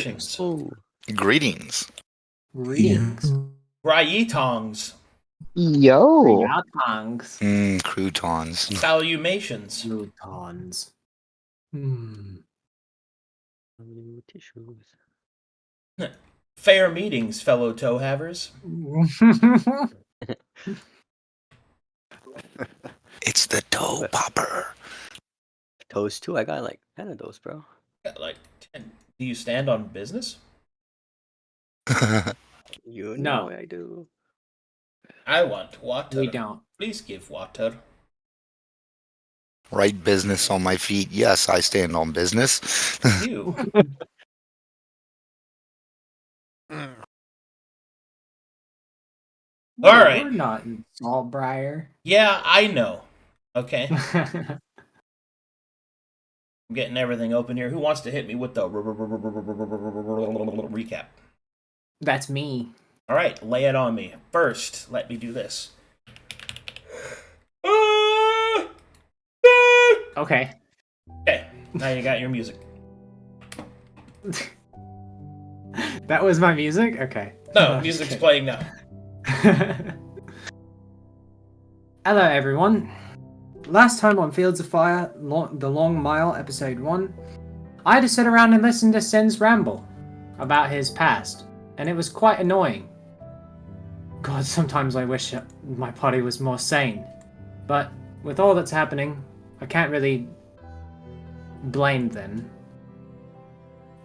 Salutations. Oh. Greetings. Greetings. Ryetongs. Yo. Yatongs. Croutons. Salutations. Croutons. Tissues. Fair meetings, fellow toe havers. It's the toe popper. Toast too. I got like 10 of those, bro. Got like 10. Do you stand on business? You No. know I do. I want water. We don't. Please give water. Right business on my feet. Yes, I stand on business. You. Well, All right. We're not in Saltbriar. Yeah, I know. Okay. I'm getting everything open here. Who wants to hit me with the recap? That's me. All right, lay it on me. First, let me do this. Okay. Okay, now you got your music. That was my music? Okay. No, music's playing now. Hello, everyone. Last time on Fields of Fire, The Long Mile, Episode 1, I had to sit around and listen to Sen's ramble about his past, and it was quite annoying. God, sometimes I wish my party was more sane. But with all that's happening, I can't really blame them.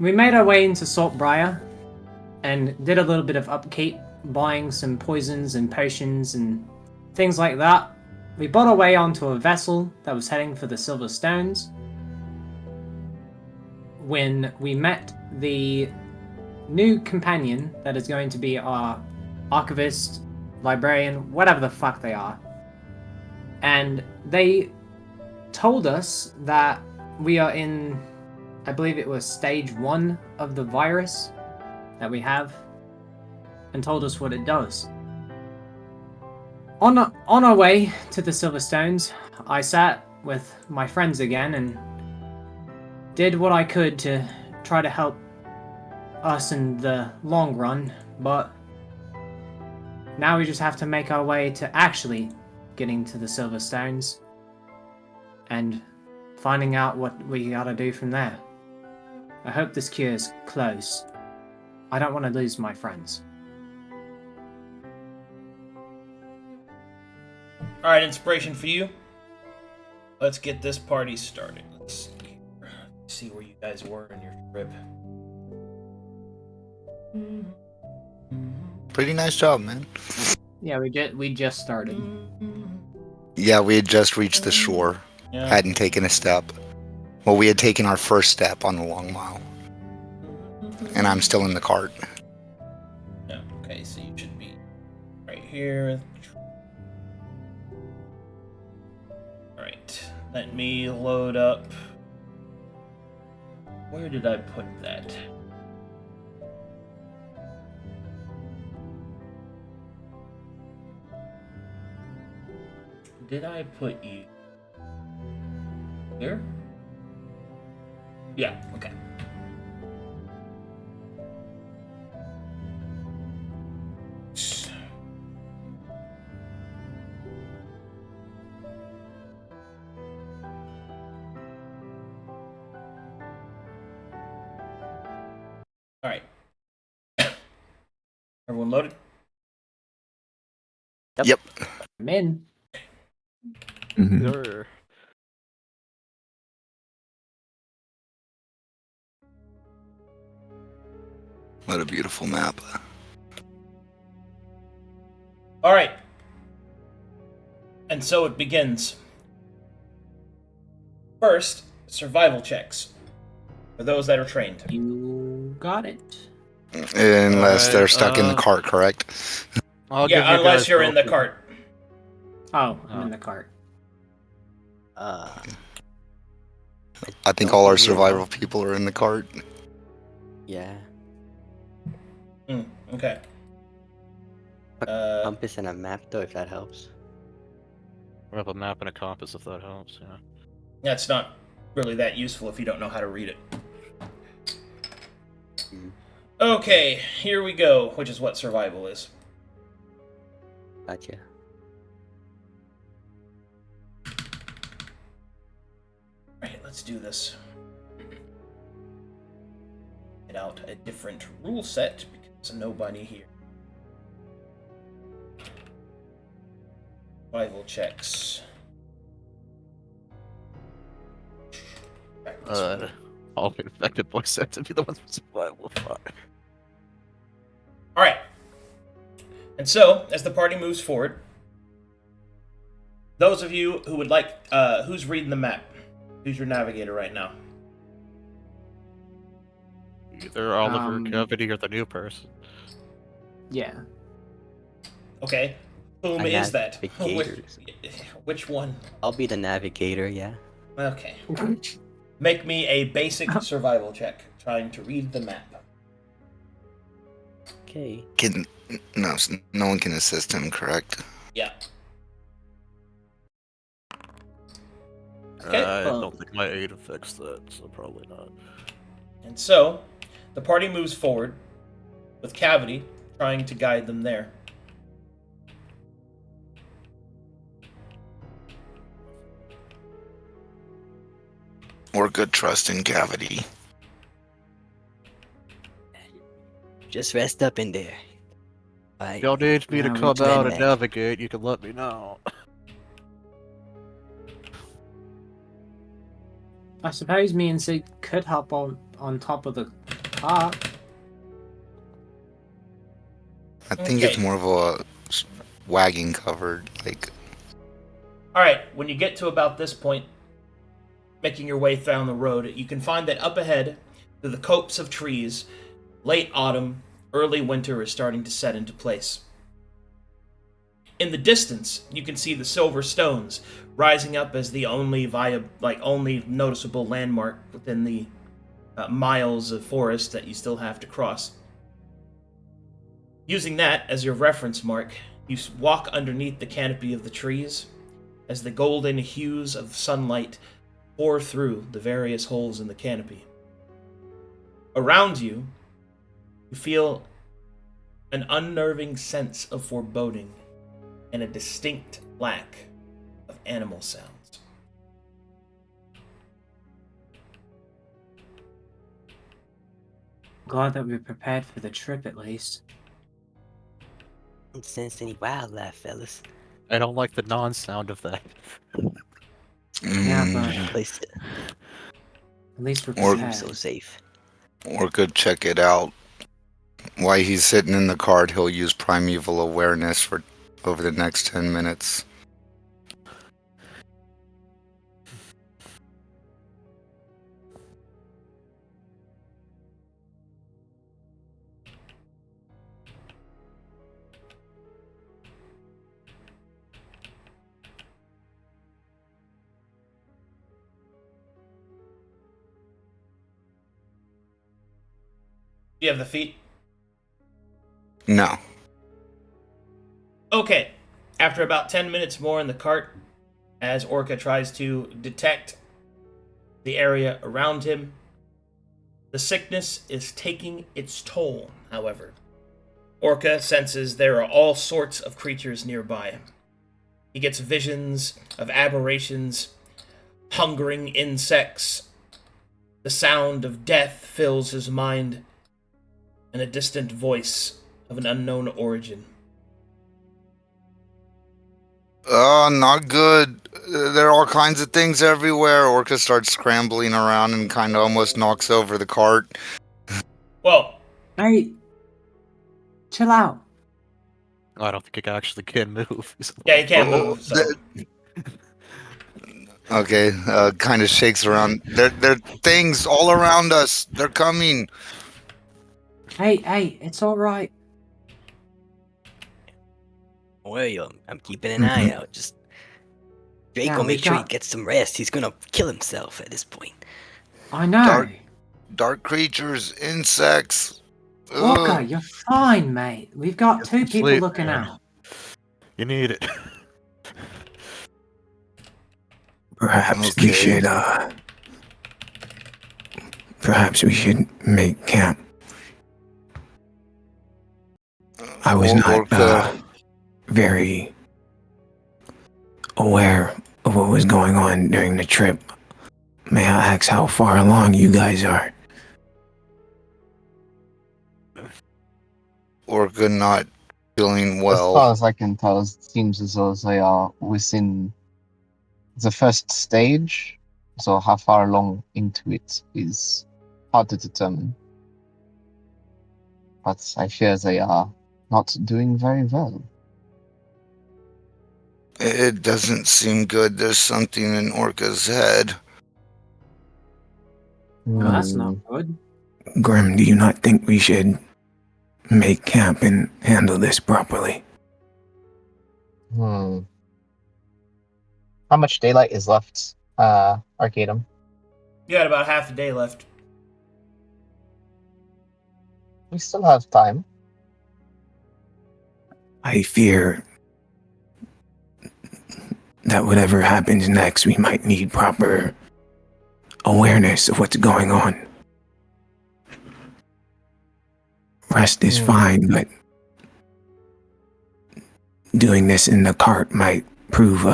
We made our way into Saltbriar, and did a little bit of upkeep, buying some poisons and potions and things like that. We bought our way onto a vessel that was heading for the Silver Stones when we met the new companion that is going to be our archivist, librarian, whatever the fuck they are. And they told us that we are in, I believe it was stage 1 of the virus that we have, and told us what it does. On our way to the Silverstones, I sat with my friends again and did what I could to try to help us in the long run, but now we just have to make our way to actually getting to the Silverstones and finding out what we gotta do from there. I hope this cure is close. I don't want to lose my friends. Alright, inspiration for you. Let's get this party started. Let's see where you guys were in your trip. Pretty nice job, man. Yeah, we just started. Yeah, we had just reached the shore. Yeah. Hadn't taken a step. Well, we had taken our first step on the long mile. And I'm still in the cart. Yeah, okay, so you should be right here. Alright, let me load up. Where did I put that? Did I put you here? Yeah, okay. Alright. Everyone loaded? Yep. I'm in. Grr. What a beautiful map. Alright. And so it begins. First, survival checks. For those that are trained. You got it. Unless they're stuck in the cart, correct? Yeah, unless you're in the cart. Oh, I'm in the cart. I think all our survival people are in the cart. Yeah. Okay. Compass and a map though, if that helps. We have a map and a compass if that helps, yeah. That's not really that useful if you don't know how to read it. Okay, here we go, which is what survival is. Gotcha. Alright, let's do this. Get out a different rule set because nobody here. Survival checks. All infected boys said to be the ones with survival. Fuck. Alright. And so, as the party moves forward, those of you who would like, who's reading the map? Who's your navigator right now? Either Oliver, Cavity, or the new person. Yeah. Okay. Whom is that? Navigators. Which one? I'll be the navigator, yeah. Okay. Make me a basic survival check, trying to read the map. Okay. No one can assist him, correct? Yeah. Okay. I don't think my aid affects that, so probably not. And so, the party moves forward, with Cavity trying to guide them there. Orca trust in Cavity. Just rest up in there. If y'all need me to Yeah, we come did out and that. navigate, you can let me know. I suppose me and Zig could hop on top of the cart. I think it's Okay. more of a wagon covered, like. Alright, when you get to about this point, making your way down the road, you can find that up ahead, through the copse of trees, late autumn, early winter is starting to set into place. In the distance, you can see the silver stones rising up as the only noticeable landmark within the miles of forest that you still have to cross. Using that as your reference mark, you walk underneath the canopy of the trees as the golden hues of sunlight pour through the various holes in the canopy. Around you, you feel an unnerving sense of foreboding and a distinct lack of animal sounds. Glad that we're prepared for the trip at least. Don't sense any wildlife, fellas. I don't like the non-sound of that. Yeah, Mm, Place it. At least we're Or- prepared. So safe. Orca check it out. While he's sitting in the cart, he'll use primeval awareness for over the next 10 minutes. Do you have the feet? No. Okay. After about 10 minutes more in the cart, as Orca tries to detect the area around him, the sickness is taking its toll, however. Orca senses there are all sorts of creatures nearby. He gets visions of aberrations, hungering insects. The sound of death fills his mind, and a distant voice of an unknown origin. Not good. There are all kinds of things everywhere. Orca starts scrambling around and kind of almost knocks over the cart. Well, Hey, chill out. I don't think I actually can move. yeah, he can't Oh, move, so... Okay, kind of shakes around. There are things all around us. They're coming. Hey, it's all right. Well, I'm keeping an eye out. Just Drake Yeah, will we make sure he got- gets some rest. He's gonna kill himself at this point. I know. Dark creatures, insects. Orca, Ugh. you're fine, mate. We've got Get two some people sleep, looking man. out. You need it. Perhaps we should, perhaps we should make camp I was not Orca. very aware of what was going on during the trip. May I ask how far along you guys are? Orca not feeling As far well. as I can tell, it seems as though they are within the first stage. So how far along into it is hard to determine. But I fear they are not doing very well. It doesn't seem good. There's something in Orca's head. Well, that's not Hmm. good. Grimm, do you not think we should make camp and handle this properly? Hmm. How much daylight is left, Arcadum? You had about half a day left. We still have time. I fear that whatever happens next, we might need proper awareness of what's going on. Rest is fine, but doing this in the cart might prove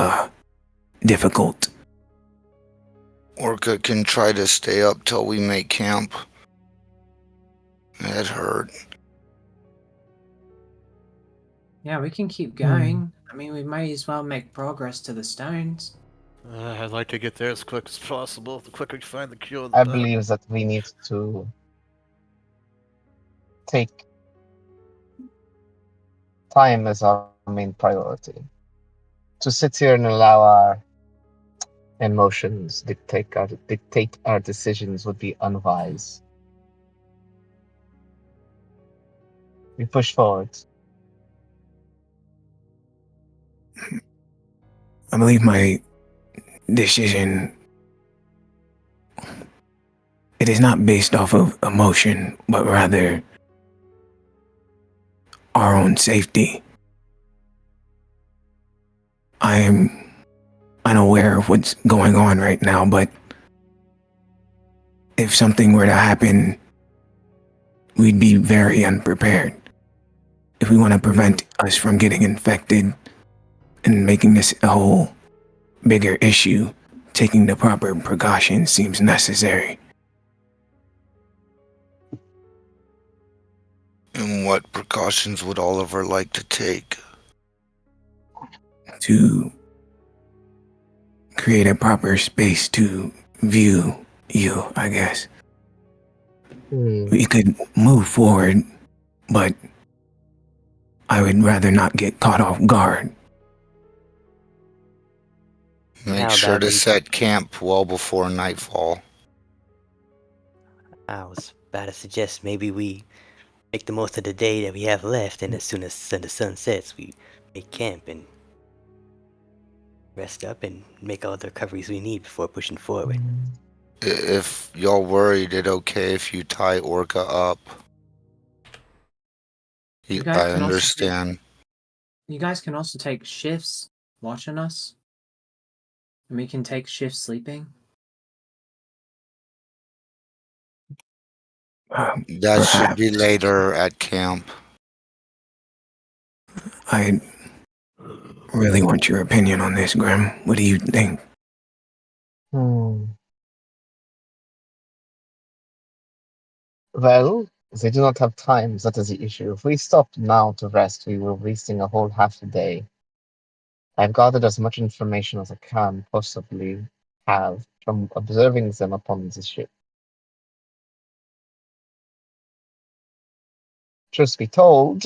difficult. Orca can try to stay up till we make camp. That hurt. Yeah, we can keep going. I mean, we may as well make progress to the stones. I'd like to get there as quick as possible. The quicker we find the cure, the I better. believe that we need to take time as our main priority. To sit here and allow our emotions dictate our decisions would be unwise. We push forward. I believe my decision, it is not based off of emotion, but rather our own safety. I am unaware of what's going on right now, but if something were to happen, we'd be very unprepared. If we want to prevent us from getting infected and making this a whole bigger issue, taking the proper precautions seems necessary. And what precautions would Oliver like to take? To create a proper space to view you, I guess. We could move forward, but I would rather not get caught off guard. Make How sure about to we- set camp well before nightfall. I was about to suggest maybe we make the most of the day that we have left, and as soon as the sun sets, we make camp and rest up and make all the recoveries we need before pushing forward. If y'all worried, it okay if you tie Orca up. You guys I can also understand. You guys can also take shifts watching us. And we can take shifts sleeping. That should be Perhaps. later at camp. I really want your opinion on this, Grimm. What do you think? Well, they do not have time. That is the issue. If we stopped now to rest, we were wasting a whole half a day. I've gathered as much information as I can possibly have from observing them upon the ship. Truth be told,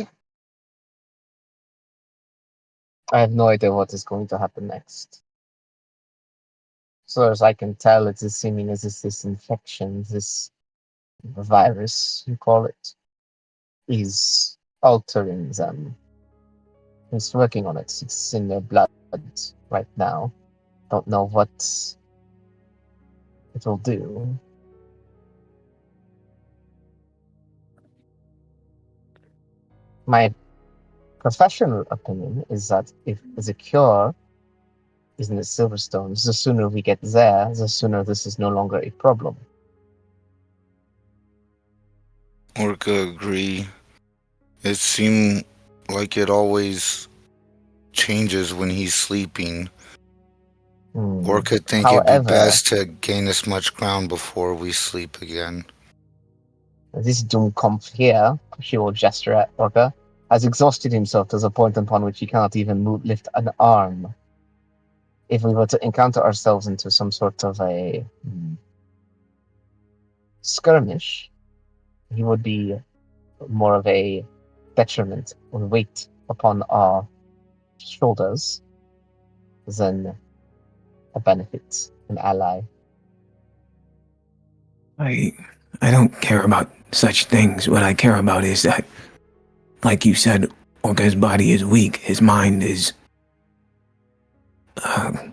I have no idea what is going to happen next. So as I can tell, it is seeming as if this infection, this virus, you call it, is altering them. It's working on it. It's in their blood right now. Don't know what it will do. My professional opinion is that if the cure is in the Silverstones, the sooner we get there, the sooner this is no longer a problem. Orca agree. It seemed like it always changes when he's sleeping. Orca think it'd be However, best to gain as much ground before we sleep again. this Doomkomp here, she will gesture at Orca, has exhausted himself to the point upon which he cannot even lift an arm. If we were to encounter ourselves into some sort of a skirmish, he would be more of a detriment or weight upon our shoulders than a benefit, an ally. I don't care about such things. What I care about is that, like you said, Orca's body is weak. His mind is, I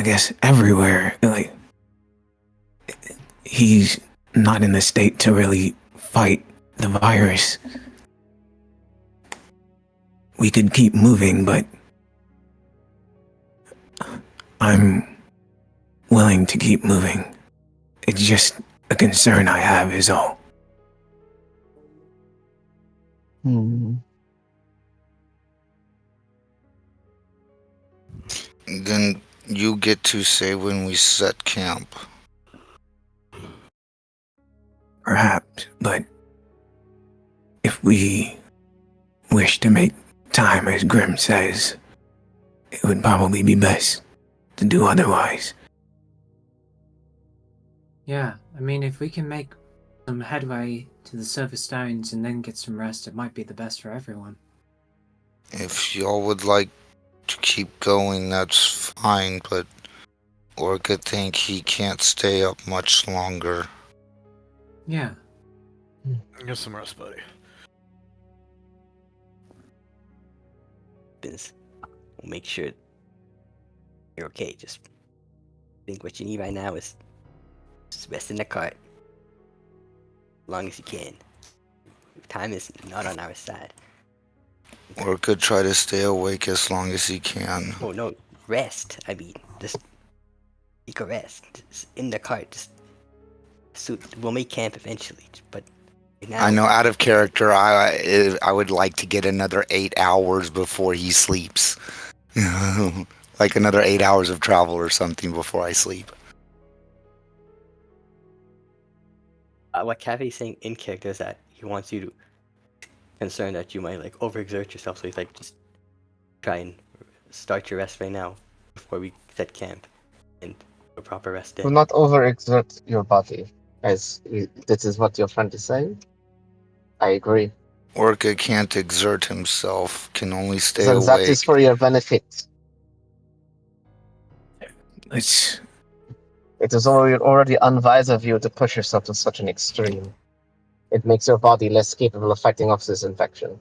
guess, everywhere. Like, he's not in the state to really fight the virus. We could keep moving, but I'm willing to keep moving. It's just a concern I have is all. Then you get to say when we set camp. Perhaps, but if we wish to make time, as Grimm says, it would probably be best to do otherwise. Yeah, I mean, if we can make some headway to the surface stones and then get some rest, it might be the best for everyone. If y'all would like to keep going, that's fine, but Orca think he can't stay up much longer. Yeah. Get some rest, buddy. We'll make sure you're okay. Just think what you need right now is just rest in the cart. As long as you can. Time is not on our side. Orca try to stay awake as long as he can. Oh no, rest. I mean, just take a rest. Just in the cart. We'll make camp eventually, but now, I know, out of character, I would like to get another 8 hours before he sleeps. Like another 8 hours of travel or something before I sleep. What Cavity's saying in character is that he wants you to concerned that you might like overexert yourself, so he's like, just try and start your rest right now before we set camp and a proper rest Do in. not overexert your body, as this is what your friend is saying. I agree. Orca can't exert himself, can only stay Then awake. that is for your benefit. Let's. It is already unwise of you to push yourself to such an extreme. It makes your body less capable of fighting off this infection.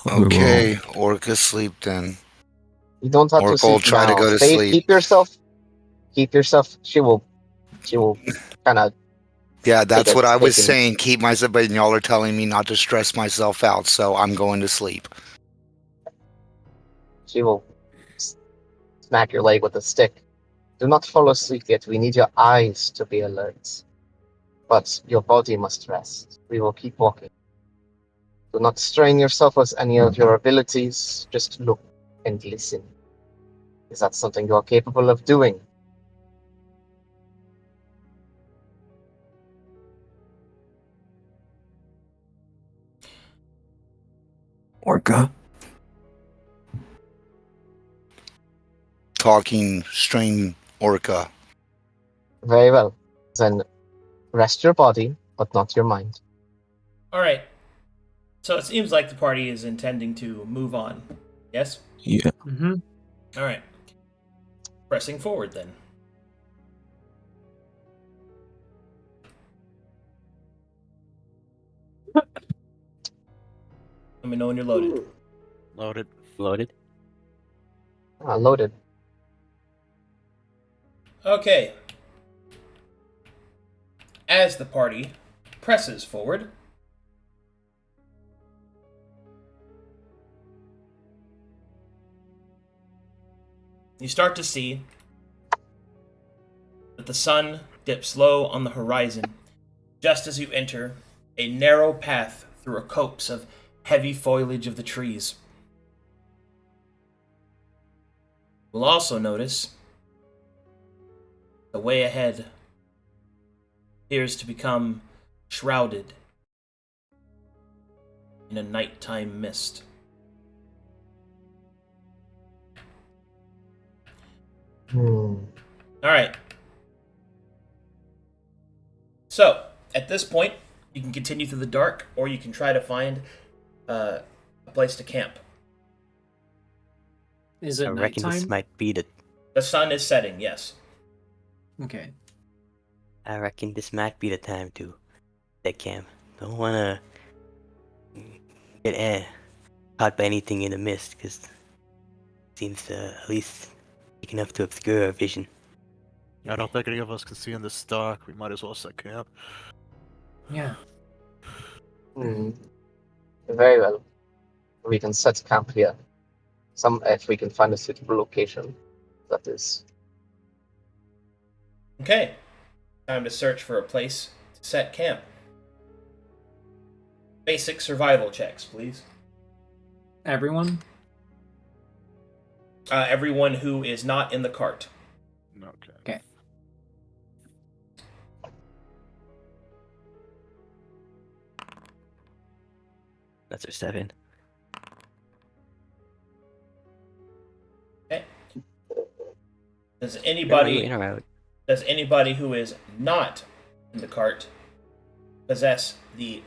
Okay, Orca sleep then. You don't have to Orca will sleep try to now. go to Stay, sleep. Keep yourself. She will kind of. Yeah, that's Take what I was taking- saying. Keep myself, but y'all are telling me not to stress myself out, so I'm going to sleep. She will smack your leg with a stick. Do not fall asleep yet. We need your eyes to be alert. But your body must rest. We will keep walking. Do not strain yourself with any of your abilities. Just look and listen. Is that something you are capable of doing? Orca. Talking strain Orca. Very well. Then rest your body, but not your mind. Alright. So it seems like the party is intending to move on. Yes? Yeah. Mm-hmm. Alright. Pressing forward then. Let me know when you're loaded. Loaded. Loaded. Loaded. Okay. As the party presses forward, you start to see that the sun dips low on the horizon just as you enter a narrow path through a copse of heavy foliage of the trees. We'll also notice the way ahead appears to become shrouded in a nighttime mist. Alright. So, at this point, you can continue through the dark, or you can try to find a place to camp. Is it I reckon this nighttime? might be the. The sun is setting, yes. Okay. I reckon this might be the time to set camp. Don't wanna get caught by anything in the mist, because it seems to at least big enough to obscure our vision. I don't think any of us can see in this dark. We might as well set camp. Yeah. Very well. We can set camp here. If we can find a suitable location, that is. Okay. Time to search for a place to set camp. Basic survival checks, please. Everyone? Everyone who is not in the cart. Okay. Okay. That's our 7. Okay. Does Are you anybody in or out? who is not in the cart possess the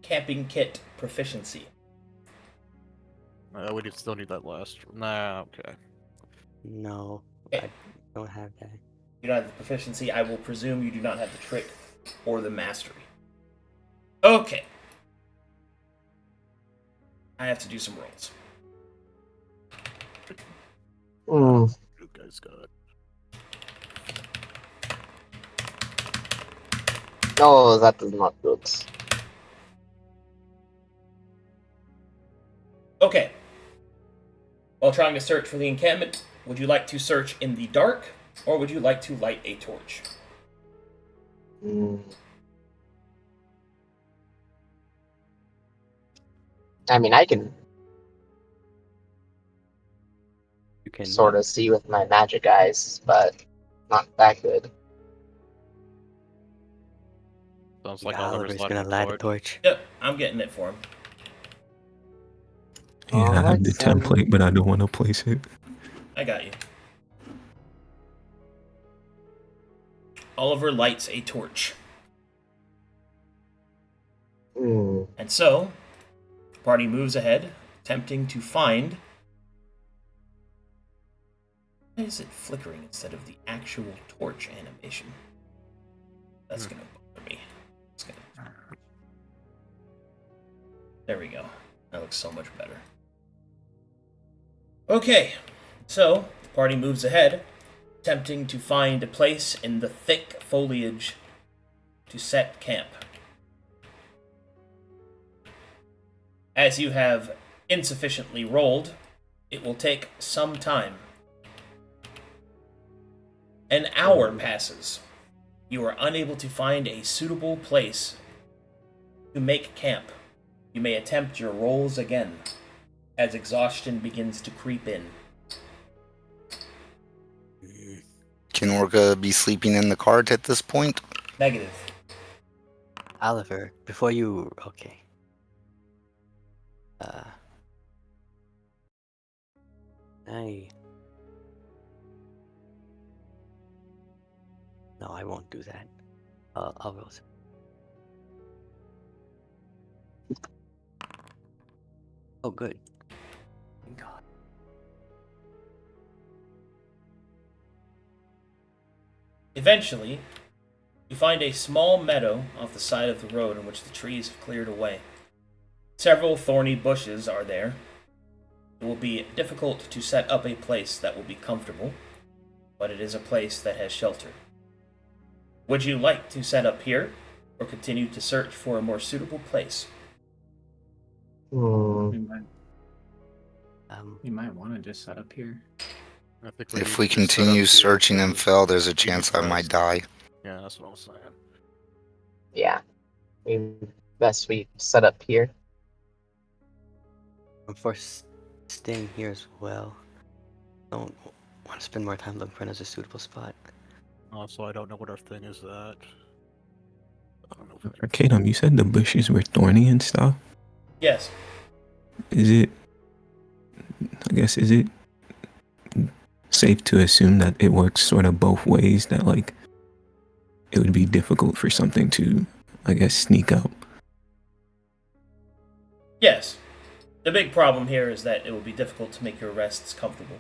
camping kit proficiency? We still need that last. Nah, okay. No, Okay. I don't have that. You don't have the proficiency. I will presume you do not have the trick or the mastery. Okay. I have to do some rolls. You guys got it. No, that is not good. Okay. While trying to search for the encampment, would you like to search in the dark, or would you like to light a torch? I mean, I can You can sort of see with my magic eyes, but not that good. Sounds like Oliver's Oliver's gonna lighting light a a torch. torch. Yep, I'm getting it for him. Yeah, I have the Alright, then. template, but I don't want to place it. I got you. Oliver lights a torch. And so, the party moves ahead, attempting to find... Why is it flickering instead of the actual torch animation? That's gonna bother me. It's gonna... There we go. That looks so much better. Okay, so the party moves ahead, attempting to find a place in the thick foliage to set camp. As you have insufficiently rolled, it will take some time. An hour passes. You are unable to find a suitable place to make camp. You may attempt your rolls again, as exhaustion begins to creep in. Can Orca be sleeping in the cart at this point? Negative. Oliver, before you... Okay. No, I won't do that. I'll roll. Oh, good. God. Eventually, you find a small meadow off the side of the road in which the trees have cleared away. Several thorny bushes are there. It will be difficult to set up a place that will be comfortable, but it is a place that has shelter. Would you like to set up here, or continue to search for a more suitable place? We might Um, want to just set up here. I think If need we to just set up continue here searching and because fail, there's a Jesus chance I might Christ. die. Yeah, that's what I was saying. Yeah. I mean, best we set up here. For staying here as well, don't want to spend more time looking for another suitable spot. Also, I don't know what our thing is at. I don't know if Arcadum, you said the bushes were thorny and stuff. Yes. Is it? I guess is it safe to assume that it works sort of both ways? That like it would be difficult for something to, I guess, sneak up. Yes. The big problem here is that it will be difficult to make your rests comfortable.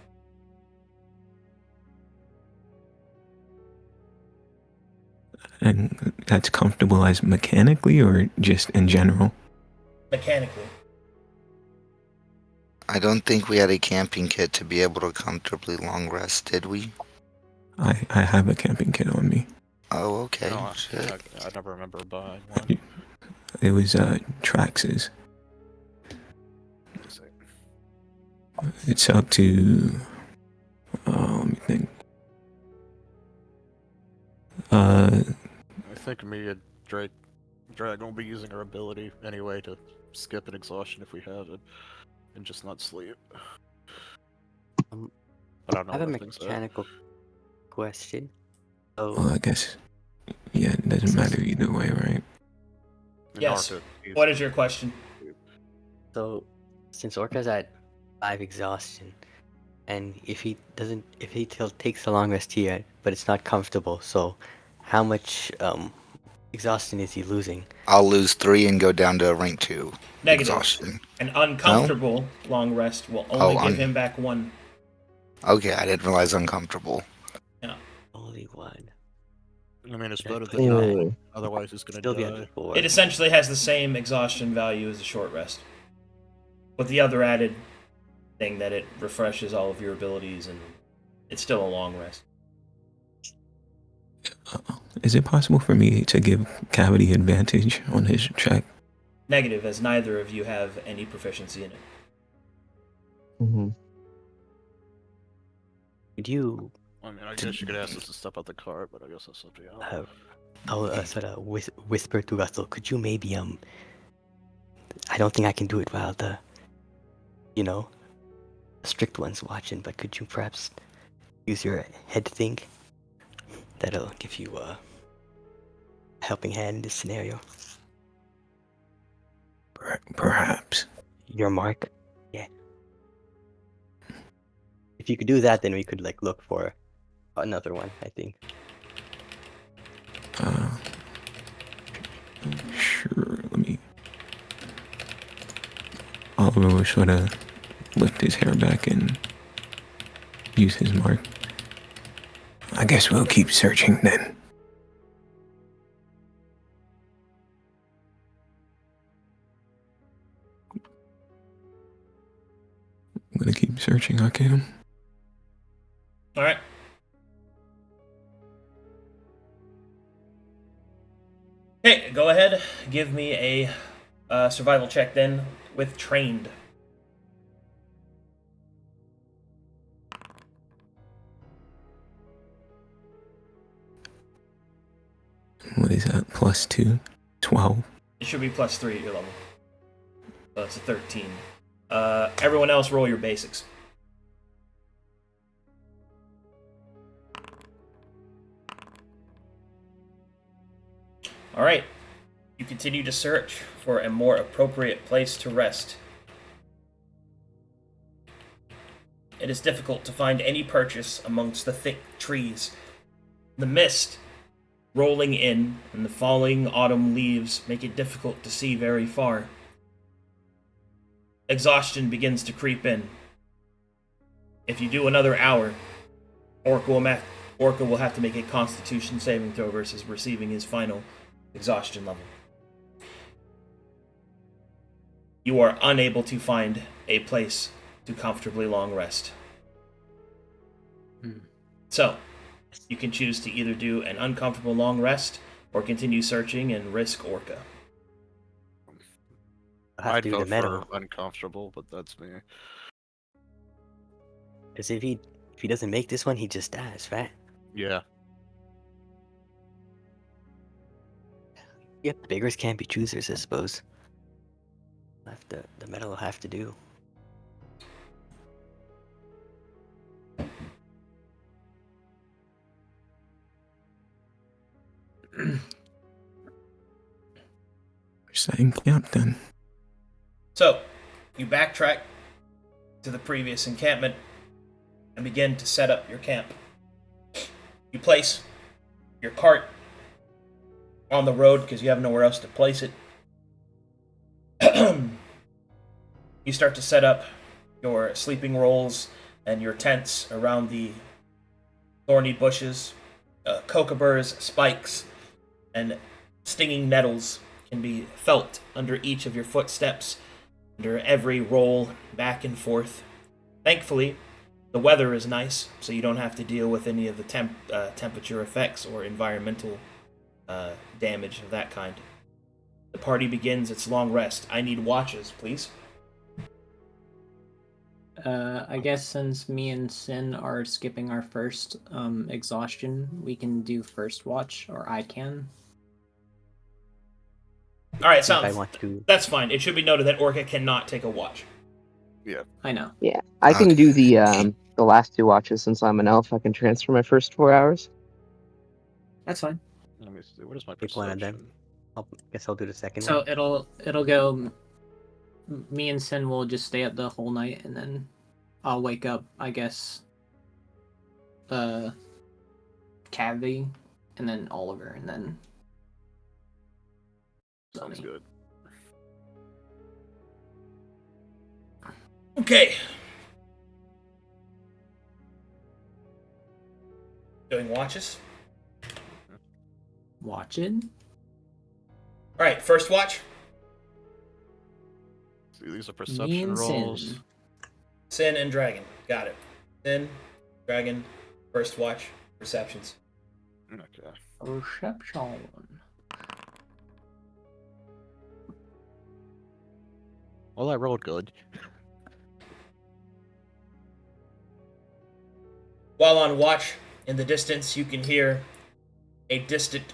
And that's comfortable as mechanically or just in general? Mechanically. I don't think we had a camping kit to be able to comfortably long rest, did we? I have a camping kit on me. Oh, okay. No, Shit. I never remember buying one. It was Trax's. It's up to let me think. I think me and Drag will be using our ability anyway to skip an exhaustion if we have it, and just not sleep. Um, But I don't know I have a what things are. mechanical question. So, Well, I guess yeah, it doesn't matter either way, right? In Yes. Arca, What is your question? So, since Orca's at 5 exhaustion, and if he takes a long rest here, but it's not comfortable, so how much exhaustion is he losing? I'll lose 3 and go down to a rank 2. Negative. Exhaustion. An uncomfortable long rest will only give him back 1. Okay, I didn't realize uncomfortable. Only 1. I mean, it's That's better pretty than bad. nothing. Otherwise, he's gonna Still be die. at 4. It essentially has the same exhaustion value as a short rest. With the other added thing that it refreshes all of your abilities and it's still a long rest. Is it possible for me to give Cavity advantage on his check? Negative, as neither of you have any proficiency in it. Mm-hmm. Could you I mean, I guess you could ask us to step out the cart, but I guess that's up to you. I'll sort of whisper to Russell, could you maybe, I don't think I can do it while the strict one's watching, but could you perhaps use your head thing? That'll give you a helping hand in this scenario. Perhaps. Your mark? Yeah. If you could do that, then we could, look for another one, I think. Sure, let me... Oliver will sort of lift his hair back and use his mark. I guess we'll keep searching then. I'm gonna keep searching, Arcadum. Alright. Okay, go ahead. Give me a survival check then with trained. What is that? +2? 12? It should be +3 at your level. So it's a 13. Everyone else roll your basics. Alright. You continue to search for a more appropriate place to rest. It is difficult to find any purchase amongst the thick trees. The mist rolling in and the falling autumn leaves make it difficult to see very far. Exhaustion begins to creep in. If you do another hour, Orca will have to make a Constitution saving throw versus receiving his final exhaustion level. You are unable to find a place to comfortably long rest. So, you can choose to either do an uncomfortable long rest or continue searching and risk Orca. I'll have to I'd do the vote metal. for uncomfortable, but that's me. Because if he doesn't make this one, he just dies, right? Yeah. Yep, beggars can't be choosers, I suppose. The metal will have to do. Setting camp then. So, you backtrack to the previous encampment and begin to set up your camp. You place your cart on the road because you have nowhere else to place it. You start to set up your sleeping rolls and your tents around the thorny bushes. Kookaburs, spikes, and stinging nettles can be felt under each of your footsteps, under every roll back and forth. Thankfully, the weather is nice, so you don't have to deal with any of the temperature effects or environmental damage of that kind. The party begins its long rest. I need watches, please. I guess since me and Sin are skipping our first exhaustion, we can do first watch, or I can. All right, I sounds. want to. That's fine. It should be noted that Orca cannot take a watch. Yeah. I know. Yeah, I can do the last 2 watches since I'm an elf. I can transfer my first 4 hours. That's fine. Let me see. What is my Pick one of them. perception? Guess I'll do the second So one. it'll go. Me and Sin will just stay up the whole night, and then I'll wake up, I guess. Cavity, and then Oliver, and then Sounds Sonny. good. Okay. Doing watches. Watching. All right, first watch. See, these are Me perception and rolls. Sin. Sin and Dragon. Got it. Sin, Dragon, first watch, perceptions. Okay. Perception. Well, I rolled good. While on watch, in the distance, you can hear a distant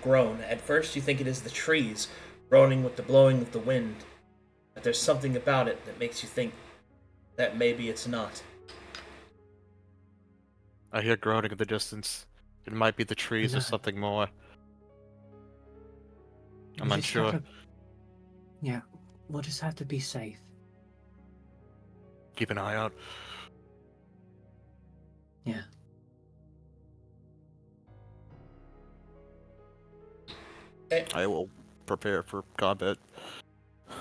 groan. At first, you think it is the trees groaning with the blowing of the wind, but there's something about it that makes you think that maybe it's not. I hear groaning in the distance. It might be the trees or No. something more. I'm We just have unsure. to- Yeah, we'll just have to be safe. Keep an eye out. Yeah. Okay. I will prepare for combat. In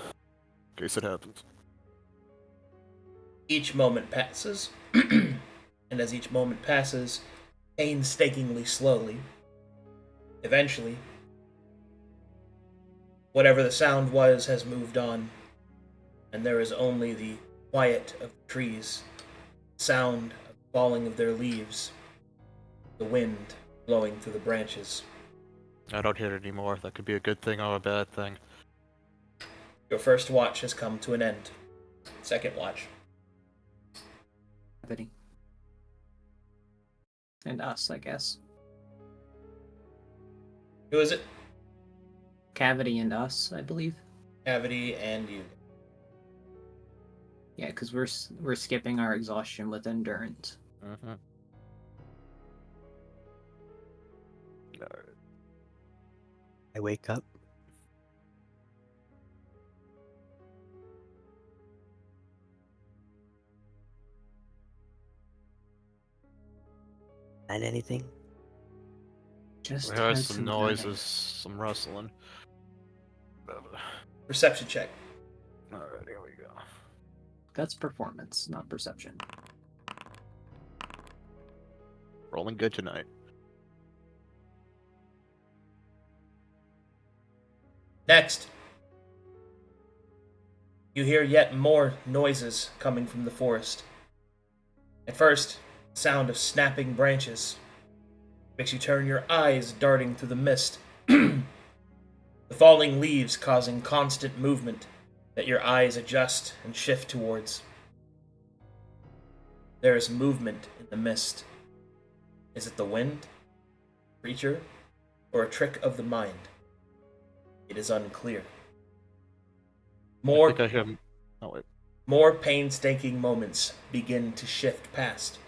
case it happens. Each moment passes, and as each moment passes, painstakingly slowly, eventually, whatever the sound was has moved on, and there is only the quiet of the trees, sound of the falling of their leaves, the wind blowing through the branches. I don't hear it anymore. That could be a good thing or a bad thing. Your first watch has come to an end. Second watch. Cavity. And us, I guess. Who is it? Cavity and us, I believe. Cavity and you. Yeah, because we're skipping our exhaustion with endurance. Mm-hmm. I wake up. And anything? Just We heard heard some grunting. noises, some rustling. Perception check. Alright, here we go. That's performance, not perception. Rolling good tonight. Next, you hear yet more noises coming from the forest. At first, sound of snapping branches makes you turn your eyes darting through the mist. The falling leaves causing constant movement that your eyes adjust and shift towards. There is movement in the mist. Is it the wind, creature, or a trick of the mind? It is unclear. I More think I hear. Oh wait. More painstaking moments begin to shift past.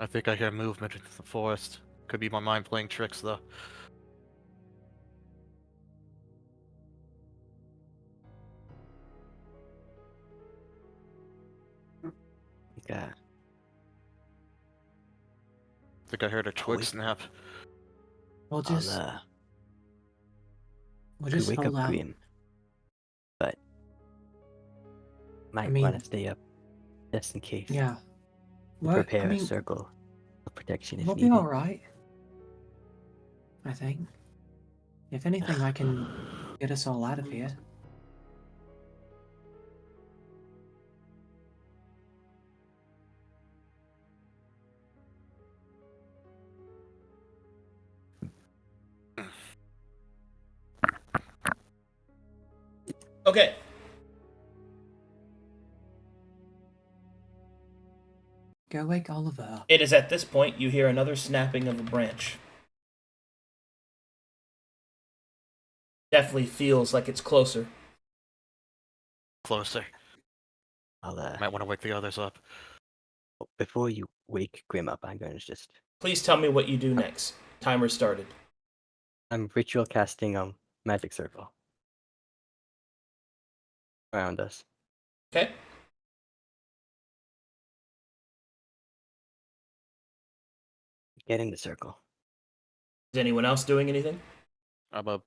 I think I hear movement in the forest. Could be my mind playing tricks though. Yeah. I think I heard a twig wait. snap. We'll I'll just we'll could just wake up hold out. Grimm, but might mean- want to stay up just in case. Yeah. What? Prepare I mean, a circle of protection if we'll be needed. alright. I think. If anything, I can get us all out of here. Okay. Go wake Oliver up. It is at this point you hear another snapping of a branch. Definitely feels like it's closer. Closer. I'll Might want to wake the others up. before you wake Grimm up, I'm gonna just Please tell me what you do next. Timer started. I'm ritual casting magic circle around us. Okay? Get in the circle. Is anyone else doing anything? I'm a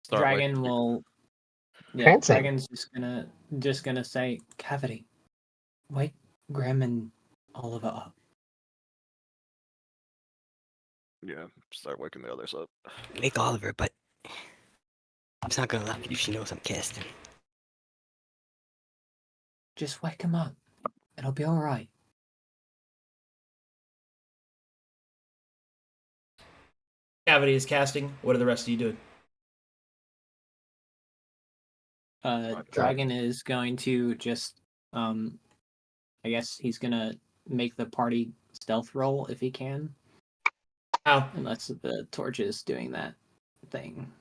start Dragon waking- will. Yeah, Prancing. Dragon's just gonna say, Cavity, wake Grimm and Oliver up. Yeah, start waking the others up. Wake Oliver, but it's not gonna laugh if she knows I'm casting. Just wake him up. It'll be alright. Cavity is casting. What are the rest of you doing? Dragon is going to just, I guess he's gonna make the party stealth roll if he can, How? unless the torch is doing that thing.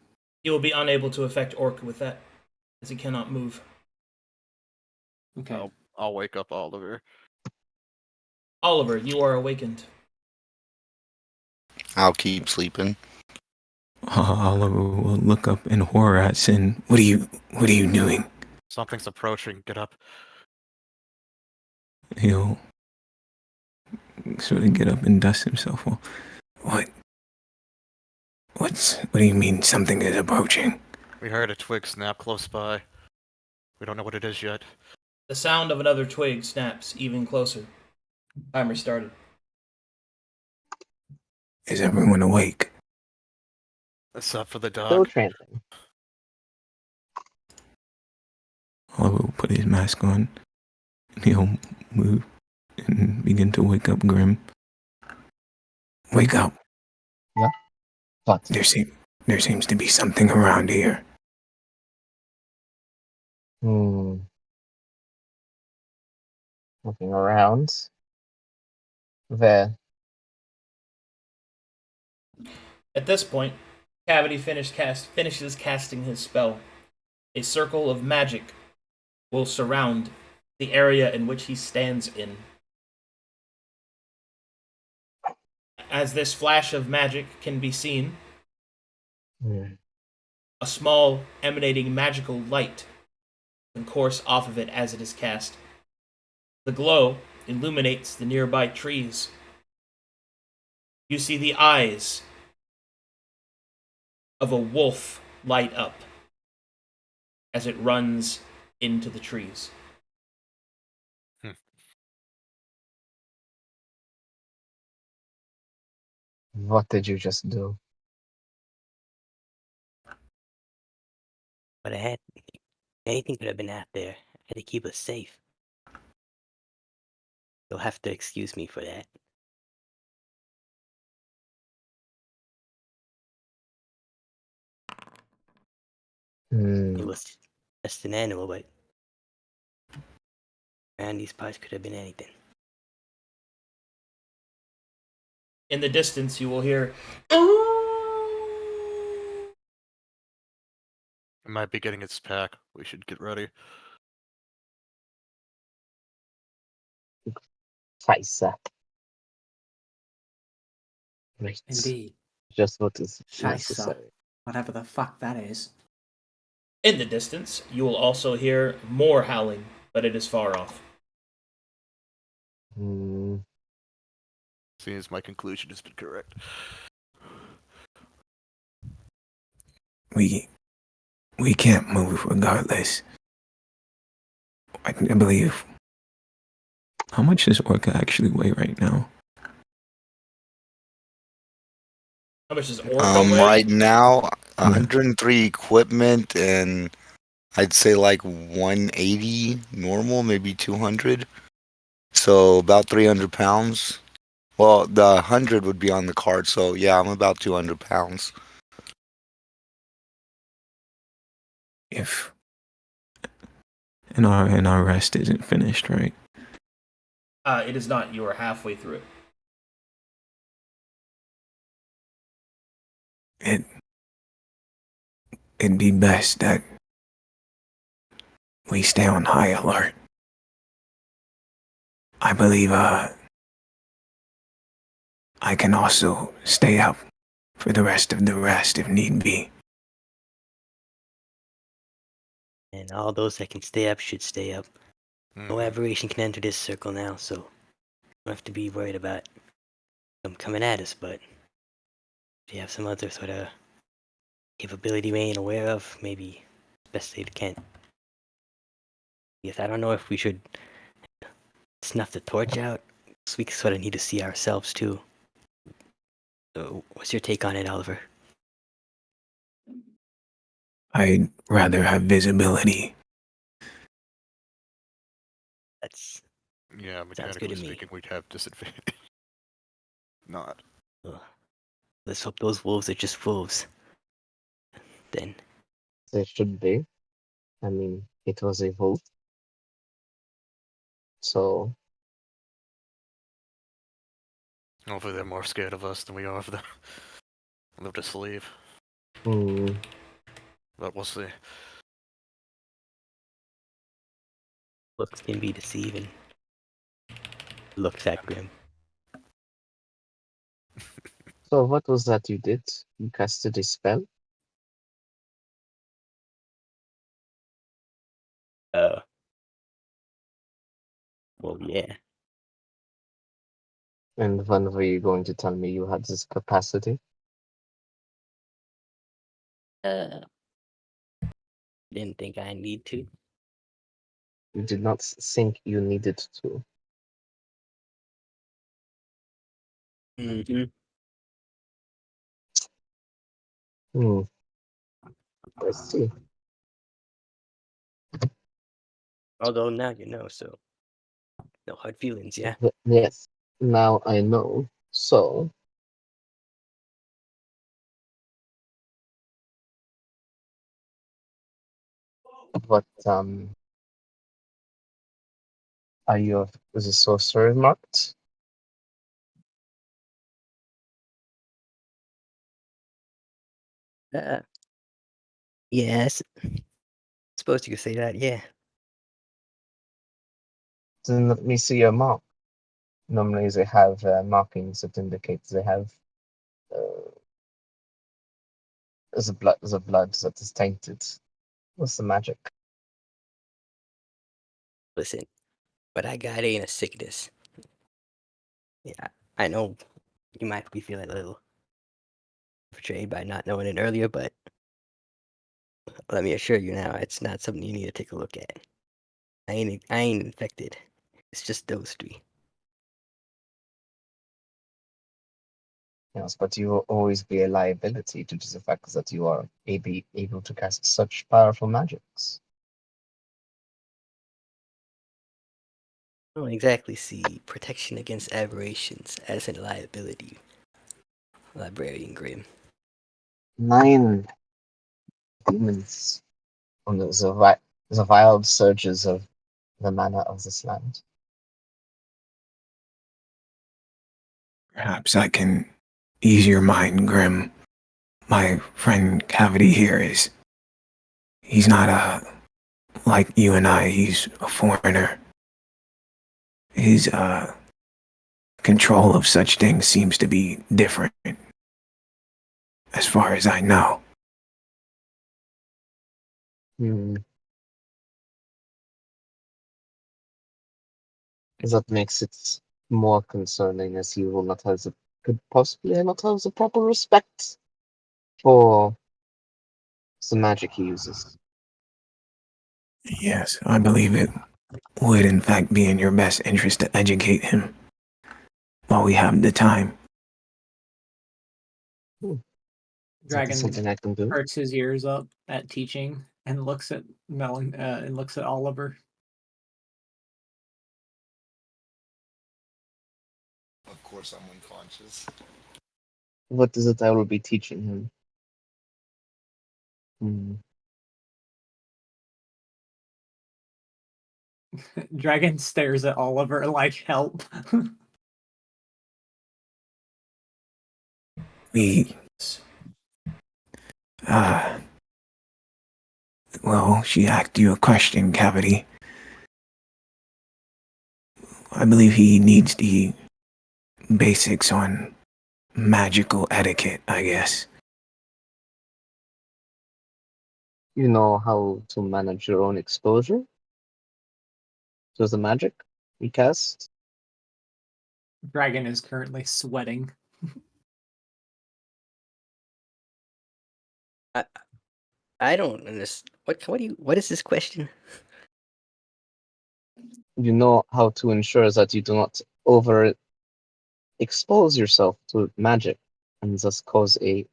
You will be unable to affect Orca with that, as he cannot move. Okay. I'll wake up Oliver. Oliver, you are awakened. I'll keep sleeping. Oliver will look up in horror at Sin. What are you doing? Something's approaching. Get up. He'll sort of get up and dust himself off. What do you mean something is approaching? We heard a twig snap close by. We don't know what it is yet. The sound of another twig snaps even closer. Timer started. Is everyone awake? Except for the Still dog. chanting. Oliver will put his mask on, and he'll move and begin to wake up Grimm. Wake up. What? There seems to be something around here. Looking around. There. At this point, Cavity finishes casting his spell. A circle of magic will surround the area in which he stands in. As this flash of magic can be seen, a small emanating magical light can course off of it as it is cast. The glow illuminates the nearby trees. You see the eyes of a wolf light up as it runs into the trees. What did you just do? But anything could have been out there. I had to keep us safe. You'll have to excuse me for that. It was just an animal, but around these parts could have been anything. In the distance, you will hear It might be getting its pack. We should get ready. Scheiße. Right. Indeed. Just what is Scheiße. necessary. Whatever the fuck that is. In the distance, you will also hear more howling, but it is far off. Seems my conclusion has been correct. We can't move regardless. I believe. How much does Orca actually weigh right now? How much does Orca weigh? Right now, 103 equipment, and I'd say like 180 normal, maybe 200. So about 300 pounds. Well, the 100 would be on the card, so yeah, I'm about 200 pounds. If and our rest isn't finished, right? It is not. You are halfway through it. It'd be best that we stay on high alert. I believe I can also stay up for the rest of the rest if need be. And all those that can stay up should stay up. No Mhm. aberration can enter this circle now, so you don't have to be worried about them coming at us, but if you have some other sort of capability we ain't aware of, maybe it's best they can't. Yes, I don't know if we should snuff the torch out, because we sort of need to see ourselves too. So what's your take on it, Oliver? I'd rather have visibility. That's Yeah, good to mechanically me. speaking, we'd have disadvantage. Not. ugh. Let's hope those wolves are just wolves. Then They should be. I mean, it was a vote. So, Hopefully they're more scared of us than we are of them. They'll just leave. But we'll see. looks can be deceiving. Looks at Grimm. so what was that you did? You casted a spell? Well, yeah. And when were you going to tell me you had this capacity? Didn't think I need to. You did not think you needed to. Mm-hmm. Hmm. I see. Although now you know, so no hard feelings, yeah. Yes. Now I know. So, what are you as a sorcerer marked? Yes. Suppose you could say that, yeah. Then let me see your mark. Normally they have markings that indicate they have uh, the blood that is tainted. What's the magic? Listen, but I got ain't a sickness. Yeah, I know you might be feeling a little betrayed by not knowing it earlier, but let me assure you now, it's not something you need to take a look at. I ain't infected. It's just those three. Yes, but you will always be a liability due to the fact that you are able to cast such powerful magics. I don't exactly see protection against aberrations as a liability, Librarian Grimm. 9 demons on the wild surges of the mana of this land. Perhaps I can ease your mind, Grim. My friend Cavity here He's not like you and I. He's a foreigner. His control of such things seems to be different, as far as I know. Hmm. That makes it more concerning, as he will not have the could possibly not have the proper respect for the magic he uses. Yes, I believe it would in fact be in your best interest to educate him while we have the time. That is Dragon something I can do. perks his ears up at teaching and looks at Oliver. Of course, I'm unconscious. What is it I will be teaching him? Hmm. Dragon stares at Oliver like, help. We, well, she asked you a question, Cavity. I believe he needs the basics on magical etiquette, I guess. You know how to manage your own exposure to the magic you cast? Dragon is currently sweating. I don't understand. What is this question? You know how to ensure that you do not over expose yourself to magic and thus cause a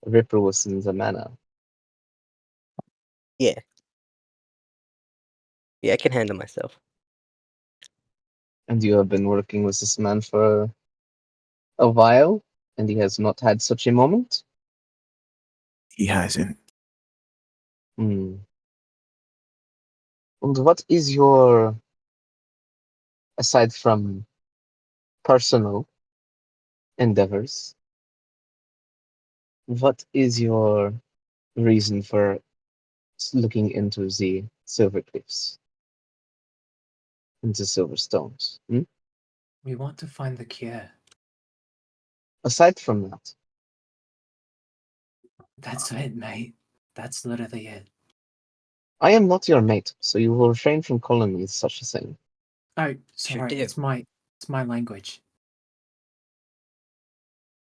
ripple within the mana. Yeah. Yeah, I can handle myself. And you have been working with this man for a while, and he has not had such a moment? He hasn't. Hmm. And what is your, aside from personal endeavors, what is your reason for looking into the Silver Cliffs and the Silver Stones? Hmm? We want to find the cure. Aside from that, That's it, mate. That's literally it. I am not your mate, so you will refrain from calling me such a thing. Oh, Should sorry. do. It's my language.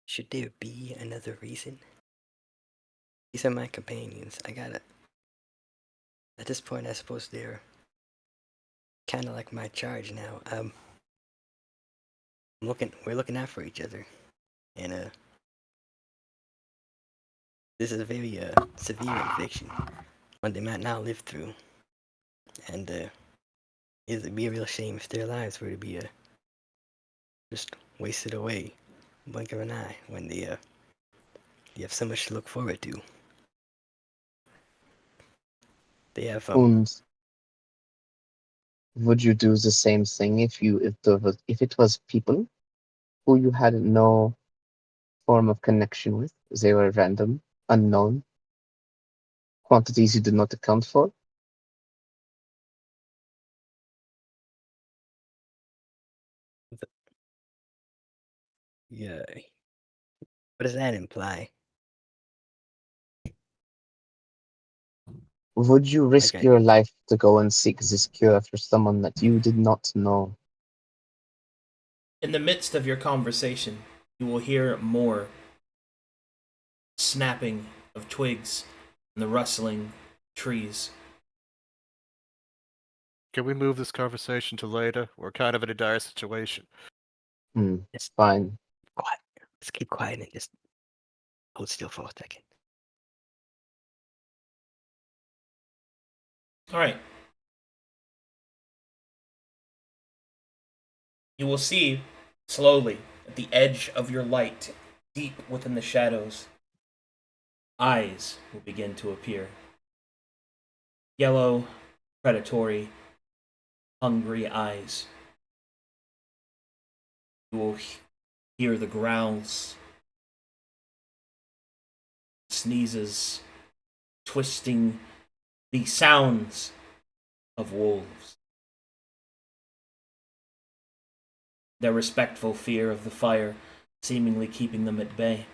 Should there be another reason? These are my companions. I gotta. At this point, I suppose they're kind of like my charge now. We're looking out for each other, and this is a very severe infection, one they might not live through, and it'd be a real shame if their lives were to be just wasted away, blink of an eye, when they have so much to look forward to. They have And would you do the same thing if it was people who you had no form of connection with? They were random, unknown quantities you did not account for? yeah. What does that imply? Would you risk Okay. your life to go and seek this cure for someone that you did not know? In the midst of your conversation, you will hear more snapping of twigs and the rustling trees. Can we move this conversation to later? We're kind of in a dire situation. Just Fine. quiet. Let's keep quiet and just hold still for a second. All right. You will see slowly at the edge of your light, deep within the shadows, eyes will begin to appear. Yellow, predatory, hungry eyes. You will hear the growls, sneezes, twisting the sounds of wolves. Their respectful fear of the fire seemingly keeping them at bay.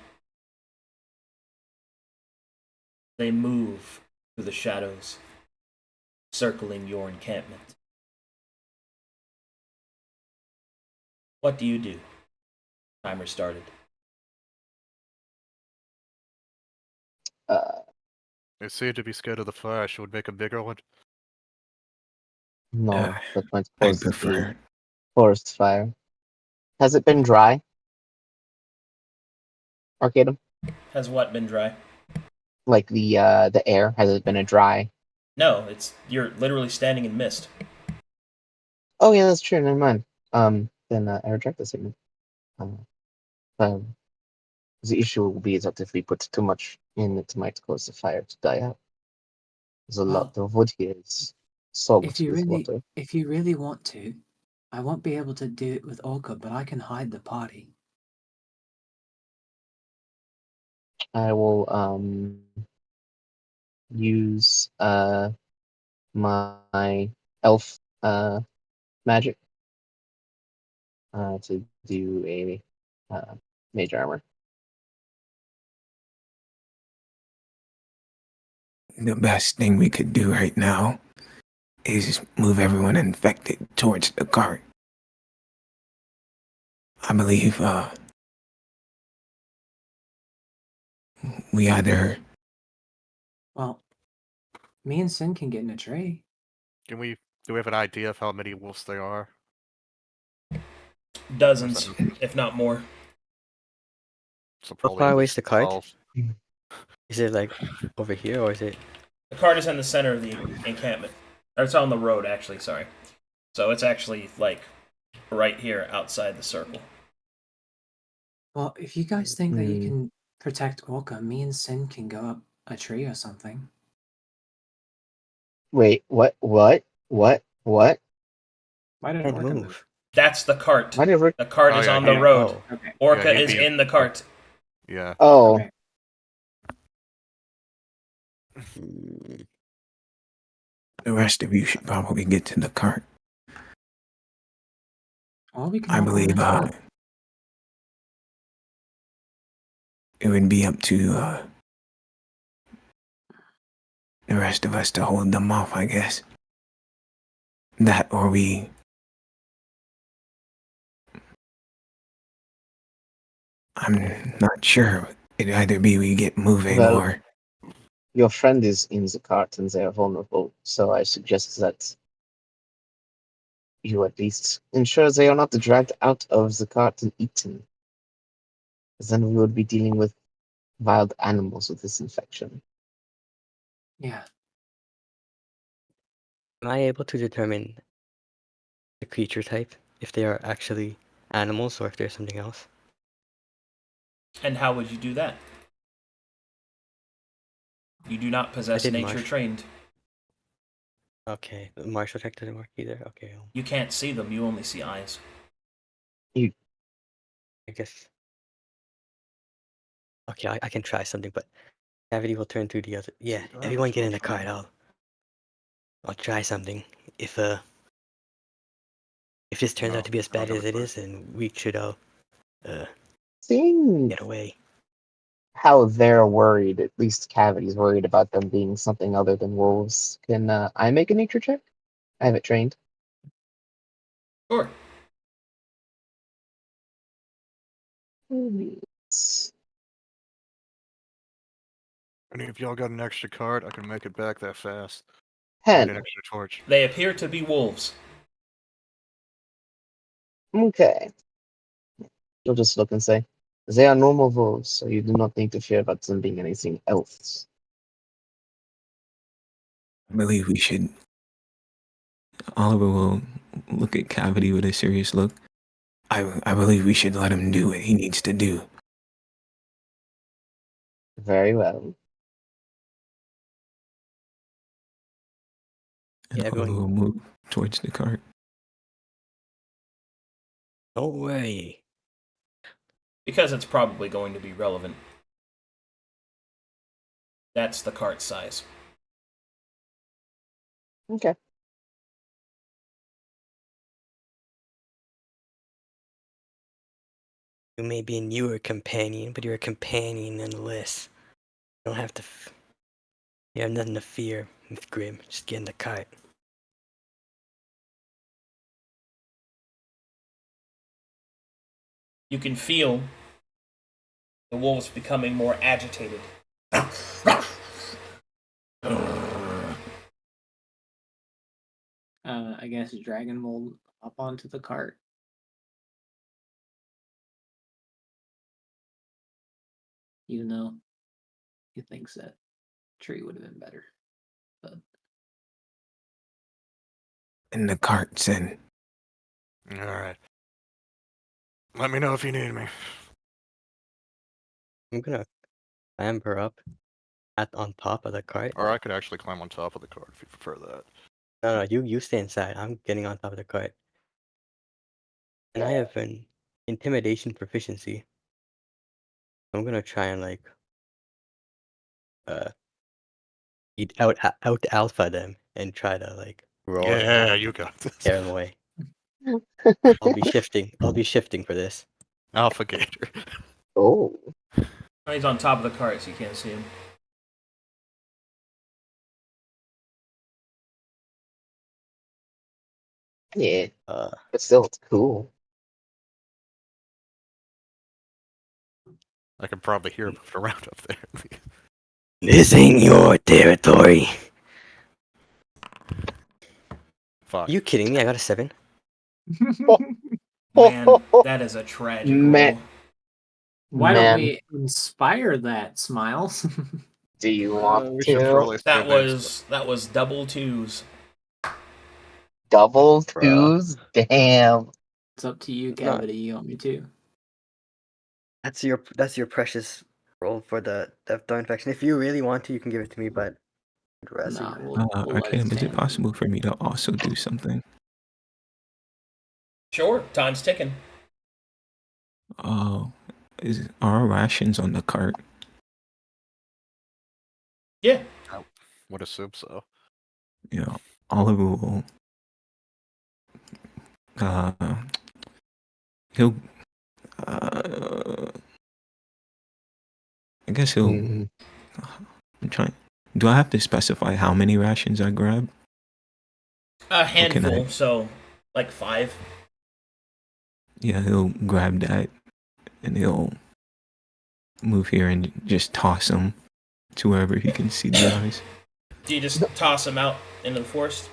They move through the shadows, circling your encampment. What do you do? Timer started. They seem to be scared of the fire. Should we make a bigger one? No, that might I cause prefer. a forest fire. Has it been dry? Arcadum? Has what been dry? Like the air, has it been a dry? No, you're literally standing in mist. Oh yeah, that's true. Never mind. Then I reject the statement. Um, the issue will be that if we put too much in, it might cause the fire to die out. There's a lot of wood here is soaked with water. If you really want to, I won't be able to do it with Orca, but I can hide the party. I will use my elf magic to do a mage armor. The best thing we could do right now is move everyone infected towards the cart. I believe we either. Well, me and Sin can get in a tree. Do we have an idea of how many wolves there are? Dozens, if not more. So How probably far at away is least the cart? 12. Is it like over here or is it? The cart is in the center of the encampment. Or it's on the road, actually, sorry. So it's actually, like, right here outside the circle. Well, if you guys think that you Hmm. can protect Orca, me and Sin can go up a tree or something. Wait, what? Why did Can't Orca move. That's the cart. Why did The cart Oh, is yeah, on the he- road. Oh, Okay. Orca he'd is be- in the cart. Yeah. Oh, Okay. hmm. The rest of you should probably get to the cart. Or we can I hop on believe the tree. it would be up to the rest of us to hold them off, I guess. That or we. I'm not sure. It'd either be we get moving Well- or. your friend is in the cart and they are vulnerable, so I suggest that you at least ensure they are not dragged out of the cart and eaten. Then we would be dealing with wild animals with this infection. Yeah. Am I able to determine the creature type if they are actually animals or if they're something else? And how would you do that? You do not possess did nature marsh. trained. Okay, the martial check doesn't work either. Okay, You can't see them, you only see eyes. I guess. Okay, I can try something, but Cavity will turn to the other. Yeah, See, everyone get in the damage, cart. I'll try something. If this turns No, out to be as I'll bad go as it first. is, then we should Seeing get away. how they're worried, at least Cavity's worried about them being something other than wolves, can I make a nature check? I have it trained. Sure. And if y'all got an extra card, I can make it back that fast. I need 10. an extra torch. They appear to be wolves. Okay. You'll just look and say, they are normal wolves, so you do not need to fear about them being anything else. I believe we should. Oliver will look at Cavity with a serious look. I believe we should let him do what he needs to do. Very well. And Yeah, everyone- Oliver will move towards the cart. No way. Because it's probably going to be relevant. That's the cart size. Okay. You may be a newer companion, but you're a companion nonetheless. You don't have to. You have nothing to fear with Grimm. Just get in the cart. You can feel the wolves becoming more agitated. I guess Dragon will hop onto the cart. Even though he thinks that tree would have been better. But And the cart's in. Alright. Let me know if you need me. I'm gonna clamber up on top of the cart. Or I could actually climb on top of the cart if you prefer that. No, you stay inside. I'm getting on top of the cart. And I have an intimidation proficiency. I'm gonna try and out alpha them and try to roar Yeah, you got this. scare them away. I'll be shifting for this. Alpha Gator. Oh. He's on top of the cart, so you can't see him. Yeah. Uh, But still, it's cool. I can probably hear him moving around up there. this ain't your territory. Fuck. Are you kidding me? I got a 7. Man, that is a tragic Man. roll. why don't Man, we inspire that, Smiles? do you want We should to? probably That still was double twos. Double Bruh. twos? Damn. It's up to you, It's not- Cavity. You want me to? That's your precious roll for the Death Star infection. If you really want to, you can give it to me, but I'd rather No, you- we'll let it Arcadum, is it stand. possible for me to also do something? Sure, time's ticking. Oh, are rations on the cart? Yeah. I would assume so. You know, Oliver will. He'll. I guess he'll. Mm, I'm trying. Do I have to specify how many rations I grab? A can handful, I- so like 5. Yeah, he'll grab that, and he'll move here and just toss them to wherever he can see the eyes. Do you just toss them out into the forest?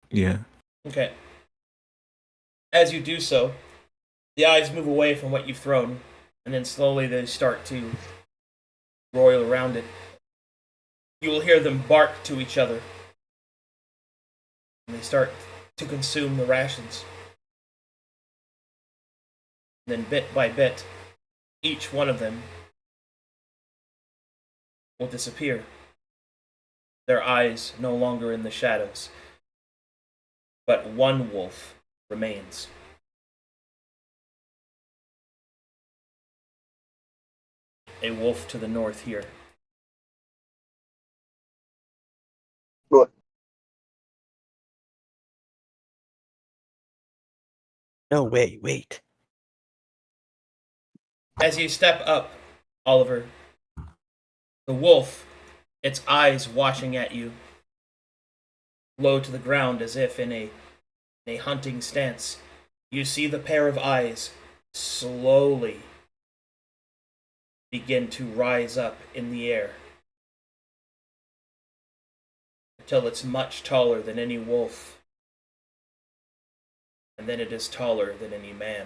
Yeah. Okay. As you do so, the eyes move away from what you've thrown, and then slowly they start to roil around it. You will hear them bark to each other, and they start to consume the rations. Then bit by bit, each one of them will disappear. Their eyes no longer in the shadows. But one wolf remains. A wolf to the north here. What? No, wait. As you step up, Oliver, the wolf, its eyes watching at you, low to the ground as if in a hunting stance, you see the pair of eyes slowly begin to rise up in the air until it's much taller than any wolf, and then it is taller than any man.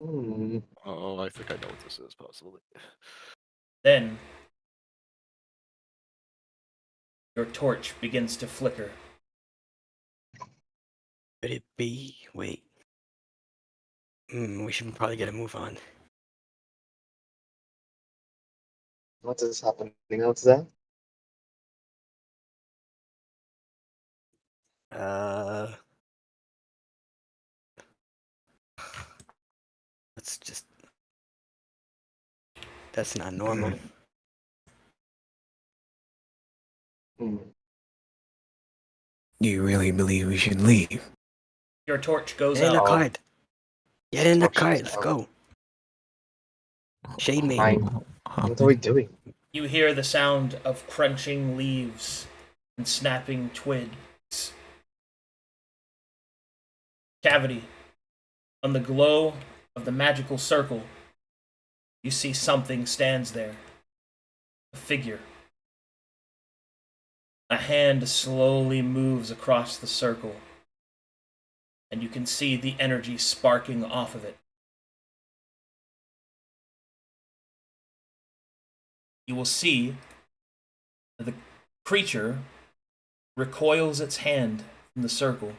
mm. Oh, I think I know what this is, possibly. Then your torch begins to flicker. Could it be? Wait. We should probably get a move on. What is happening out there? Let's just. That's not normal. Hmm. Do you really believe we should leave? Your torch goes Get in the out. cart. Get in the Torch cart. goes Let's out. go. Shade me. Fine. Hop What are we in. doing? You hear the sound of crunching leaves and snapping twigs. Cavity. On the glow of the magical circle, you see something stands there. A figure. A hand slowly moves across the circle, and you can see the energy sparking off of it. You will see that the creature recoils its hand from the circle,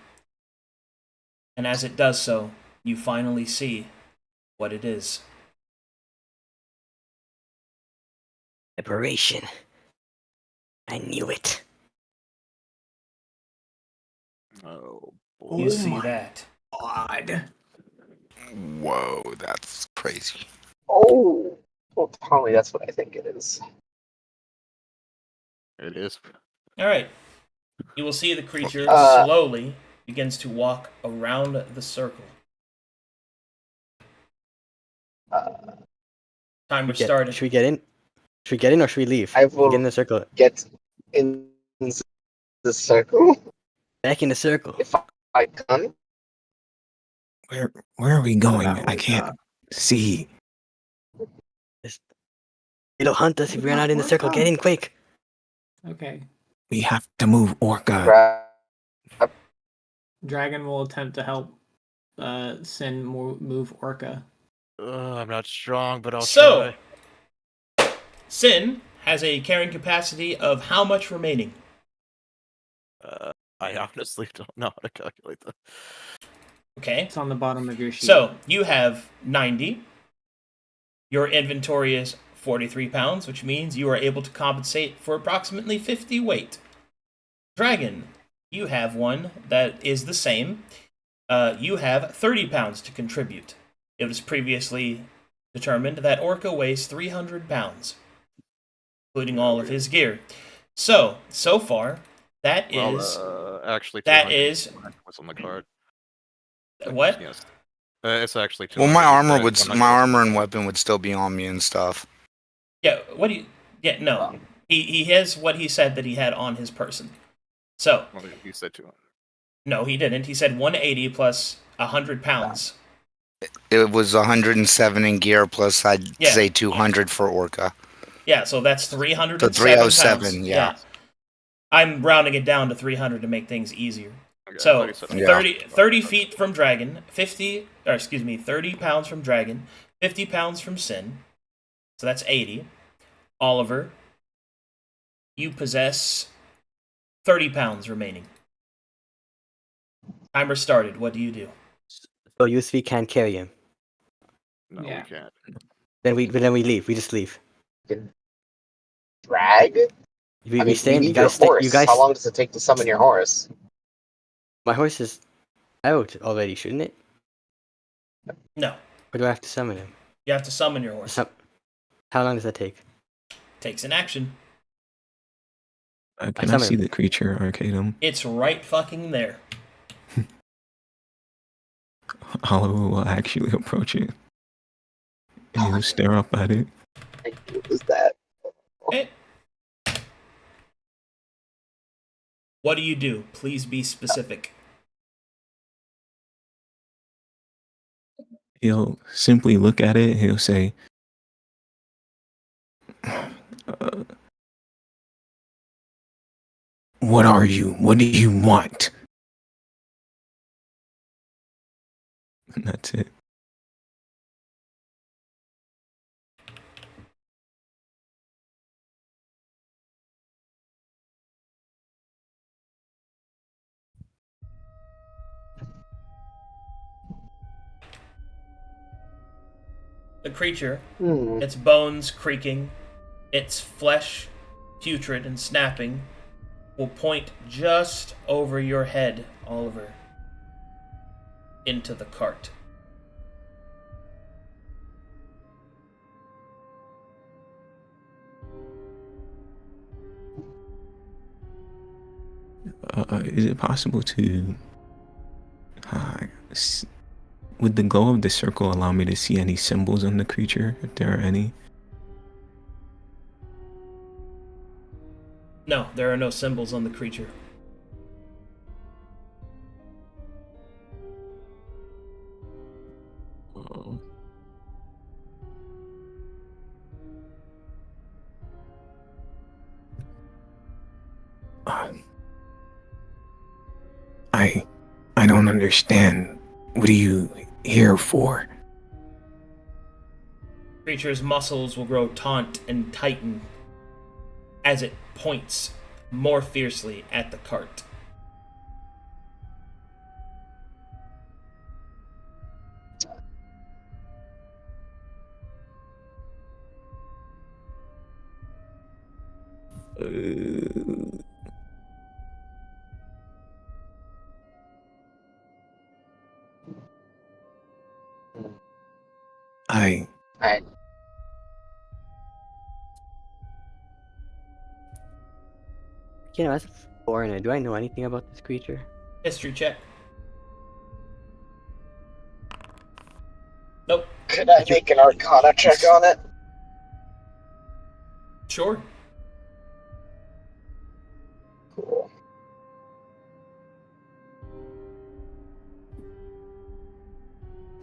and as it does so, you finally see what it is. Separation. I knew it. Oh You boy. see my that. God. Whoa, that's crazy. Oh, well, tell me that's what I think it is. It is. All right. You will see the creature Uh, slowly begins to walk around the circle. Uh, Timer started. Should we get in? Should we get in or should we leave? I Should we will get in the circle. get in the circle Back in the circle. if I can. Where are we going? That I was, can't see. It'll hunt us if we're not in the circle. Get in quick. Okay. We have to move Orca. Grab. Dragon will attempt to help Sin move Orca. I'm not strong, but I'll So, try. Sin has a carrying capacity of how much remaining? I honestly don't know how to calculate that. Okay. It's on the bottom of your sheet. So, you have 90. Your inventory is 43 pounds, which means you are able to compensate for approximately 50 weight. Dragon, you have one that is the same. You have 30 pounds to contribute. It was previously determined that Orca weighs 300 pounds, including all of his gear. So far, that is... Actually, that 200 is... what's on the card. What? Yes. It's actually 200. Well, my armor I'm would, not my sure what's on armor the and card. weapon would still be on me and stuff. Yeah, what do you... Yeah, no. He has what he said that he had on his person. So, Well, you said 200. no, he didn't. He said 180 plus 100 pounds. It was 107 in gear plus I'd Yeah. say 200 for Orca. Yeah, so that's So 307 307, pounds. yeah. I'm rounding it down to 300 to make things easier. Okay, I So, thought you said 30 feet from Dragon, 30 pounds from Dragon, 50 pounds from Sin. So that's 80. Oliver, you possess 30 pounds remaining. Timer started. What do you do? So you three can't carry him. No, Yeah. we can't. Then we leave. We just leave. Drag? We stay in. we You need your guys stay. horse. You guys. How long does it take to summon your horse? My horse is out already, shouldn't it? No. Or do I have to summon him? You have to summon your horse. How long does that take? Takes an action. Can I summon see him. the creature, Arcadum? It's right fucking there. Oliver will actually approach it. And he'll stare up at it. What was that? Okay. What do you do? Please be specific. He'll simply look at it. He'll say, "What are you? What do you want?" And that's it. The creature, Hmm. its bones creaking, its flesh putrid and snapping, will point just over your head, Oliver, into the cart. Is it possible to, would the glow of the circle allow me to see any symbols on the creature, if there are any? No, there are no symbols on the creature. Oh. I don't understand. What are you here for? Creature's muscles will grow taut and tighten as it points more fiercely at the cart. Alright. You know, as a foreigner, do I know anything about this creature? History check. Nope. Could I make an Arcana check on it? Sure. Cool.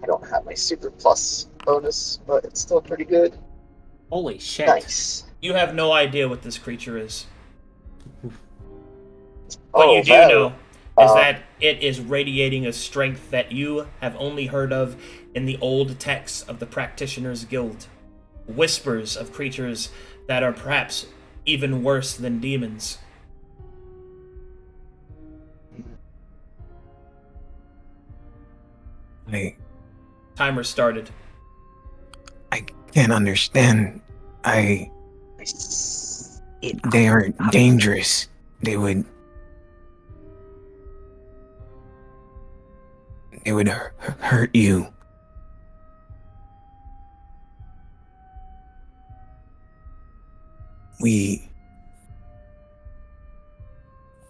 I don't have my super plus bonus, but it's still pretty good. Holy shit. Nice. You have no idea what this creature is. Oh, What you do well, know is that it is radiating a strength that you have only heard of in the old texts of the Practitioners Guild. Whispers of creatures that are perhaps even worse than demons. Timer started. I can't understand. They are dangerous. They would hurt you.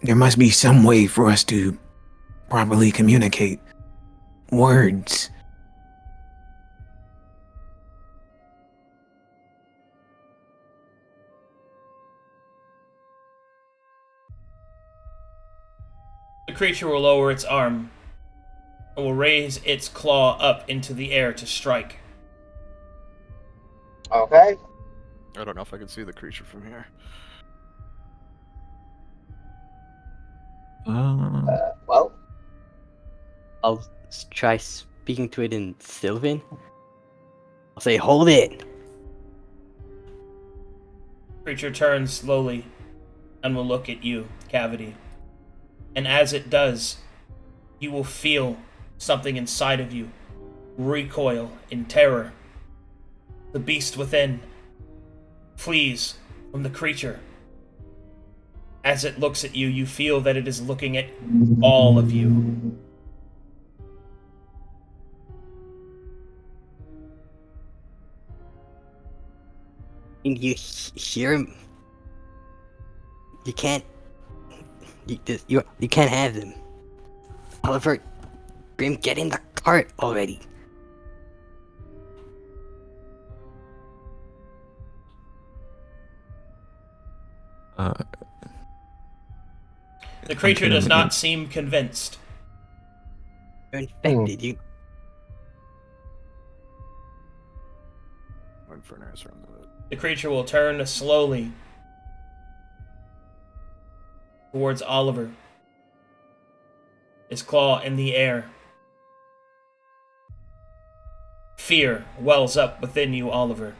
There must be some way for us to properly communicate. Words. The creature will lower its arm and will raise its claw up into the air to strike. Okay. I don't know if I can see the creature from here. Well, I'll try speaking to it in Sylvan. I'll say, hold it! Creature turns slowly and will look at you, Cavity. And as it does, you will feel something inside of you recoil in terror. The beast within flees from the creature. As it looks at you, you feel that it is looking at all of you. And you hear him. You can't. You can't have them. However, Grimm, get in the cart already. The creature does not seem convinced. You're infected. You. Waiting for an answer on that. The creature will turn slowly towards Oliver, his claw in the air. Fear wells up within you, Oliver.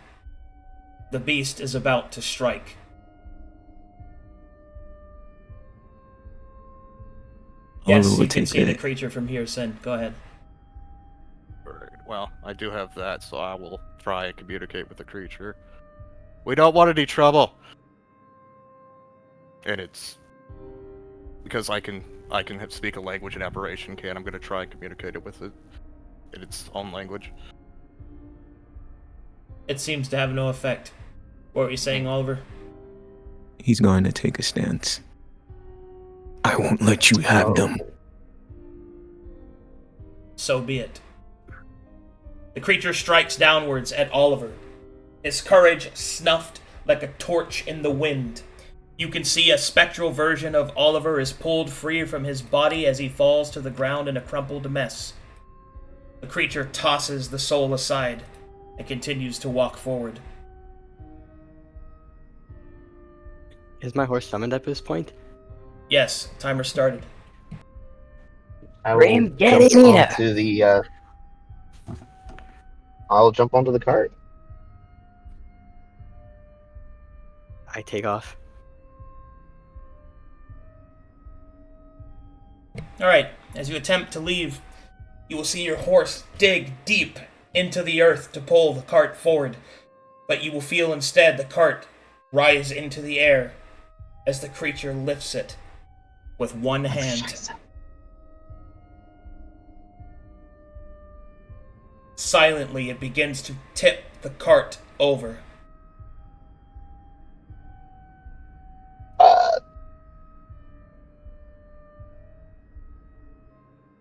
The beast is about to strike. Yes, you can see the creature from here, Sin. Go ahead. Alright, well, I do have that, so I will try and communicate with the creature. We don't want any trouble! And it's... because I can speak a language an aberration can, I'm gonna try and communicate it with it in its own language. It seems to have no effect. What were you saying, Oliver? He's going to take a stance. I I won't let you have them. So be it. The creature strikes downwards at Oliver, his courage snuffed like a torch in the wind. You can see a spectral version of Oliver is pulled free from his body as he falls to the ground in a crumpled mess. The creature tosses the soul aside and continues to walk forward. Is my horse summoned at this point? Yes, timer started. I will Grimm, get jump in here! onto the. I'll jump onto the cart. I take off. Alright, as you attempt to leave, you will see your horse dig deep into the earth to pull the cart forward, but you will feel instead the cart rise into the air as the creature lifts it with one hand. Silently, it begins to tip the cart over.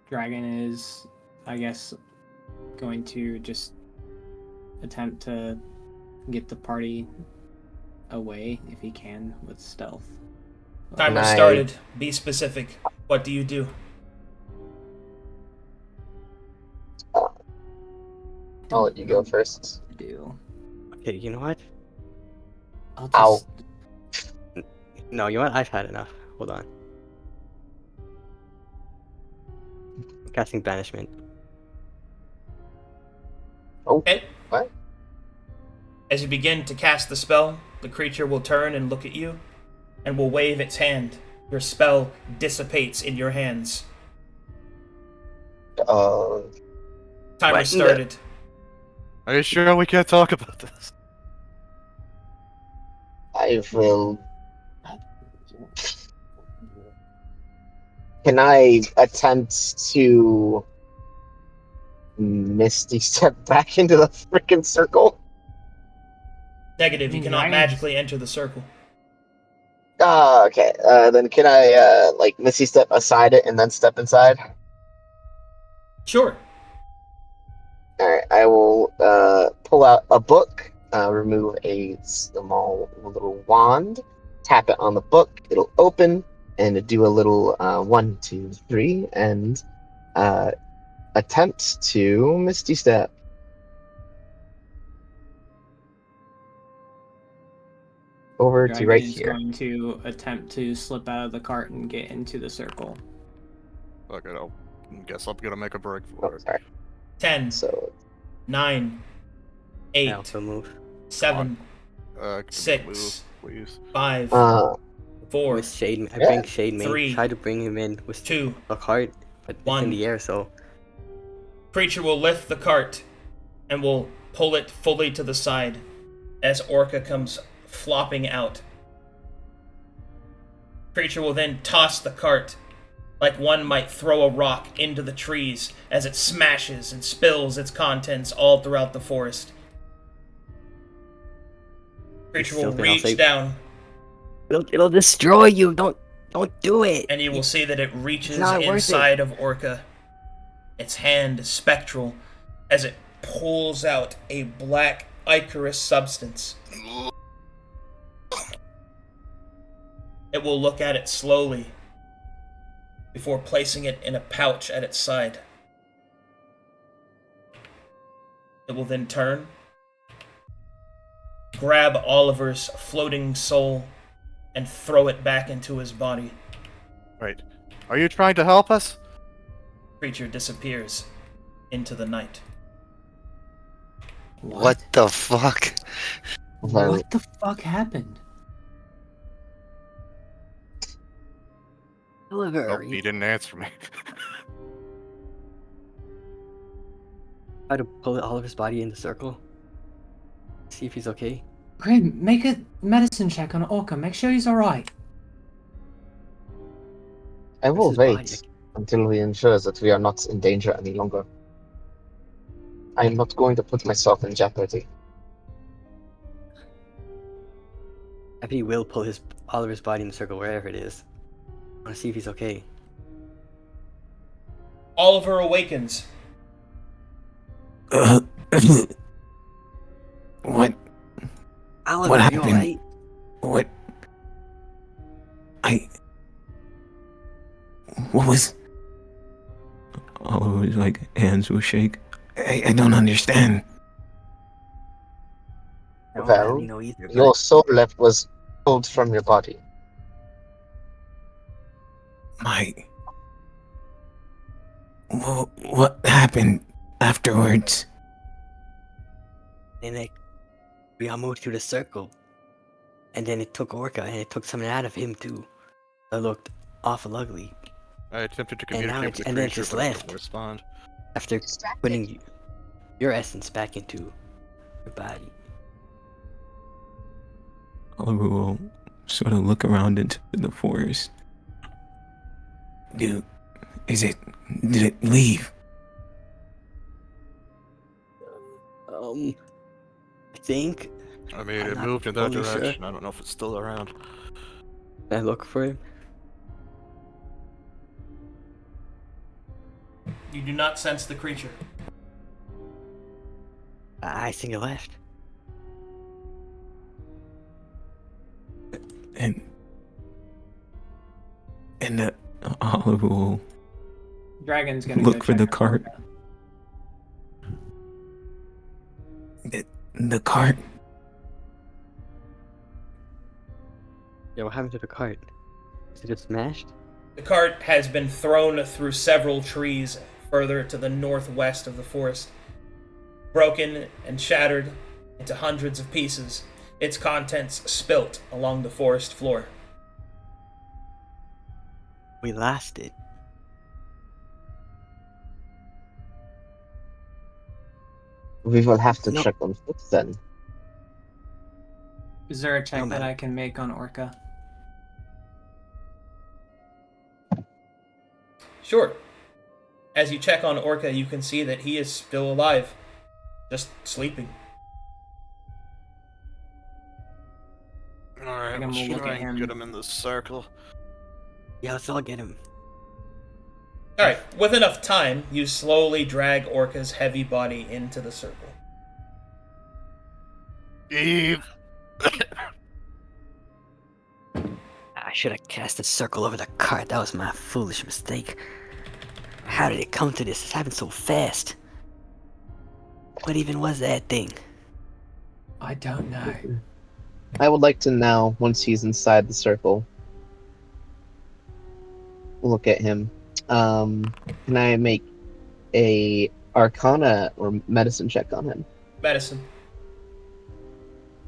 Dragon is, I guess, going to just attempt to get the party away if he can with stealth. Timer Nice. started. Be specific. What do you do? I'll let you go first. Do. Okay, you know what? I'll Ow. just. No, you know what? I've had enough. Hold on. Casting Banishment. Okay. What? As you begin to cast the spell, the creature will turn and look at you, and will wave its hand. Your spell dissipates in your hands. Uh, Timer What? started. Are you sure we can't talk about this? I will. Can I attempt to Misty step back into the freaking circle? Negative, you cannot Nice. magically enter the circle. Okay. Then can I like Misty step aside it and then step inside? Sure. All right. I will pull out a book, remove a small little wand, tap it on the book. It'll open and do a little 1, 2, 3, and attempt to Misty step. Over to Dragon right is here. going to attempt to slip out of the cart and get into the circle. Okay, I guess I'm gonna make a break Oh, for it. sorry. 10, So 9, I 8, also move. 7, Can you 6, move, please? 5, uh 4, With Shade, I Yeah. bring Shade Mate. 3, Try to bring him in with 2. a cart, but it's 1. in the air, so Creature will lift the cart and will pull it fully to the side as Orca comes flopping out. Creature will then toss the cart like one might throw a rock into the trees as it smashes and spills its contents all throughout the forest. Creature will Still think I'll reach say- down, it'll destroy you. Don't do it. and you will see that it reaches not worth it. inside of Orca. Its hand is spectral as it pulls out a black ichorous substance. It will look at it slowly before placing it in a pouch at its side. It will then turn, grab Oliver's floating soul, and throw it back into his body. Wait, are you trying to help us? Creature disappears into the night. What the fuck? What the fuck happened? Oliver, Oh, he didn't answer me. try to pull Oliver's body in the circle. See if he's okay. Grimm, make a medicine check on Orca. Make sure he's alright. I will Where's his wait body? until we ensure that we are not in danger any longer. I am not going to put myself in jeopardy. I think he will pull Oliver's body in the circle wherever it is. want to see if he's okay. Oliver awakens. What? Oliver, What you happened? alright? What? What was? Oh, it was like hands will shake. I don't understand. I don't Well, really know either. But Your soul left was pulled from your body. What happened afterwards? then we all moved through the circle, and then it took Orca, and it took something out of him too. That looked awful ugly. I attempted to And now communicate with the and then it creature, just but it left. didn't respond. After putting your essence back into your body. Oliver will sort of look around into the forest. Did it leave? I think. I mean, I'm it not moved in that fully sure. direction. I don't know if it's still around. I look for him. You do not sense the creature. I think it left. And Oliver will Dragon's gonna look go for check the on cart. Orca. The cart. Yeah, what happened to the cart? Is it just smashed? The cart has been thrown through several trees further to the northwest of the forest, broken and shattered into hundreds of pieces, its contents spilt along the forest floor. We lost it. We will have to No. check on foot then. Is there a check No that matter. I can make on Orca? Sure. As you check on Orca, you can see that he is still alive, just sleeping. Alright, I'm let's gonna look try at and him. get him in this circle. Yeah, let's all get him. Alright, with enough time, you slowly drag Orca's heavy body into the circle. Eve! I should have cast a circle over the cart. That was my foolish mistake. How did it come to this? It's happened so fast. What even was that thing? I don't know. I would like to now, once he's inside the circle, look at him. Can I make a Arcana or Medicine check on him? Medicine.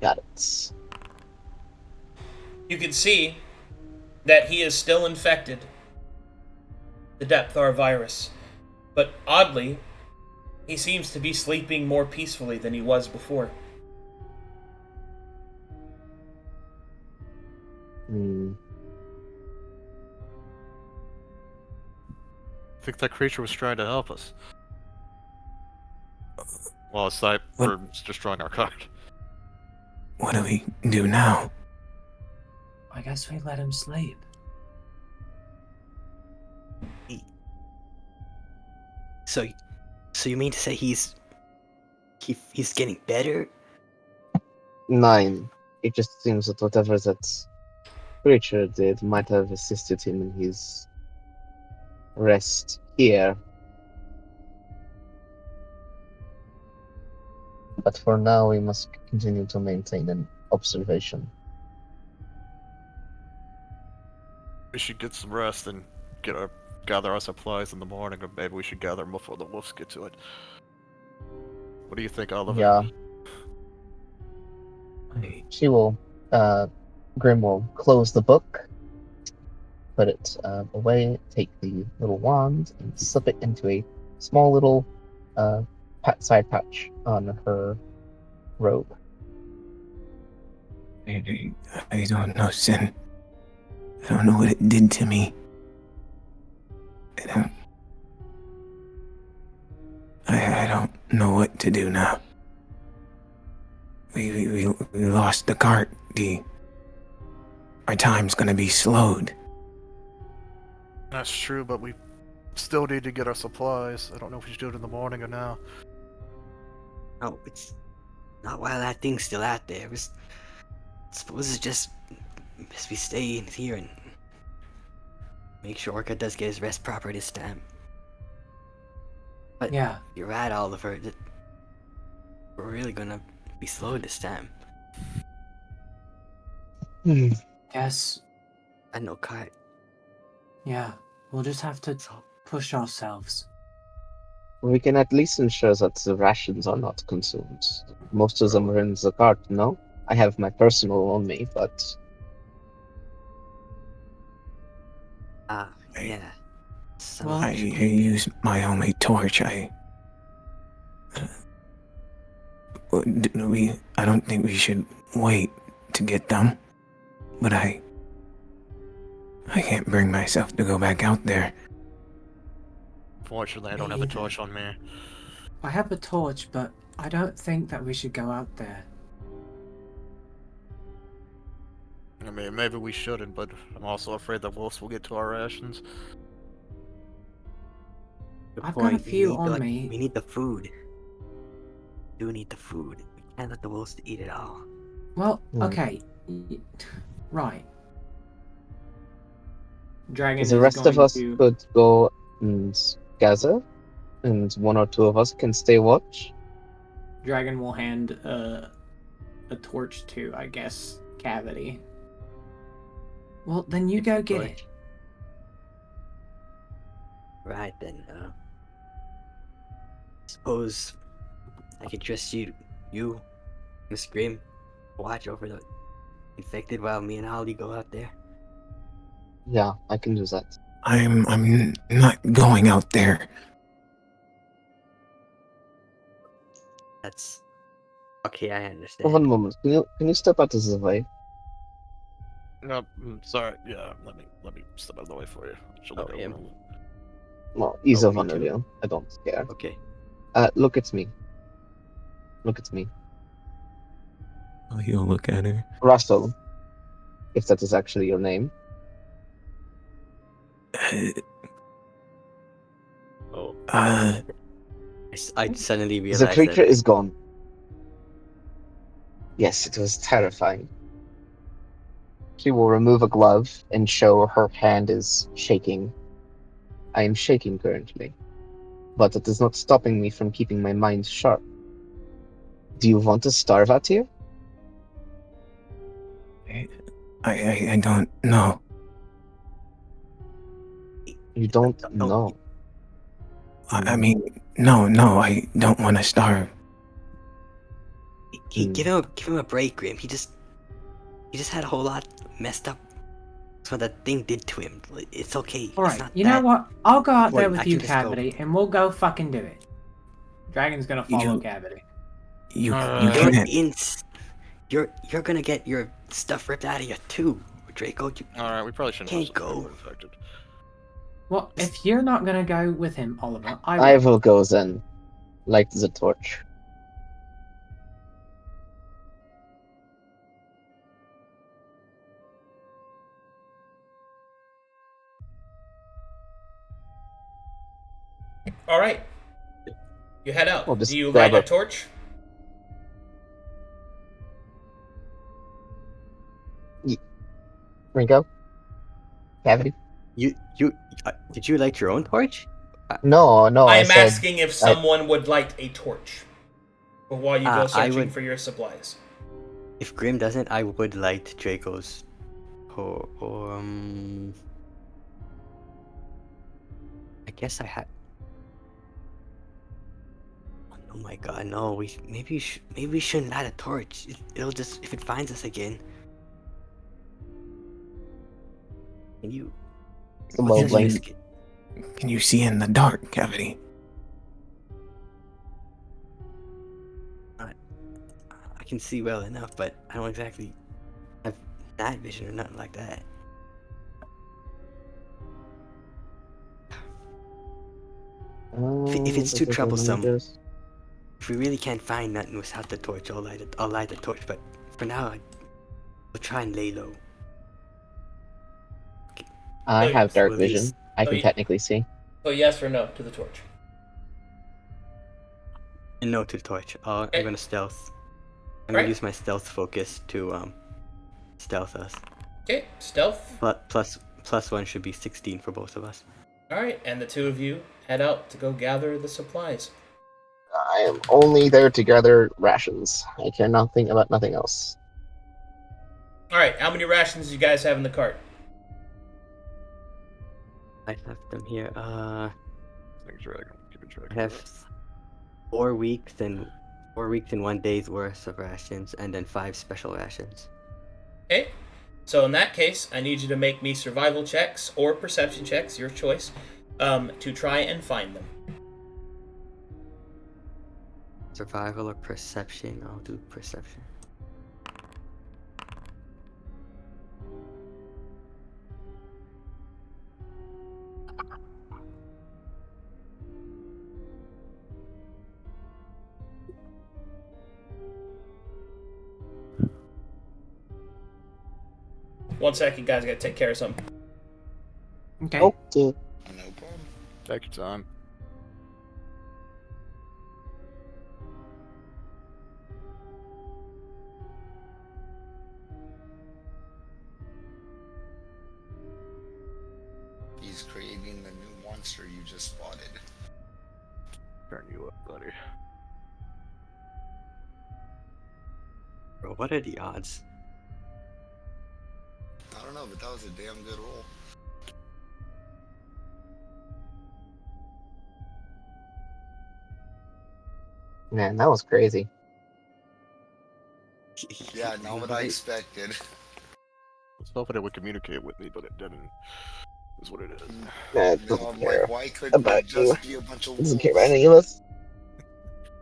Got it. You can see that he is still infected, the Depthar virus, but oddly, he seems to be sleeping more peacefully than he was before. Hmm. I think that creature was trying to help us. Well, aside What- for destroying our cart. What do we do now? I guess we let him sleep. So you mean to say he's getting better? 9. It just seems that whatever that creature did might have assisted him in his rest here. But for now, we must continue to maintain an observation. We should get some rest and gather our supplies in the morning, or maybe we should gather them before the wolves get to it. What do you think, Oliver? Yeah, she will. Grimm will close the book, put it away, take the little wand, and slip it into a small little side pouch on her robe. I don't know, Sin. I don't know what it did to me. I don't know what to do now. We lost the cart. Our time's gonna be slowed. That's true, but we still need to get our supplies. I don't know if we should do it in the morning or now. No, it's not while that thing's still out there. Suppose it's just as we stay in here and make sure Orca does get his rest proper this time. But Yeah. you're right, Oliver. That we're really gonna be slow this time. Yes. I know, Kai. Yeah. We'll just have to So push ourselves. We can at least ensure that the rations are not consumed. Most of them are in the cart, no? I have my personal on me, but yeah. Well, I use my only torch. I don't think we should wait to get them, but I can't bring myself to go back out there. Fortunately, I Me don't have a either. torch on me. I have a torch, but I don't think that we should go out there. I mean, maybe we shouldn't, but I'm also afraid the wolves will get to our rations. good I've got a point. few we need on me. We need the food. We do need the food. We can't let the wolves eat it all. Well, okay. Right. Dragon the is rest of going us to... could go and gather, and one or two of us can stay watch. Dragon will hand a torch to, I guess, Cavity. Well, then you go get it. Right then. Suppose I could trust you, Miss Grimm, watch over the infected while me and Holly go out there. Yeah, I can do that. I'm not going out there. That's okay. I understand. One moment. Can you step out of the way? No, sorry. Yeah, let me step out of the way for you. She'll look Oh, yeah. over. Well, either me one of too. you. I don't care. Okay. Look at me. Look at me. Oh, you'll look at her. Russell, if that is actually your name. I suddenly The realized creature that is gone. Yes, it was terrifying. She will remove a glove and show her hand is shaking. I am shaking currently, but it is not stopping me from keeping my mind sharp. Do you want to starve out here? I don't know. You don't No, know. I mean, no, I don't want to starve. give him a break, Grim. He just had a whole lot messed up. That's what that thing did to him. It's okay. It's Alright, not you know that what? I'll go out there important. I with can you, just go. Cavity, and we'll go fucking do it. Dragon's gonna follow Cavity. You You're can't. you're gonna get your stuff ripped out of you too, Draco. You Alright, we probably shouldn't can't rush the go. people infected. Well, if you're not gonna go with him, Oliver, I I will. will go then. Light the torch. All right. You head out. Well, just Do you grab light a a- torch? Rinko? Cavity? Did you light your own torch? No, I I am said... asking if someone would light a torch while you go I searching would- for your supplies. If Grim doesn't, I would light Draco's. I guess I had. Oh my god, no! Maybe we shouldn't light a torch. It'll just if it finds us again. Can you? Well, What's the like- risk? Can you see in the dark, Cavity? I can see well enough, but I don't exactly have night vision or nothing like that. If it's too troublesome, if we really can't find nothing without the torch, I'll light the torch. But for now, we'll try and lay low. I have dark We'll vision. I So can you- technically see. So yes or no to the torch? And no to the torch. Okay. I'm gonna stealth. I'm Right. gonna use my stealth focus to stealth us. Okay, stealth. Plus one should be 16 for both of us. All right, and the two of you head out to go gather the supplies. I am only there to gather rations. I care nothing about nothing else. All right, how many rations do you guys have in the cart? I have them here. Keeping track. I have 4 weeks and 1 day's worth of rations, and then 5 special rations. Okay, so in that case, I need you to make me survival checks or perception checks, your choice, to try and find them. Survival or perception? I'll do perception. One second, guys, I gotta take care of something. Okay. Okay. No problem. Take your time. He's creating the new monster you just spotted. Turn you up, buddy. Bro, what are the odds? I don't know, but that was a damn good roll. Man, that was crazy. Yeah, not what I expected. I was hoping it would communicate with me, but it didn't. Is what it is. Nah, it No, doesn't I'm care like, why couldn't it about you. just be a bunch of It doesn't wolves? care about any of us.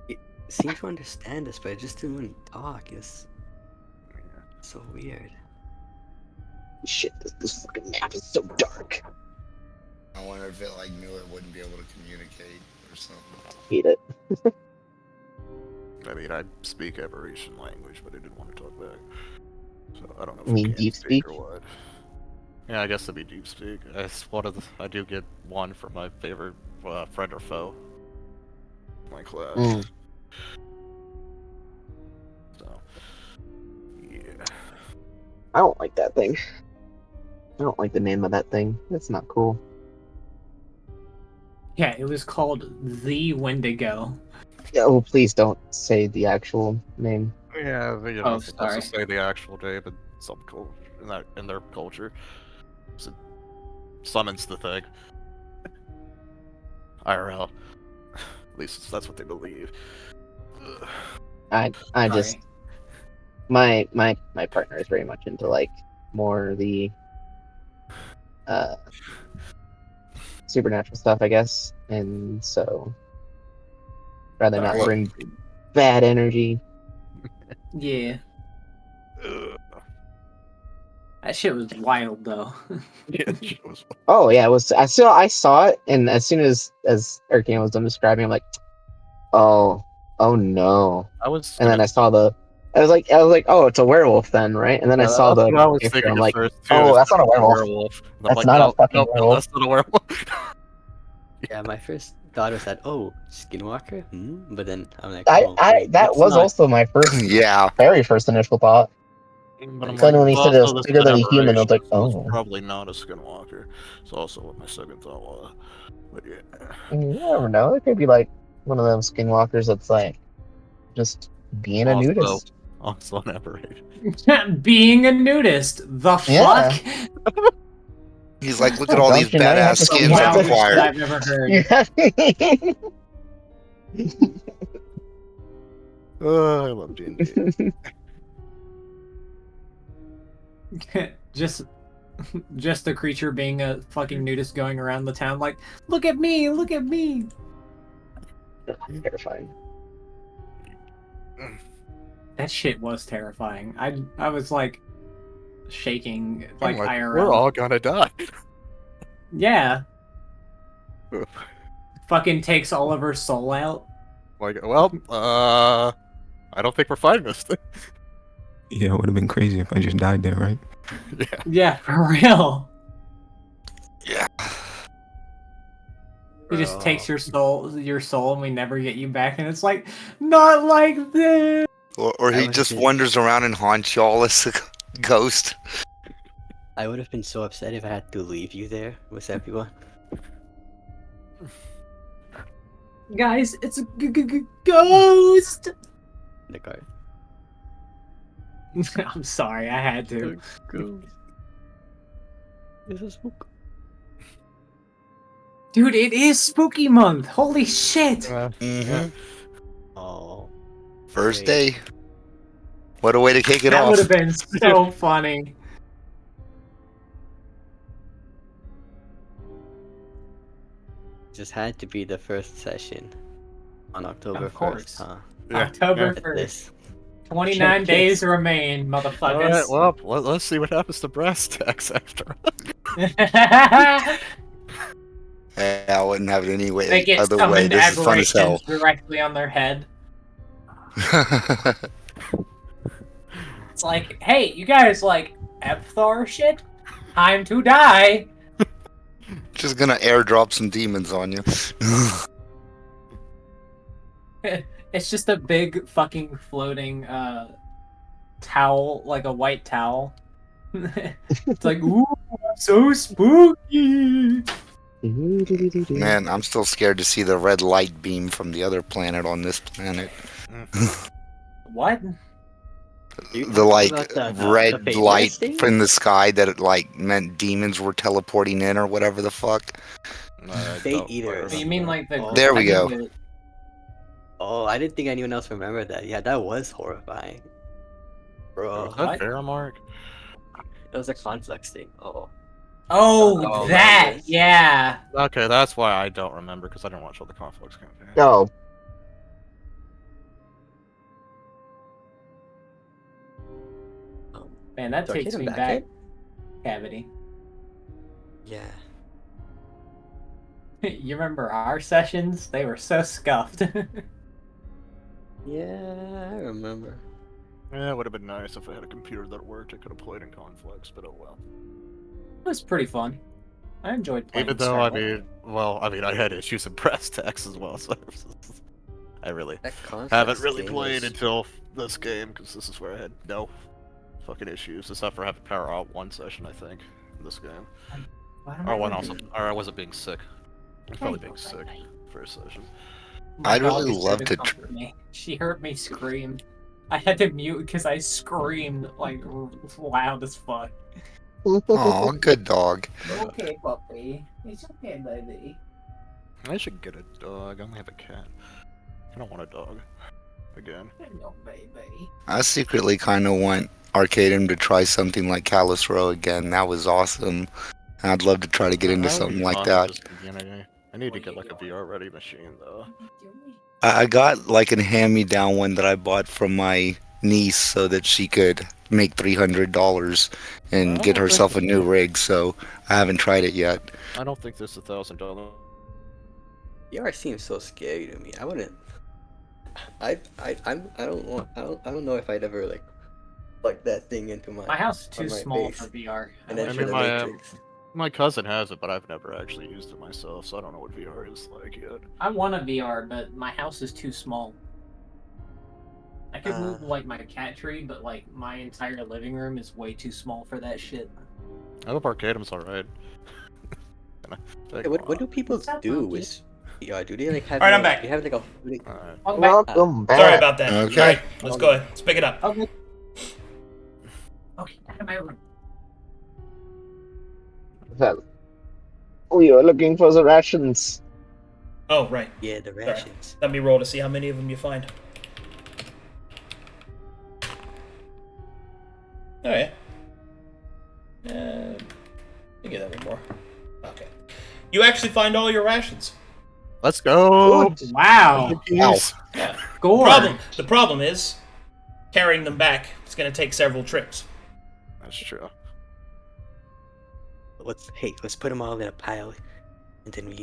It seemed to understand us, but it just didn't want to talk. It's so weird. Shit, this fucking map is so dark. I wonder if it like knew it wouldn't be able to communicate or something. Hate it. I mean, I speak aberration language, but it didn't want to talk back. So I don't know if You mean it can deep speak speak? or what. Yeah, I guess it'd be deep speak. I do get one for my favorite friend or foe. My class. Mm. So, yeah. I don't like that thing. I don't like the name of that thing. It's not cool. Yeah, it was called The Wendigo. Yeah, oh, please don't say the actual name. Yeah, you know, Oh, let's sorry. just say the actual name in some in their culture. So it summons the thing. IRL. At least that's what they believe. Ugh. I just Sorry. my partner is very much into like more the supernatural stuff, I guess, and so rather not Alright. bring bad energy. Yeah, Ugh. that shit was wild though. Yeah, it was. Oh yeah, it was. I saw it, and as soon as Arcadum was done describing, I'm like, oh no. I was. And then gonna- I saw I was like, oh, it's a werewolf then, right? And then I Yeah, saw that's the what I was picture. thinking I'm at like, first, too, oh, is that's that not a it's werewolf. And I'm That's not a fucking werewolf. That's not a werewolf. Yeah, my first thought was that, oh, Skinwalker? But then I'm like, I oh, wait, that it's was not. also my first, Yeah. very first initial thought. But I'm Then when he it's said it was also this bigger than a aberration, human, I was like, so it's oh. probably not a skinwalker. It's also what my second thought was. But yeah. You never know. It could be like one of them skinwalkers that's like just being a nudist. Also an aberration. Being a nudist, the Yeah. fuck? He's like, look at Oh, all don't these you know you have badass to skins see I've that? Wildest shit acquired. I've ever heard. You have- I love D&D. just a creature being a fucking nudist going around the town like, look at me, look at me. Terrifying. That shit was terrifying. I was like shaking like I'm IRL. we're all gonna die. Yeah. Fucking takes Oliver's soul out. Like, well, I don't think we're fighting this thing. Yeah, it would have been crazy if I just died there, right? Yeah. Yeah, for real. Yeah. It just takes your soul, and we never get you back. And it's like, not like this. Or I he would've just been- wanders around and haunts y'all as a ghost. I would have been so upset if I had to leave you there with everyone. Guys, it's a ghost. In the car. I'm sorry, I had to. This is spook. Dude, it is spooky month. Holy shit. Mm-hmm. Oh. First Great. day. What a way to kick it That off. would have been so funny. Just had to be the first session on October Of course. 1st, huh? October At 1st. this. 29 days remain, motherfuckers. Alright, well, let's see what happens to brass tacks after. Yeah, I wouldn't have it any way. They get other way. summoned This is fun as hell. aberrations directly on their head. It's like, hey, you guys like Epthar shit? Time to die. Just gonna airdrop some demons on you. It's just a big fucking floating towel, like a white towel. It's like, ooh, so spooky. Man, I'm still scared to see the red light beam from the other planet on this planet. What? The like About the red famous light thing? from the sky that it like meant demons were teleporting in or whatever the fuck. Fate Eater. You mean like the? Oh, There we go. Oh, I didn't think anyone else remembered that. Yeah, that was horrifying. Bro, Was that What? Veramark? it was a conflex thing. Oh. Oh, Oh, that, that is- yeah. Okay, that's why I don't remember, because I didn't watch all the conflicts campaign. No. Man, that Do I takes get him me back back. yet? Cavity. Yeah. You remember our sessions? They were so scuffed. Yeah, I remember. Yeah, it would have been nice if I had a computer that worked. I could have played in conflicts, but oh well. It was pretty fun. I enjoyed playing. Even though, Scrabble. I had issues in brass tacks as well, so I really That conflex haven't really thing played was- until this game, because this is where I had no fucking issues, except for having power out one session, I think, in this game. Why don't Or I one do also, that? or I wasn't being sick. I was probably being sick first session. My I'd really dog is here love to comfort me. She heard me scream. I had to mute because I screamed like loud as fuck. Aw, good dog. Okay, puppy. It's okay, baby. I should get a dog. I only have a cat. I don't want a dog. Again. No, baby. I secretly kind of want Arcadum to try something like Callous Row again. That was awesome. I'd love to try to get into That would something be like fun that. at this beginning. I need to get like a VR ready machine though. I got like a hand-me-down one that I bought from my niece so that she could make $300 and get Oh, herself a thank new you. rig. So I haven't tried it yet. I don't think this is $1,000. VR seems so scary to me. I wouldn't. I don't know if I'd ever like plug that thing into My house is too on my small face. for VR. And I then mean, the my, Matrix. My cousin has it, but I've never actually used it myself, so I don't know what VR is like yet. I want a VR, but my house is too small. I could move like my cat tree, but like my entire living room is way too small for that shit. I hope Arcadum's alright. Hey, what do people What's up, do monkey? with VR? Do they like have? Alright, I'm like, back. Do you have like a? Alright. Welcome back. Welcome back. Sorry about that. Okay. Alright, let's go ahead. Let's pick it up. Okay. Okay, out of my room. Well, we are looking for the rations. Oh, right. Yeah, the rations. Let me roll to see how many of them you find. Oh, yeah. You get that one more. Okay. You actually find all your rations. Let's go! Wow. Yes. Yeah. Gore. The problem is, carrying them back is going to take several trips. That's true. Let's put them all in a pile, and then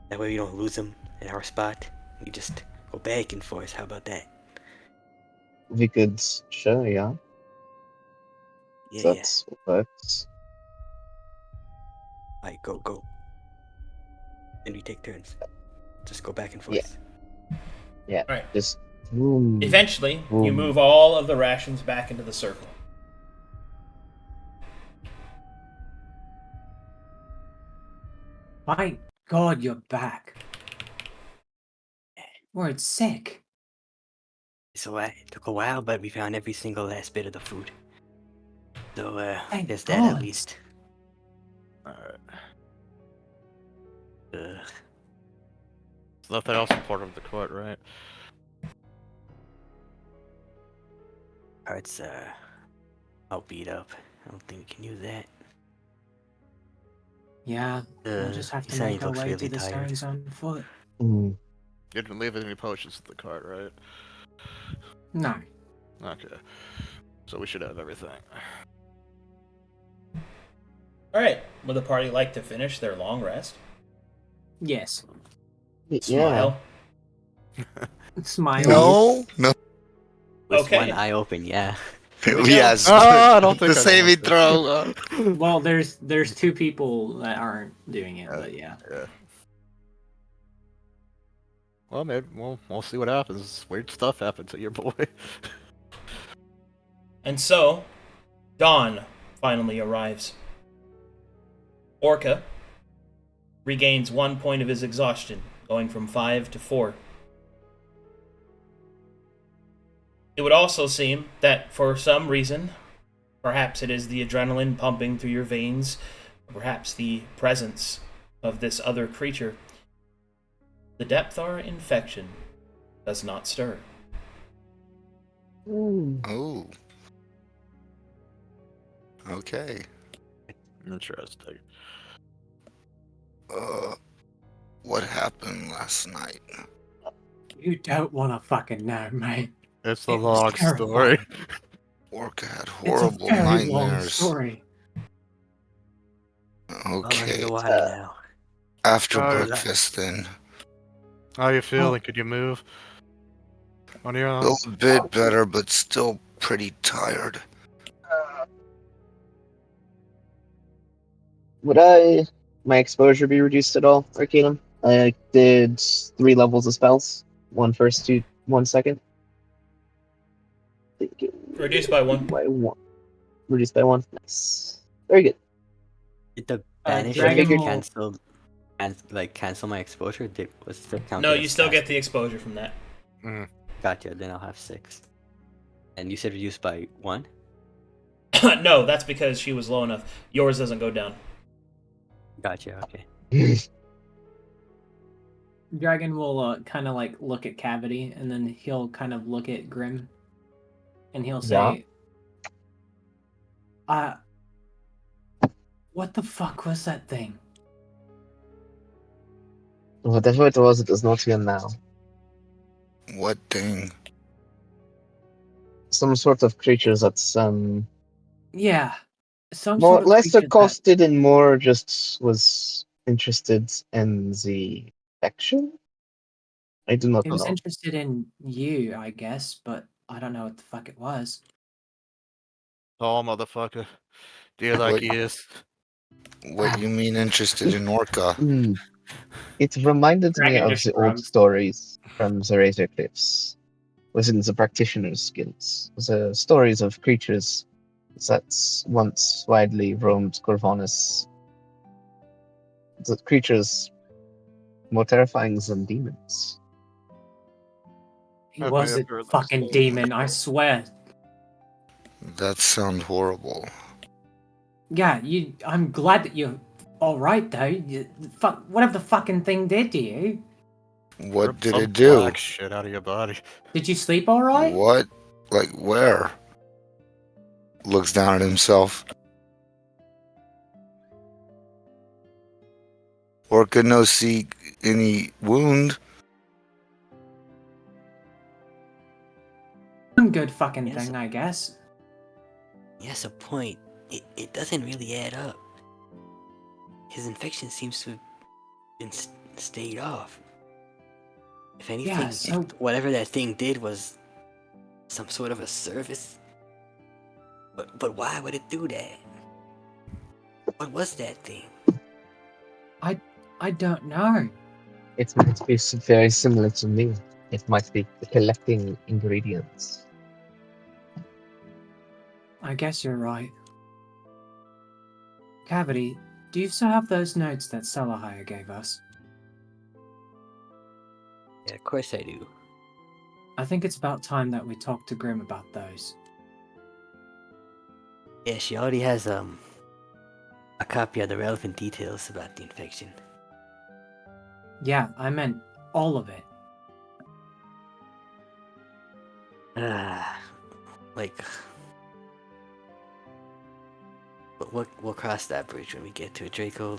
that way we don't lose them in our spot. We just go back and forth. How about that? We could, sure, yeah. Yeah, That's works. Alright, go. and we take turns. Just go back and forth. Yeah. Right. Just. Boom. Eventually, you Boom. move all of the rations back into the circle. My God, you're back. Word sick. So it took a while, but we found every single last bit of the food. So Thank there's that at God. least. Alright. Uh, There's nothing else important to quote, right? Heart's all beat up. I don't think we can use that. Yeah, we'll just have to Sonny make our looks way really to the tired. stones on foot. Mm. You didn't leave any potions in the cart, right? No. Okay. So we should have everything. Alright, would the party like to finish their long rest? Yes. Yeah. Smile. Smile. No. With Okay. one eye open, yeah. Here we go. Yes. I don't think the I saving want throw. Well, there's two people that aren't doing it, but yeah. Yeah. Well, maybe we'll see what happens. Weird stuff happens to your boy. And so, dawn finally arrives. Orca regains 1 point of his exhaustion, going from 5 to 4. It would also seem that for some reason, perhaps it is the adrenaline pumping through your veins, or perhaps the presence of this other creature, the Depthar infection does not stir. Oh. Okay. Interesting. What happened last night? You don't want to fucking know, mate. It's a It was long terrifying. story. Orca had It's a horrible very long nightmares. story. Okay. The water now. After Oh, breakfast, then. How you feeling? Well- Could you move? On your own? Feel a bit better, but still pretty tired. Would my exposure be reduced at all, Arcadum? I did 3 levels of spells. 1 first, 2, 1 second. Reduced by 1. By 1. Reduced by 1. Nice. Very good. Did the Dragon banishing will- cancel my exposure? Was it count No, as you still fast? get the exposure from that. Gotcha, then I'll have 6. And you said reduced by 1? No, that's because she was low enough. Yours doesn't go down. Gotcha, okay. Dragon will kind of like look at Cavity, and then he'll kind of look at Grimm, and he'll say, what the fuck was that thing? Whatever it was, it is not here now. What thing? Some sort of creature that's Yeah, some more sort of less creature that- accosted and more just was interested in the action. I do not He was know. interested in you, I guess, but I don't know what the fuck it was. Tall motherfucker. Do you like What- he is? What you mean interested in Orca? It reminded me Dragon of just the old shrugged. stories from the Razor Cliffs. Within the practitioner's guilds. The stories of creatures that once widely roamed Corvinus. The creatures more terrifying than demons. He Okay, was a I've heard that fucking story demon, I before. swear. That sounds horrible. Yeah, I'm glad that you're alright though. Whatever the fucking thing did to you. What Rip did some it do? Black shit out of your body. Did you sleep alright? What? Like where? Looks down at himself. Orca no see any wound. One good fucking Yes. thing, I guess. Yes, a point. It doesn't really add up. His infection seems to have been stayed off. If anything, Yeah, so- whatever that thing did was some sort of a service. But why would it do that? What was that thing? I don't know. It might be very similar to me. It might be collecting ingredients. I guess you're right. Cavity, do you still have those notes that Salahaya gave us? Yeah, of course I do. I think it's about time that we talk to Grimm about those. Yeah, she already has a copy of the relevant details about the infection. Yeah, I meant all of it. Like, but we'll cross that bridge when we get to it, Draco.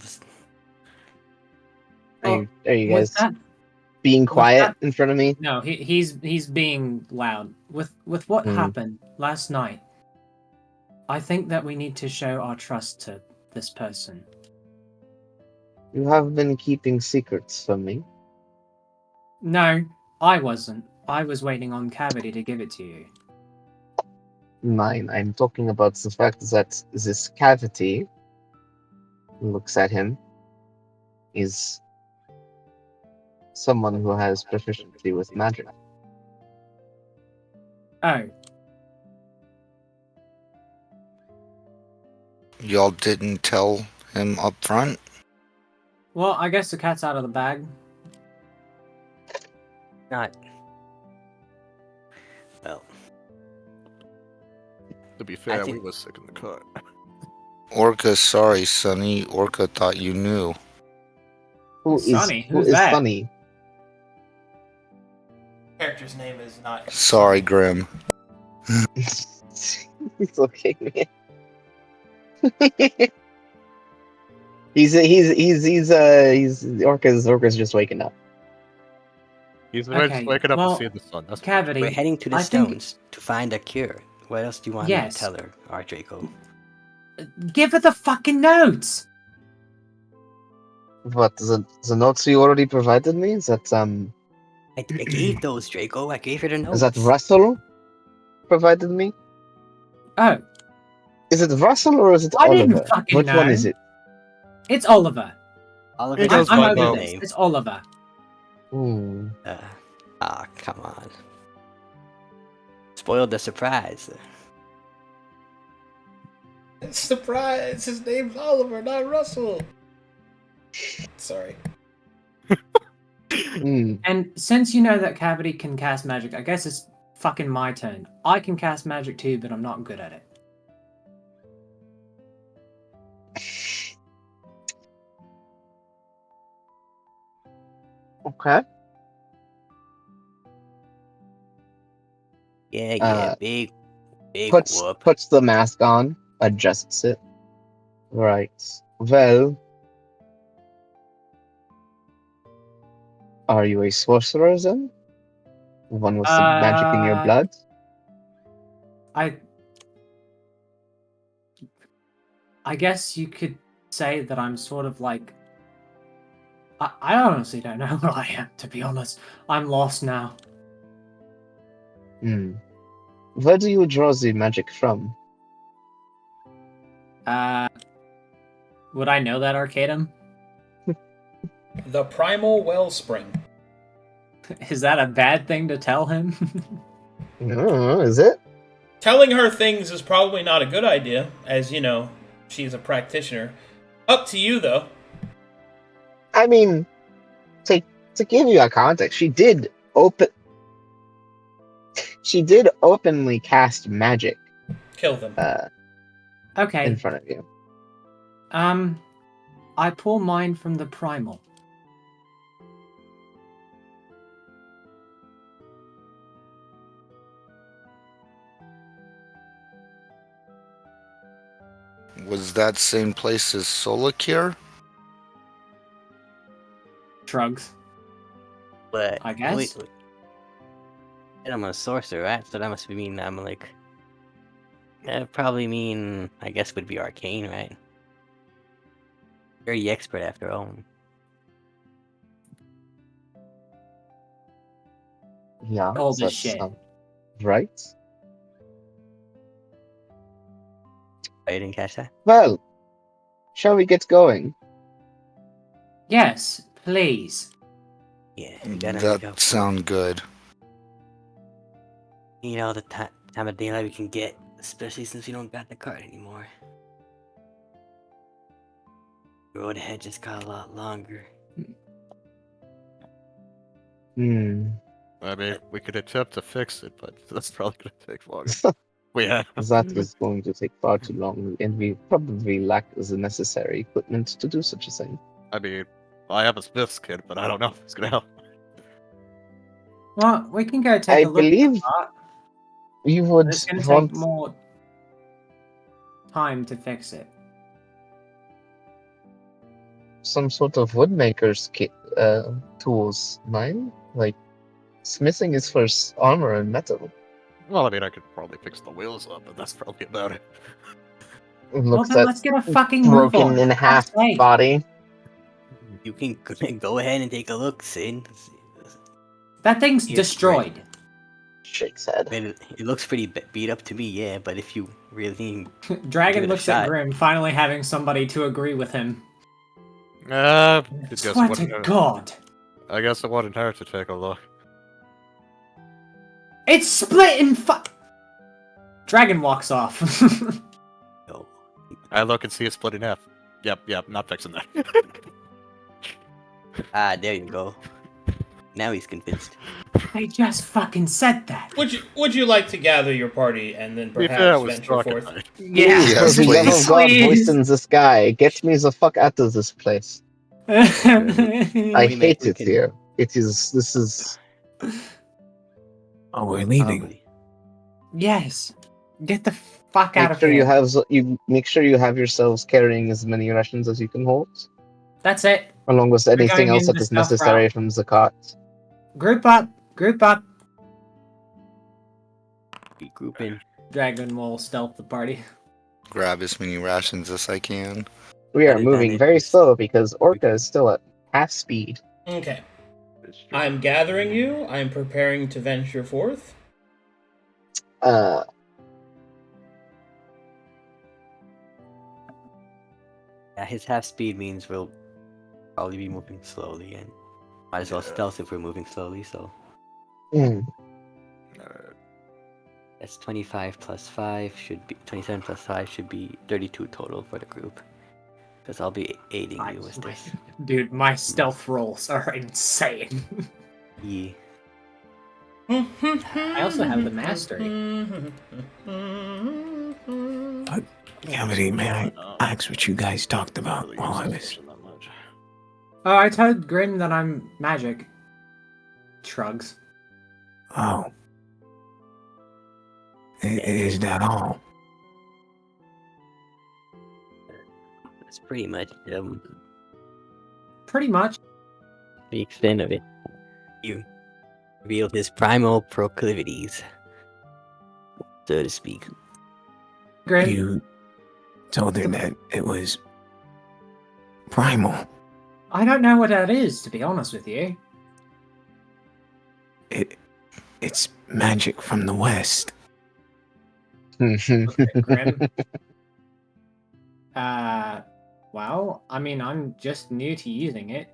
Are you With guys that, being quiet that- in front of me? no, he's being loud. With what happened last night, I think that we need to show our trust to this person. You have been keeping secrets from me. No, I wasn't. I was waiting on Cavity to give it to you. Mine. I'm talking about the fact that this cavity looks at him is someone who has proficiency with magic. Oh, Y'all didn't tell him up front? well, I guess the cat's out of the bag. Not. Well, To be fair, think- we was sick in the cut. Orca, sorry, Sonny. Orca thought you knew. Who is Sonny? who Who's is that? Sonny? Character's name is not. Sorry, Grimm. It's okay, man. he's Orca's just waking up. He's Okay, just waking up well, to see the sun. That's Cavity. we're heading to the I think- stones to find a cure. What else do you want me Yes. to tell her, our Draco? Give her the fucking notes! What the notes you already provided me? I gave those, Draco. I gave her the notes. Is that Russell provided me? Oh, Is it Russell or is it I Oliver? didn't fucking Which one know. is it? it's Oliver. Oliver He goes doesn't I'm by have over a both. this. name. It's Oliver. Hmm. Come on. Spoiled the surprise. Surprise! His name's Oliver, not Russell. Sorry. Hmm. And since you know that Cavity can cast magic, I guess it's fucking my turn. I can cast magic too, but I'm not good at it. Okay. Yeah, big Puts whoop. puts the mask on, adjusts it. Right. Well, are you a sorcerer then? One with some magic in your blood? I guess you could say that I'm sort of like. I honestly don't know what I am, to be honest. I'm lost now. Hmm. Where do you draw the magic from? Would I know that, Arcadum? The primal wellspring. Is that a bad thing to tell him? Is it? Telling her things is probably not a good idea, as you know, she's a practitioner. Up to you, though. I mean, to give you a context, she did openly cast magic Kill them. Okay. in front of you. I pull mine from the primal. Was that same place as Solacure? Shrugs. But I guess. wait. And I'm a sorcerer, right? So that must mean I'm like. That probably mean I guess would be arcane, right? Very expert after all. Yeah. Old as that's, shit. Right. I didn't catch that. Well, shall we get going? Yes, please. Yeah, you gotta make up. That sound good. You know the time of daylight we can get, especially since we don't got the cart anymore. The road ahead just got a lot longer. Hmm. I mean, we could attempt to fix it, but that's probably gonna take longer. Yeah. That is going to take far too long, and we probably lack the necessary equipment to do such a thing. I mean, I have a smith's kit, but I don't know if it's gonna help. Well, we can go take I a look at believe the cart. you would It's going to want take more time to fix it. some sort of woodmaker's kit, tools, mine? Like, smithing is for armor and metal. Well, I mean, I could probably fix the wheels up, but that's probably about it. It Well, looks then at let's get a fucking move broken on. in for half fuck's sake. body. You can go ahead and take a look, Sin. That thing's Yes, destroyed. Shakes head. I mean, it looks pretty beat up to me, yeah. But if you really Dragon Give it a looks at shot. Grimm, finally having somebody to agree with him. I guess it Swear to wouldn't hurt. God. I guess it wouldn't hurt to take a look. It's split in Dragon walks off. go, I look and see it split in half. Yep, not fixing that. there you go. Now he's convinced. I just fucking said that. Would you like to gather your party and then To be fair, perhaps it was venture struck at forth? night. Yeah. Yes, For the love please. of God, Please. voice in the sky, get me the fuck out of this place. I hate it here. This is... Oh, we're leaving. Probably. Yes. Get the fuck out Make of sure here. you make sure you have yourselves carrying as many rations as you can hold, That's it. along with anything going else in that the is stealth necessary route. from Zakat. Group up. Group up. We group in. Dragon will stealth the party. Grab as many rations as I can. We are Other than moving it, very it's- slow because Orca is still at half speed. Okay. I'm gathering you. I'm preparing to venture forth. Uh, Yeah, his half speed means we'll probably be moving slowly, and might as well Yeah. stealth if we're moving slowly. So hmm. that's 25 plus 5 should be 27 plus 5 should be 32 total for the group. Because I'll be aiding you with this. Dude, my stealth rolls are insane. Yeah. I also have the mastery. Cavity, may I ask what you guys talked about Really while I use was... this that much. Oh, I told Grimm that I'm magic. Shrugs. Oh. Is that all? That's pretty much Pretty much. the extent of it. You revealed his primal proclivities, so to speak. Grimm. You told her that it was primal. I don't know what that is, to be honest with you. It's magic from the west. Grimm. Well, I mean, I'm just new to using it.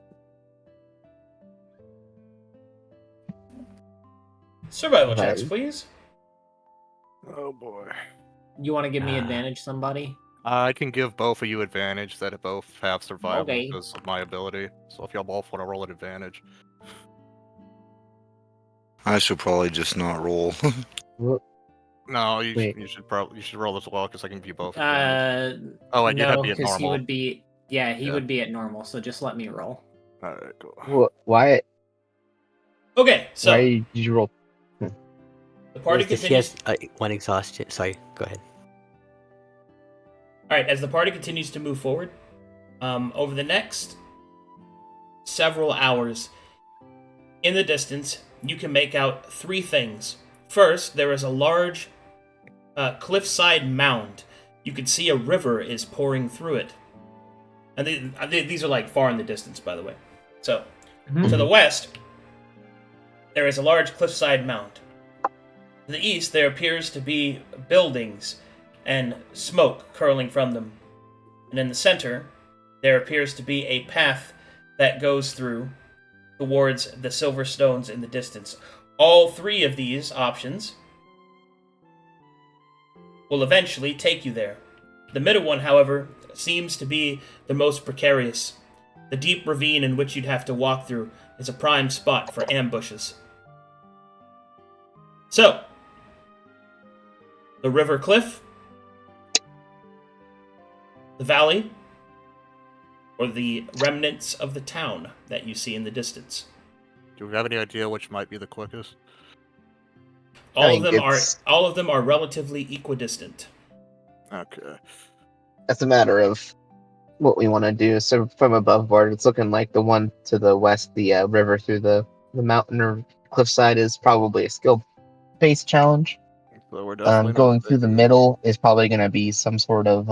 Survival Right. checks, please. Oh boy. You want to give me advantage, somebody? I can give both of you advantage that it both have survival Okay. because of my ability. So if y'all both want to roll an advantage. I should probably just not roll. No, Wait. you should roll as well because I can give you both advantage. Oh, and you'd have to be at because he normal. would be... Yeah, he Yeah. would be at normal, so just let me roll. Alright, cool. Why Okay, so did you roll? the party Yes, he continues. has one exhaustion. Sorry, go ahead. All right, as the party continues to move forward, over the next several hours, in the distance, you can make out three things. First, there is a large cliffside mound. You can see a river is pouring through it. And these are like far in the distance, by the way. So, to the west, there is a large cliffside mound. To the east, there appears to be buildings and smoke curling from them. And in the center, there appears to be a path that goes through towards the silver stones in the distance. All three of these options will eventually take you there. The middle one, however, seems to be the most precarious. The deep ravine in which you'd have to walk through is a prime spot for ambushes. So, the river cliff, the valley, or the remnants of the town that you see in the distance. Do we have any idea which might be the quickest? All of them are relatively equidistant. Okay. That's a matter of what we want to do. So from above board, it's looking like the one to the west, the river through the mountain or cliffside, is probably a skill-based challenge. So we're definitely not Going through the taking- middle is probably going to be some sort of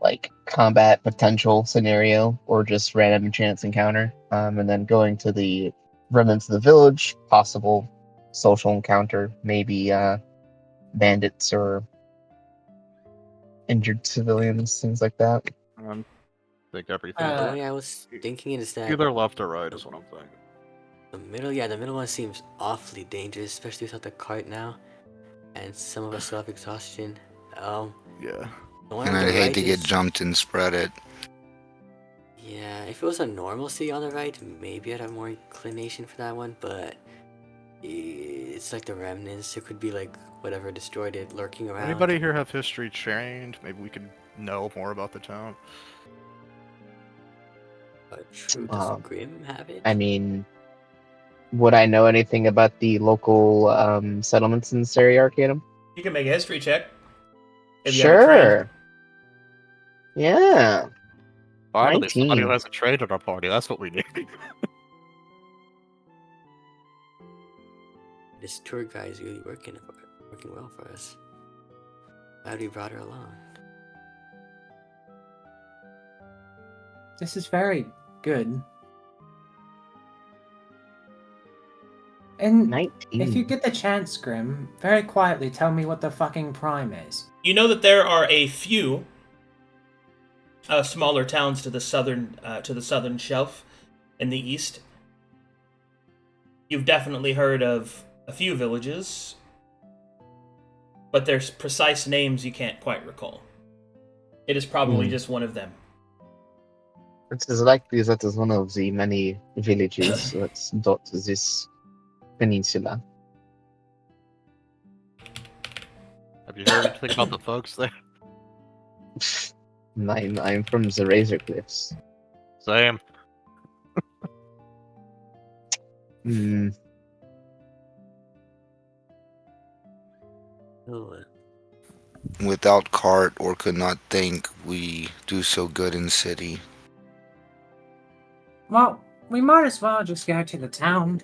like combat potential scenario or just random chance encounter. And then going to the remnants of the village, possible social encounter, maybe bandits or injured civilians, things like that. I think everything. The way I was thinking is that Either left or right is what I'm thinking. the middle one seems awfully dangerous, especially without the cart now, and some of us still have exhaustion. Yeah. The one And on I'd the hate right to get is- jumped and spread it. Yeah, if it was a normalcy on the right, maybe I'd have more inclination for that one, but it's like the remnants. It could be like whatever destroyed it lurking around. Anybody here have history trained? Maybe we could know more about the town. True, does Grimm have it? I mean, would I know anything about the local settlements in this area, Arcadum? You can make a history check. If you have a friend. Sure. Yeah. Finally, somebody who 19. has a trade at our party. That's what we need. This tour guide is really working well for us. Glad we brought her along. This is very good. And 19. if you get the chance, Grimm, very quietly tell me what the fucking prime is. You know that there are a few smaller towns to the southern shelf in the east. You've definitely heard of a few villages, but their precise names you can't quite recall. It is probably just one of them. It is likely that is one of the many villages that dot this peninsula. Have you heard anything about the folks there? I'm from the Razor Cliffs. Same. Hmm. Oh, Without cart or could not think we do so good in city. Well, we might as well just go to the town.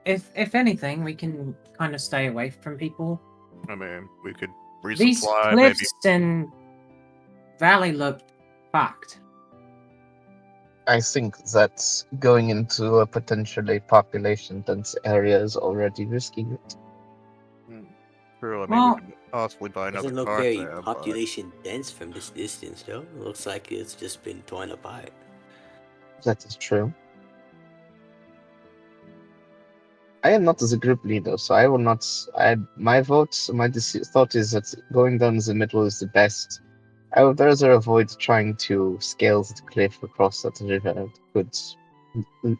If anything, we can kind of stay away from people. I mean, we could These resupply, cliffs and valley look fucked. I think that going into a potentially population dense area is already risking it. maybe. True, I mean, Well, we could possibly buy another doesn't look cart very there, but... population dense from this distance, though. It looks like it's just been torn apart. That is true. I am not the group leader, so I will not. My thought is that going down the middle is the best. I would rather avoid trying to scale the cliff across that river. It could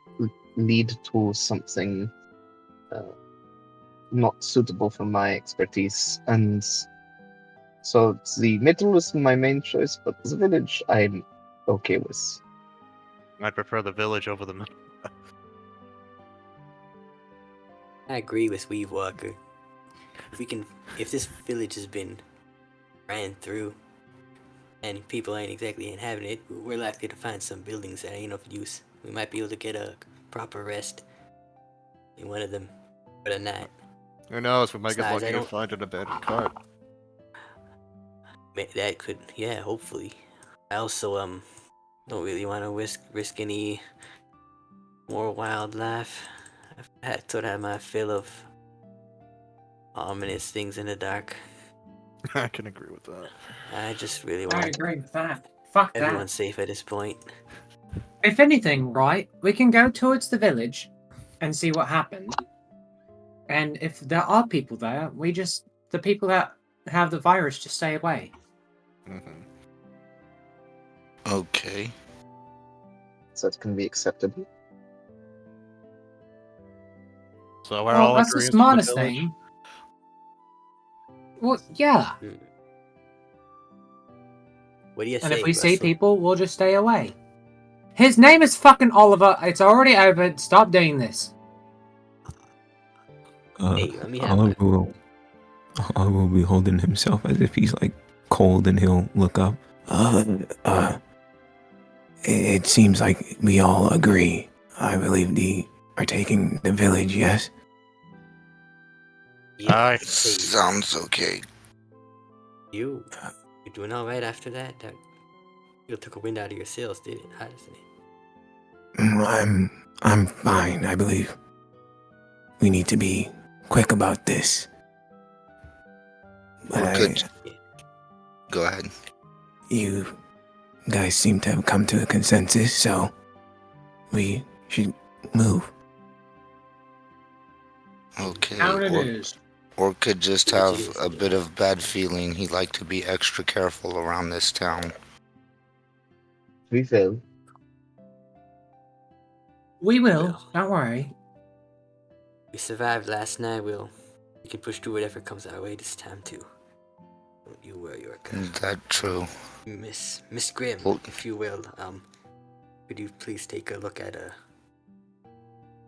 lead to something not suitable for my expertise, and so the middle is my main choice. But the village, I'm okay with. I'd prefer the village over the... I agree with Weave Walker. If this village has been ran through, and people ain't exactly inhabiting it, we're likely to find some buildings that ain't of use. We might be able to get a proper rest in one of them for the night. Who knows, we might get Besides, lucky I and don't- find an abandoned cart. That could, yeah, hopefully. I also don't really want to risk any more wildlife. I've sort of had my fill of ominous things in the dark. I can agree with that. I just really I want. agree with that. Fuck Everyone's that. safe at this point. If anything, right, we can go towards the village and see what happened. And if there are people there, the people that have the virus just stay away. Mm-hmm. Okay. So it can be acceptable. So we're Well, all that's the agreeing to smartest village? thing. Well, yeah. What do you And say, if we see Russell? people, we'll just stay away. His name is fucking Oliver. It's already over. Stop doing this. Hey, let me have my... Oliver will be holding himself as if he's like cold, and he'll look up. It seems like we all agree. I believe they are taking the village, yes? Yeah, Aye. hey, Sounds okay. you doing all right after that? You took a wind out of your sails, did it? Honestly. I'm fine, I believe. We need to be quick about this. But Good. Go ahead. you guys seem to have come to a consensus, so we should move. Okay. How it is. Or could just Which have is, a bit of bad feeling. He'd like to be extra careful around this town. We fail. We will. Well. Don't worry. We survived last night. We can push through whatever comes our way this time too. Don't you worry, Orca. Is that true? Miss Grimm, Well- if you will, could you please take a look at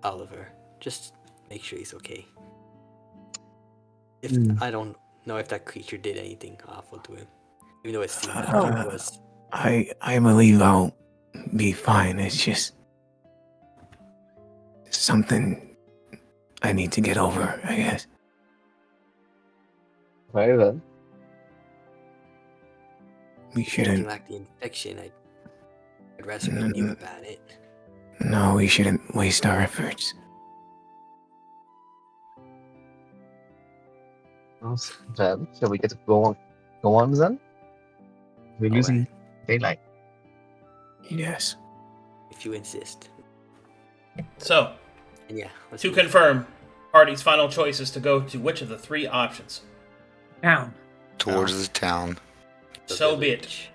Oliver? Just make sure he's okay. If I don't know if that creature did anything awful to him, even though it seemed like it was. I believe I'll be fine. It's just something I need to get over, I guess. Very well. We Anything shouldn't. like the infection, I'd rather we knew about it. No, we shouldn't waste our efforts. Well, shall we get to go on then? We're losing Alright, daylight. Yes. if you insist. So, And yeah, let's to move. confirm, party's final choice is to go to which of the three options? Down. Towards the town. The So be it. village.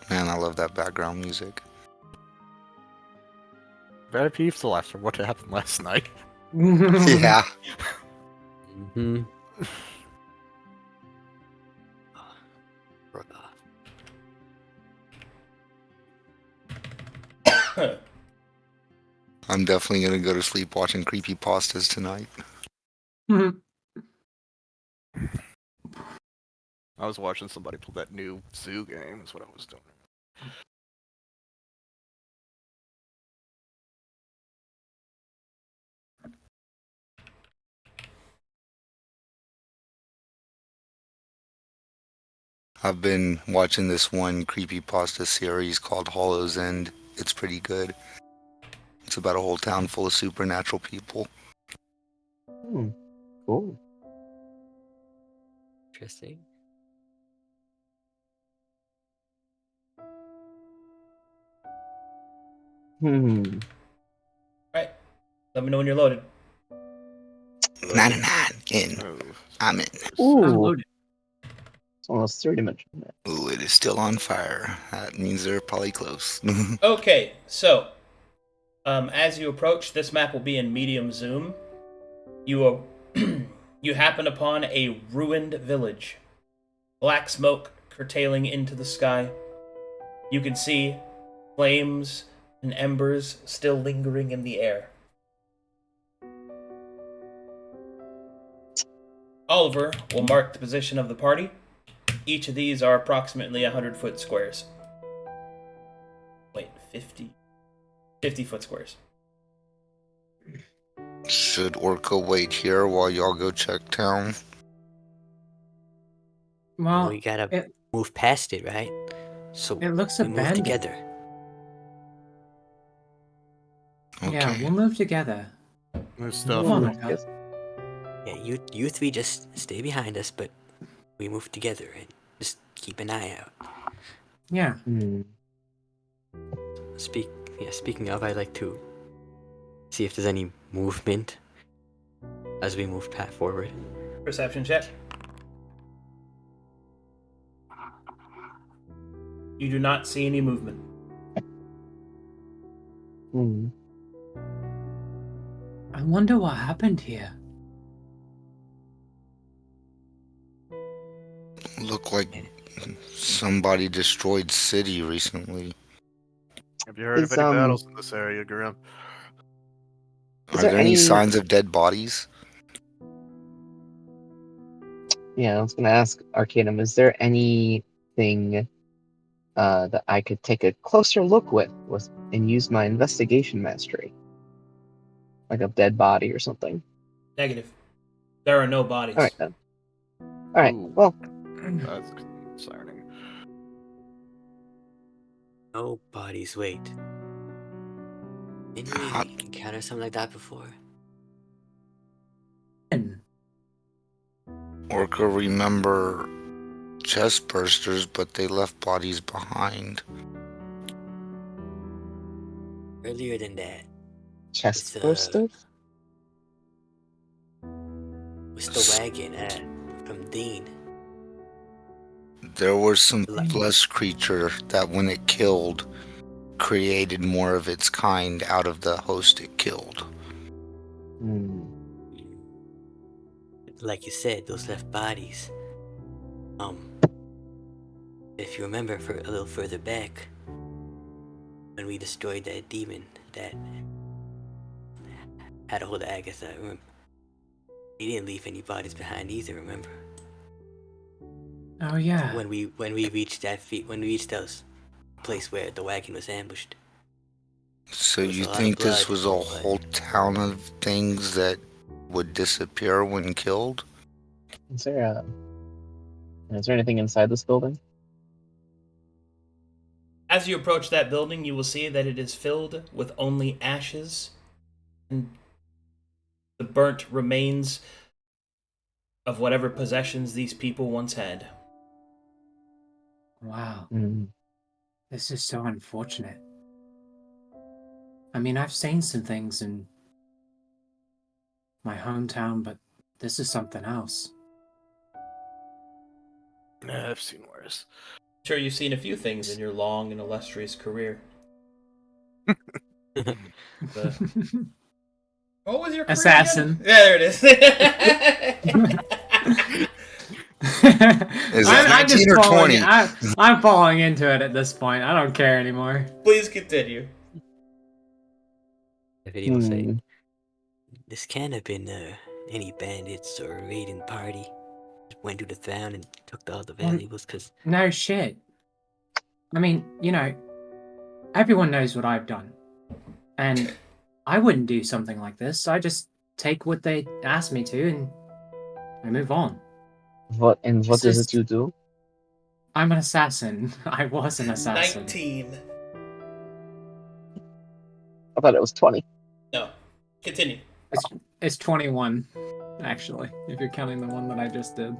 Man, I love that background music. Very peaceful after what happened last night. Yeah. Mm-hmm. I'm definitely gonna go to sleep watching creepypastas tonight. I was watching somebody play that new zoo game, is what I was doing. I've been watching this one creepypasta series called Hollow's End. It's pretty good. It's about a whole town full of supernatural people. Cool. Interesting. Right. Let me know when you're loaded. 99 in. Oh, I'm in. Ooh. Unloaded. It's almost 3-dimensional. Ooh, it is still on fire. That means they're probably close. Okay, so as you approach, this map will be in medium zoom. You you happen upon a ruined village. Black smoke curtailing into the sky. You can see flames and embers still lingering in the air. Oliver will mark the position of the party. Each of these are approximately 100-foot squares. Wait, 50 50-foot squares. Should Orca wait here while y'all go check town? Well, we gotta it move past it, right? So it looks we move abandoned. together. Yeah, Okay. we'll move together. There's We'll stuff. Come on, move Rinko. together. Yeah, you three just stay behind us, but we move together and just keep an eye out. Yeah. Hmm. Speaking of, I'd like to see if there's any movement as we move forward. Perception check. You do not see any movement. Hmm. I wonder what happened here. Look like somebody destroyed city recently. Have you heard of Is, any battles in this area, Grimm? Is Are there there any any- signs of dead bodies? Yeah, I was gonna ask Arcadum, is there anything that I could take a closer look with and use my investigation mastery? Like a dead body or something. Negative. There are no bodies. Alright then. Alright, Ooh. well, That's concerning. No bodies. Wait. Didn't How- we encounter something like that before? Orca remember chest bursters, but they left bodies behind. Earlier than that, chest It's, burster? was the wagon from Dean. There was some Like- flesh creature that when it killed, created more of its kind out of the host it killed. Hmm. Like you said, those left bodies. If you remember for a little further back, when we destroyed that demon that had a hold of Agatha, he didn't leave any bodies behind either. Remember? Oh yeah. When we reached when we reached that place where the wagon was ambushed. So There was you a lot of think this blood, was a but- whole town of things that would disappear when killed? Is there anything inside this building? As you approach that building, you will see that it is filled with only ashes and the burnt remains of whatever possessions these people once had. Wow. Hmm. This is so unfortunate. I mean, I've seen some things in my hometown, but this is something else. Yeah, I've seen worse. Sure, you've seen a few things in your long and illustrious career. What was your career Assassin. again? Yeah, there it is. Is that 19 or 20? I'm falling into it at this point. I don't care anymore. Please continue. The video will say, Hmm. this can't have been any bandits or raiding party. Just went to the town and took all the valuables because No shit. I mean, everyone knows what I've done. And I wouldn't do something like this. I just take what they ask me to and I move on. What This is is- it you do? I'm an assassin. I was an assassin. 19. I thought it was 20. No. Continue. It's 21, actually, if you're counting the one that I just did.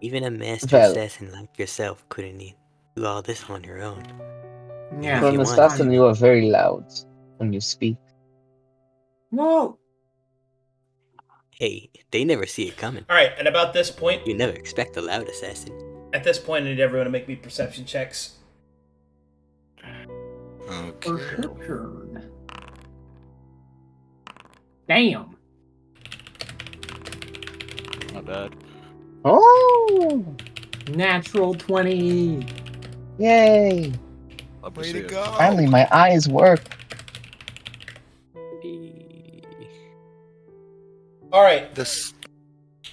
even a master Well- assassin like yourself couldn't do all this on your own. Yeah. For if an you want. assassin, you are very loud when you speak. Well, Hey, they never see it coming. All right, and about this point, You never expect a loud assassin. at this point, I need everyone to make me perception checks. Okay. perception. Damn. Not bad. Oh! Natural 20. Yay! Love to Way see to it. go. Finally, my eyes work. All right, This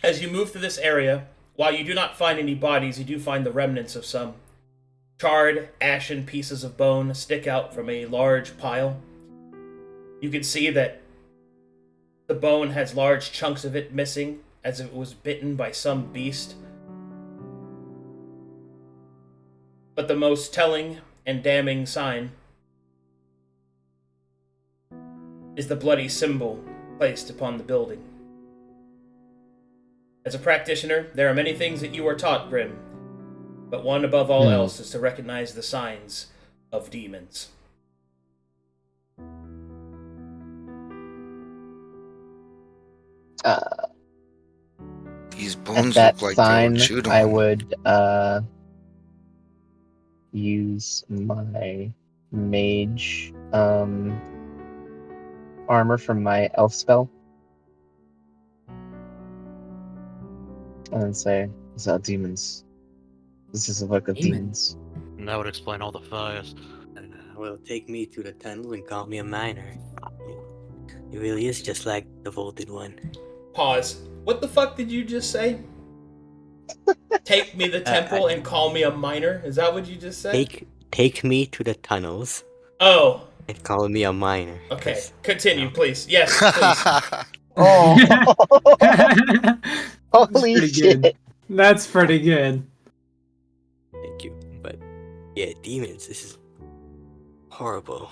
as you move through this area, while you do not find any bodies, you do find the remnants of some charred, ashen pieces of bone stick out from a large pile. You can see that The bone has large chunks of it missing, as if it was bitten by some beast. But the most telling and damning sign is the bloody symbol placed upon the building. As a practitioner, there are many things that you are taught, Grimm, but one above all else is to recognize the signs of demons. These At bones that look like they were sign, chewed I on. would use my mage armor from my elf spell, and then say, "These are demons. This is a work of demons." And that would explain all the fires. Well, take me to the tunnel and call me a miner. It really is just like the Vaulted One. Pause. What the fuck did you just say? Take me the temple and call me a miner? Is that what you just said? Take me to the tunnels Oh, and call me a miner. okay. 'cause, Continue, you know, please. Yes, please. Oh, That's holy pretty shit! good. That's pretty good. Thank you. But yeah, demons. This is horrible.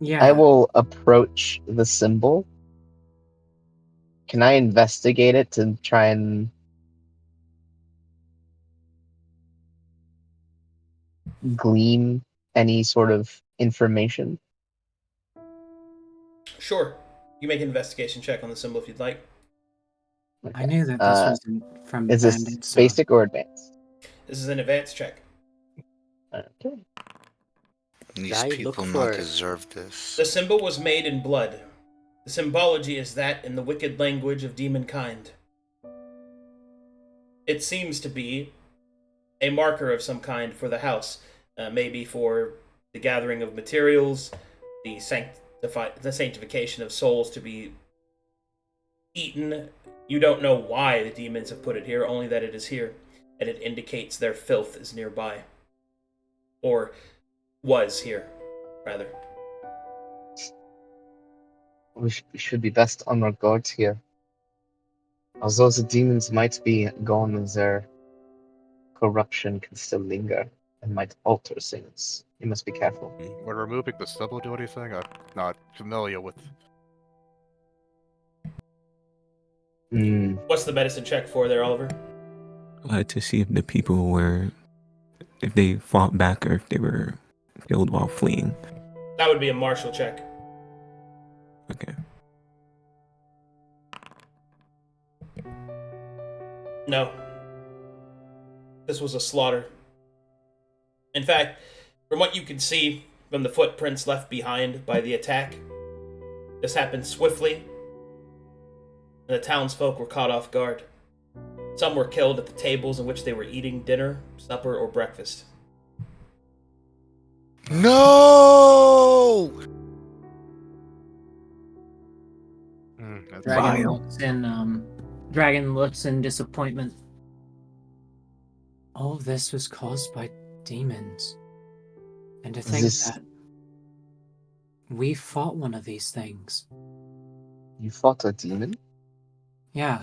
Yeah. I will approach the symbol. Can I investigate it to try and glean any sort of information? Sure. You make an investigation check on the symbol if you'd like. I knew that this was from Is this Bandit, so basic or advanced? This is an advanced check. Okay. These I people look not for- deserve this. The symbol was made in blood. The symbology is that in the wicked language of demonkind. It seems to be a marker of some kind for the house, maybe for the gathering of materials, the sanctification of souls to be eaten. You don't know why the demons have put it here, only that it is here, and it indicates their filth is nearby. Or was here, rather. We should be best on our guard here. Although the demons might be gone, their corruption can still linger and might alter things. You must be careful. Would removing the symbol do anything? I'm not familiar with. What's the medicine check for there, Oliver? To see if the people were, if they fought back or if they were killed while fleeing. That would be a martial check. Okay. No. This was a slaughter. In fact, from what you can see from the footprints left behind by the attack, this happened swiftly, and the townsfolk were caught off guard. Some were killed at the tables in which they were eating dinner, supper, or breakfast. No! That's Dragon looks in disappointment. All of this was caused by demons. And to think that we fought one of these things. You fought a demon? Yeah.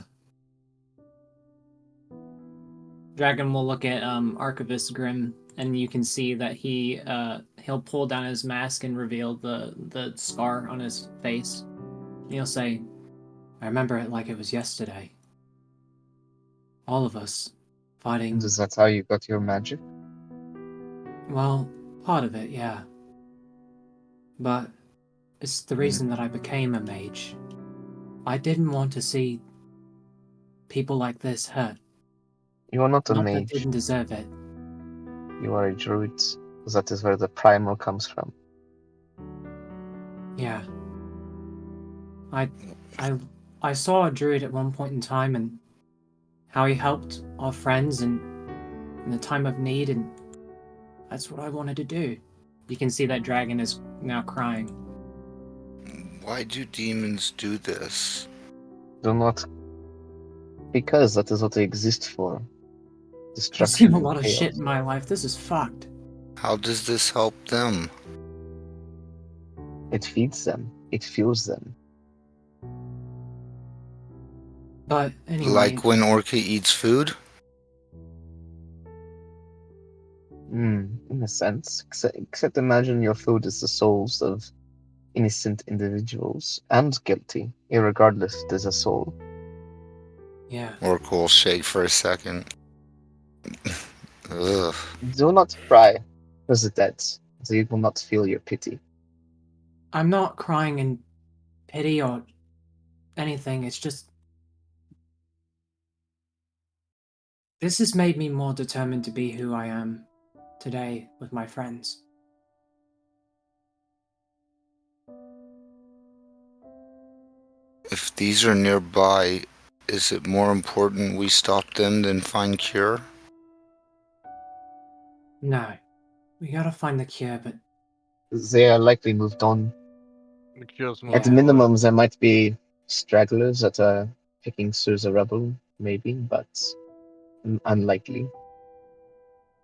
Dragon will look at Archivist Grimm, and you can see that he'll pull down his mask and reveal the scar on his face. And he'll say, "I remember it like it was yesterday. All of us fighting." Is that how you got your magic? Well, part of it, yeah. But it's the reason that I became a mage. I didn't want to see people like this hurt. You are not a Not that mage. didn't deserve it. You are a druid. That is where the primal comes from. Yeah. I saw a druid at one point in time and how he helped our friends in the time of need, and that's what I wanted to do. You can see that dragon is now crying. Why do demons do this? Do not. Because that is what they exist for. I've Destruction. seen a and lot of chaos. shit in my life. This is fucked. How does this help them? It feeds them. It fuels them. But anyway, Like when Orca eats food? In a sense. Except imagine your food is the souls of innocent individuals and guilty, irregardless there's a soul. yeah. Orca will shake for a second. Ugh. Do not cry for the dead. They will not feel your pity. I'm not crying in pity or anything. It's just this has made me more determined to be who I am today with my friends. If these are nearby, is it more important we stop them than find cure? No, we gotta find the cure, but They are likely moved on. The cure's At moving the Yeah. minimum, forward. there might be stragglers that are picking through the rubble, maybe, but unlikely.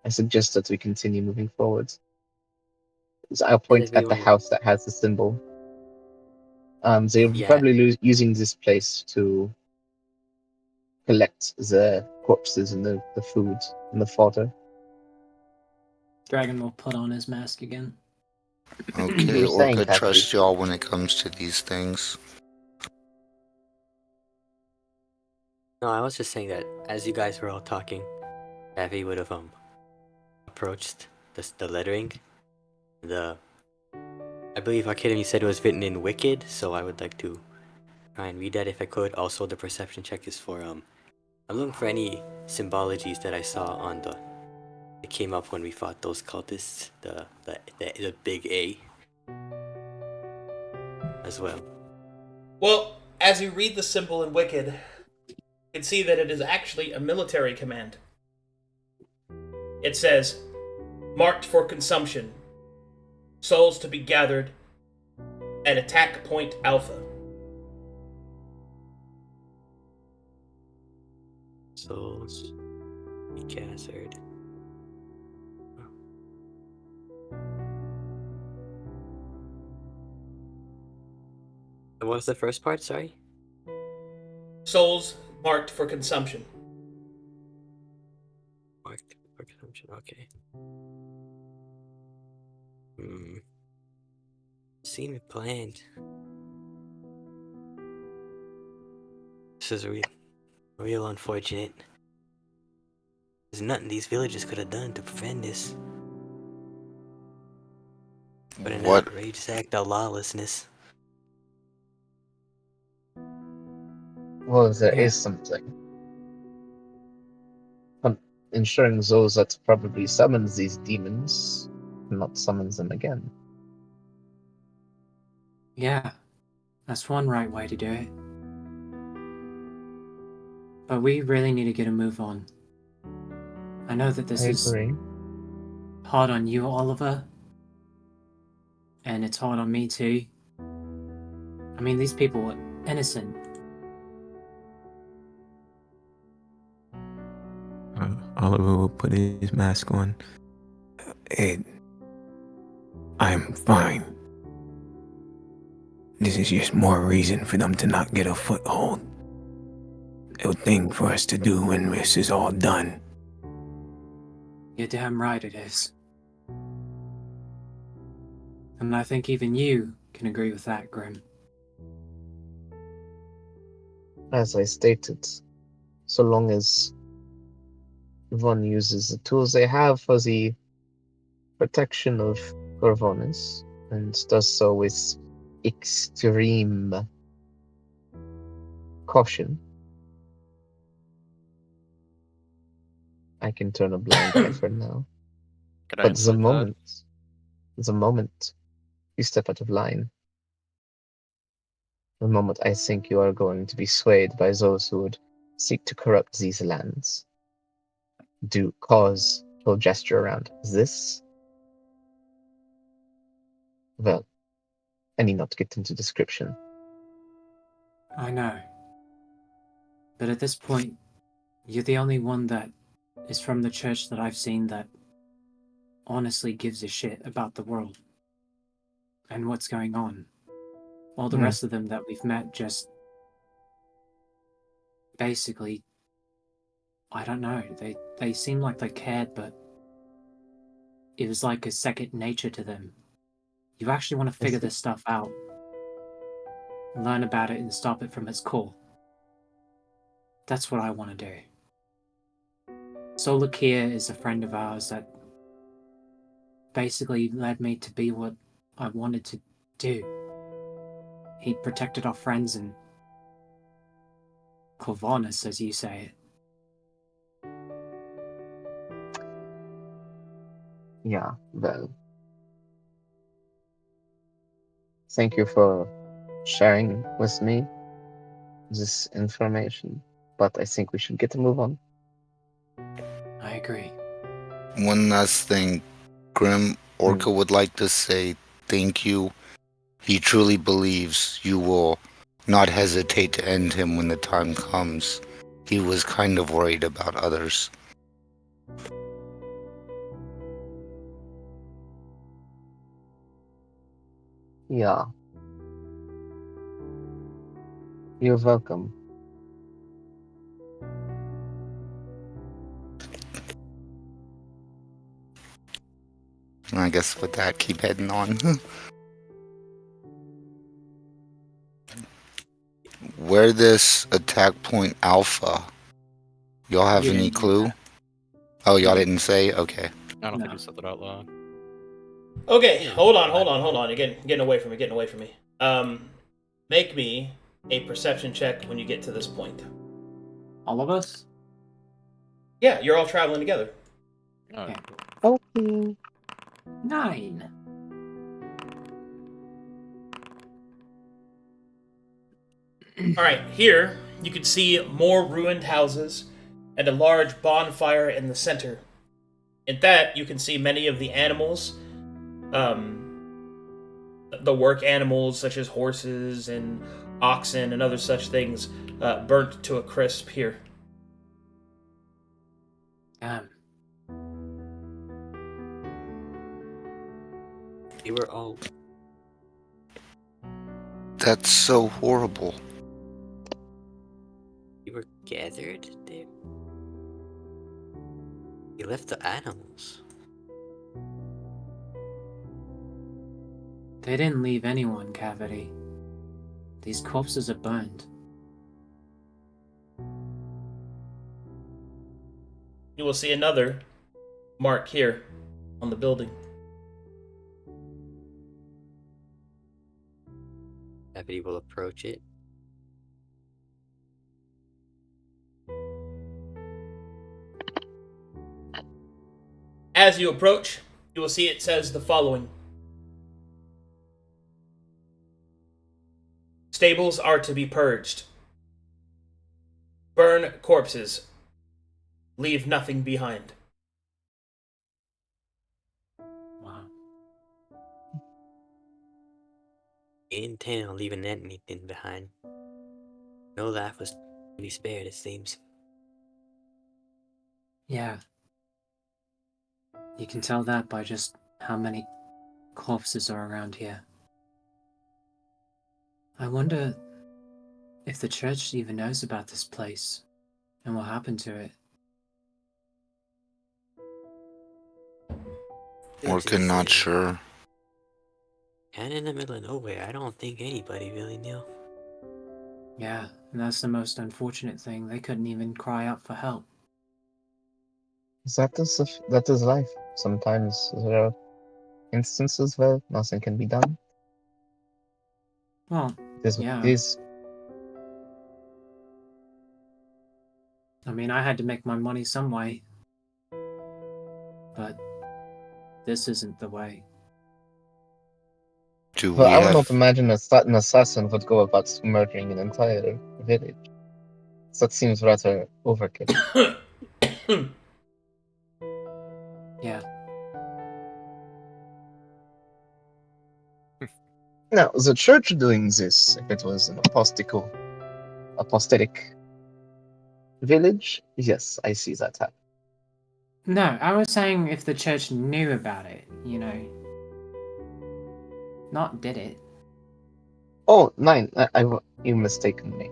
I suggest that we continue moving forward. So I'll And point if we at the want, house that has the symbol. They're yeah, probably using this place to collect the corpses and the food and the fodder. Dragon will put on his mask again. You Okay, were saying, Orca Kathy. trusts y'all when it comes to these things. no, I was just saying that as you guys were all talking, Avi would have approached the lettering. I believe Arcadum, you said it was written in Wicked, so I would like to try and read that if I could. Also, the perception check is for I'm looking for any symbologies that I saw on that came up when we fought those cultists. The big A as well. Well, as you read the symbol in Wicked, you can see that it is actually a military command. It says, marked for consumption. Souls to be gathered at attack point Alpha. Souls be gathered. What was the first part? Sorry. Souls marked for consumption. Marked for consumption. Okay. Seemed planned. This is real unfortunate. There's nothing these villagers could have done to prevent this. But an What? outrageous act of lawlessness. Well, there Yeah. is something. Ensuring those that probably summons these demons not summons them again. Yeah. That's one right way to do it. But we really need to get a move on. I know that this I is agree. hard on you, Oliver. And it's hard on me too. I mean, these people are innocent. Oliver will put his mask on. I'm fine. This is just more reason for them to not get a foothold. A thing for us to do when this is all done. You're damn right it is. And I think even you can agree with that, Grimm. As I stated, so long as one uses the tools they have for the protection of Corvonis, and does so with extreme caution, I can turn a blind eye for now. Can I But the insert that? moment you step out of line, the moment I think you are going to be swayed by those who would seek to corrupt these lands, he'll gesture around this. Well, I need not to get into description. I know. But at this point, you're the only one that is from the church that I've seen that honestly gives a shit about the world and what's going on. All the rest of them that we've met just basically, I don't know. They seemed like they cared, but it was like a second nature to them. You actually want to figure this stuff out, learn about it, and stop it from its core. That's what I want to do. Solakia is a friend of ours that basically led me to be what I wanted to do. He protected our friends and Corvinus, as you say it. Yeah, well, thank you for sharing with me this information, but I think we should get a move on. I agree. One last thing, Grimm, Orca would like to say thank you. He truly believes you will not hesitate to end him when the time comes. He was kind of worried about others. Yeah. You're welcome. And I guess with that, keep heading on. Where this attack point Alpha? Y'all have You any didn't do clue? that. Oh, y'all didn't say? Okay. I don't No. think you said that out loud. Okay, hold on. You're getting away from me. Make me a perception check when you get to this point. All of us? Yeah, you're all traveling together. Alright. Okay. 9. Alright, here you can see more ruined houses and a large bonfire in the center. In that, you can see many of the animals, the work animals such as horses and oxen and other such things, burnt to a crisp here. We were all That's so horrible. gathered there. We left the animals. They didn't leave anyone, Cavity. These corpses are burned. You will see another mark here on the building. Everybody will approach it. As you approach, you will see it says the following. Stables are to be purged. Burn corpses. Leave nothing behind. Wow. Ain't intending on leaving anything behind. No life was to be spared, it seems. Yeah. You can tell that by just how many corpses are around here. I wonder if the church even knows about this place and what happened to it. Orca not sure. And in the middle of nowhere, I don't think anybody really knew. Yeah, and that's the most unfortunate thing. They couldn't even cry out for help. That is life. Sometimes there are instances where nothing can be done. Well, This yeah. is I mean, I had to make my money some way. But this isn't the way. Do well, we I would not have... imagine an assassin would go about murdering an entire village. That seems rather overkill. Yeah. Now, the church doing this, if it was an apostatic village, yes, I see that happen. No, I was saying if the church knew about it, you know. Not did it. Oh, nine. You mistaken me.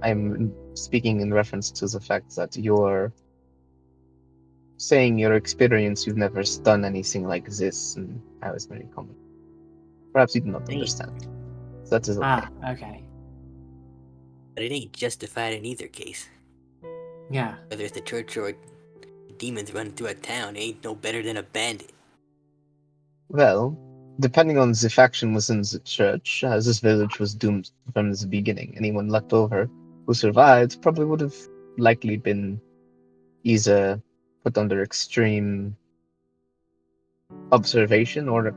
I'm speaking in reference to the fact that you're saying your experience, you've never done anything like this, and I was very common. Perhaps you do not Hey. understand. That is okay. Okay. But it ain't justified in either case. Yeah. Whether it's the church or demons running through a town, ain't no better than a bandit. Well, depending on the faction within the church, this village was doomed from the beginning. Anyone left over who survived probably would have likely been either put under extreme observation or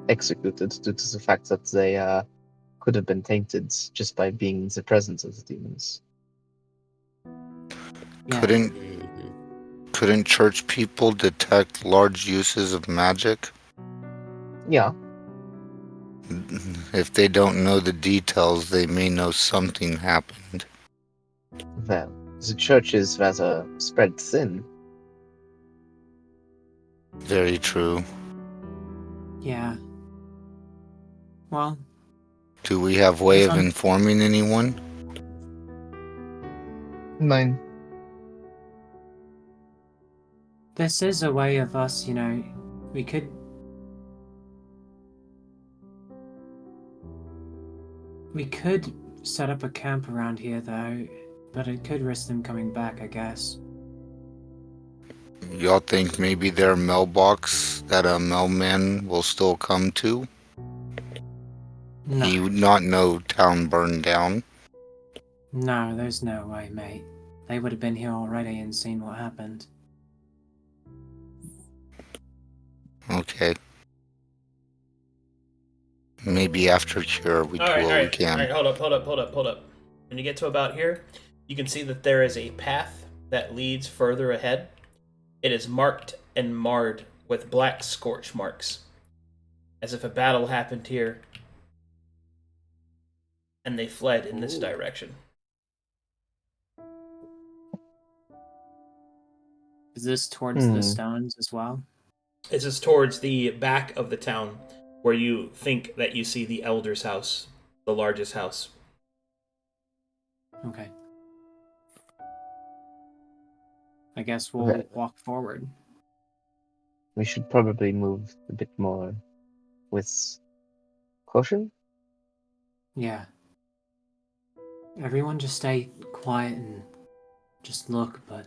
executed due to the fact that they could have been tainted just by being in the presence of the demons. Yeah. Couldn't church people detect large uses of magic? Yeah, If they don't know the details, they may know something happened. well, the church is rather spread thin. Very true. Yeah. Well, Do we have way Yes, of I'm- informing anyone? Nine. this is a way of us, we could set up a camp around here though, but it could risk them coming back, I guess. Y'all think maybe their mailbox that a mailman will still come to? No. He would not know town burned down. No, there's no way, mate. They would have been here already and seen what happened. Okay. Maybe after cure we do what we can. Alright, hold up. When you get to about here, you can see that there is a path that leads further ahead. It is marked and marred with black scorch marks, as if a battle happened here, and they fled in this direction. Is this towards the stones as well? This is towards the back of the town, where you think that you see the elder's house, the largest house. Okay. I guess we'll Okay. walk forward. We should probably move a bit more with caution. Yeah. Everyone just stay quiet and just look, but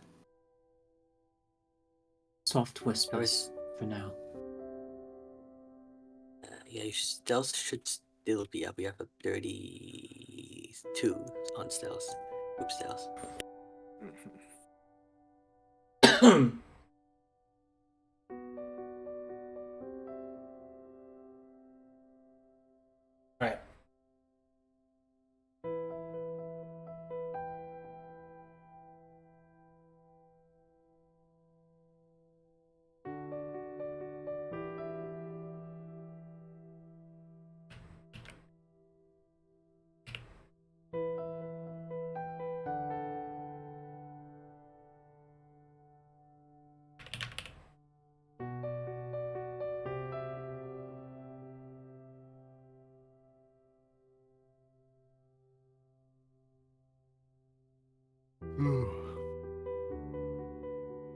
soft whispers for now. Yeah, your stealth should still be up. We have a 32 on stealth. Group stealth. Alright.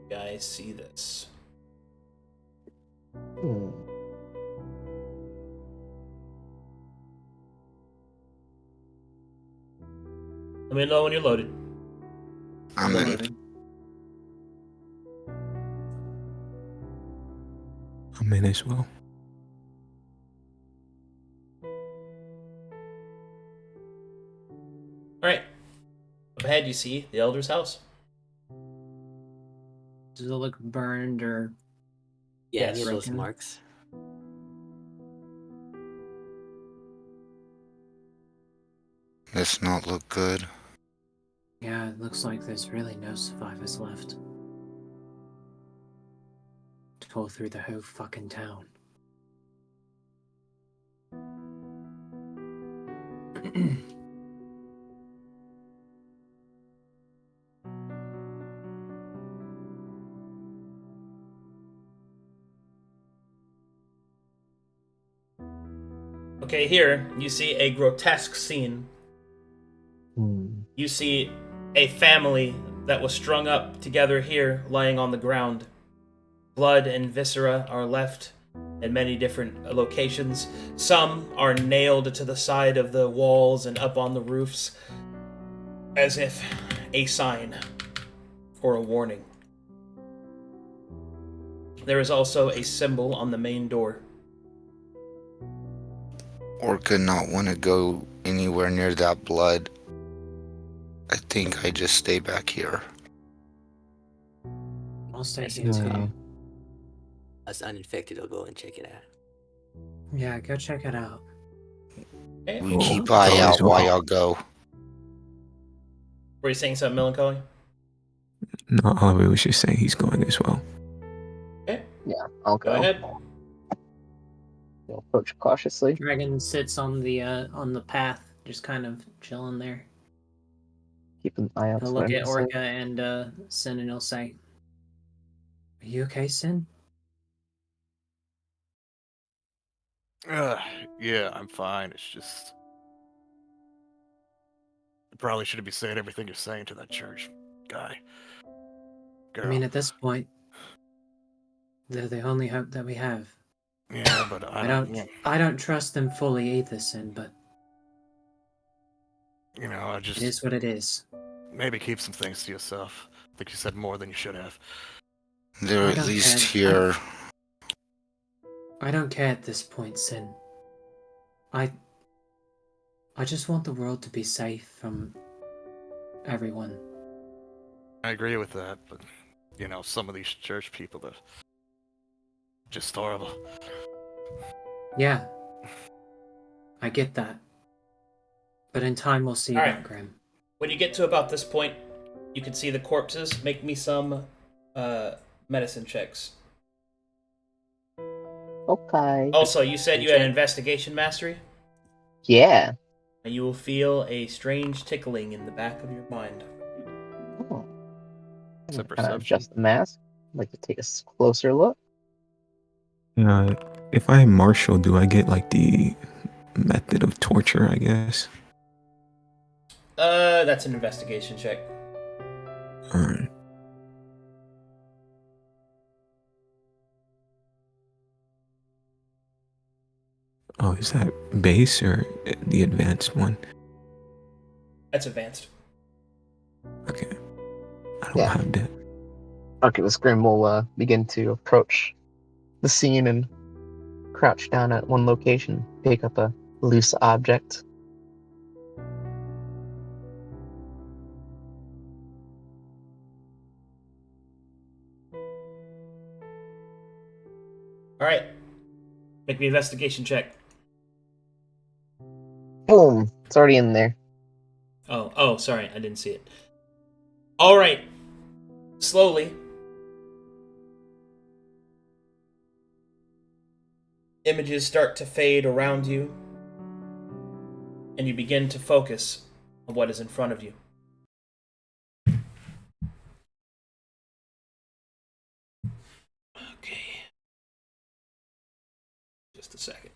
Guys, see this. Let me know when you're loaded. I'm in. I'm in as well. Alright. Up ahead you see the elder's house. Does it look burned or... Yeah, Yes. those Broken. marks. This not look good. Yeah, it looks like there's really no survivors left. Tore through the whole fucking town. Okay, here you see a grotesque scene. you see a family that was strung up together here, lying on the ground. Blood and viscera are left in many different locations. Some are nailed to the side of the walls and up on the roofs, as if a sign or a warning. There is also a symbol on the main door. Orca not want to go anywhere near that blood. I think I just stay back here. I'll stay That's here good. too. Us uninfected will go and check it out. Yeah, go check it out. Okay. We Oh, keep eye go out as while well. y'all go. Were you saying something, Meloncholy? No, Oliver was just saying he's going as well. Okay, Yeah, I'll go go. ahead. You'll approach cautiously. Dragon sits on the path, just kind of chilling there. Keep an eye out. He'll for look at anything. Orca and Sin, and he'll say, "Are you okay, Sin?" Yeah, I'm fine. It's just. You probably shouldn't be saying everything you're saying to that church guy. Girl. I mean, at this point, they're the only hope that we have. Yeah, but I don't trust them fully either, Sin, but I it just is what it is. maybe keep some things to yourself. I think you said more than you should have. They're I at don't least care. here. I don't care at this point, Sin. I just want the world to be safe from everyone. I agree with that, but some of these church people are just horrible. Yeah, I get that. But in time, we'll see All about right. Grimm. When you get to about this point, you can see the corpses. Make me some medicine checks. Okay. Also, you said you had investigation mastery, Yeah. and you will feel a strange tickling in the back of your mind. Oh. Is that Kind of perception? adjust the mask. I'd like to take a closer look. If I am martial, do I get like the method of torture, I guess? That's an investigation check. Alright. Oh, is that base or the advanced one? That's advanced. Okay. I don't Yeah. have that. Okay, this Grimm will begin to approach the scene and crouch down at one location, pick up a loose object. All right. Make me an investigation check. Boom! It's already in there. Oh, sorry, I didn't see it. All right. Slowly, images start to fade around you, and you begin to focus on what is in front of you. Okay. Just a second.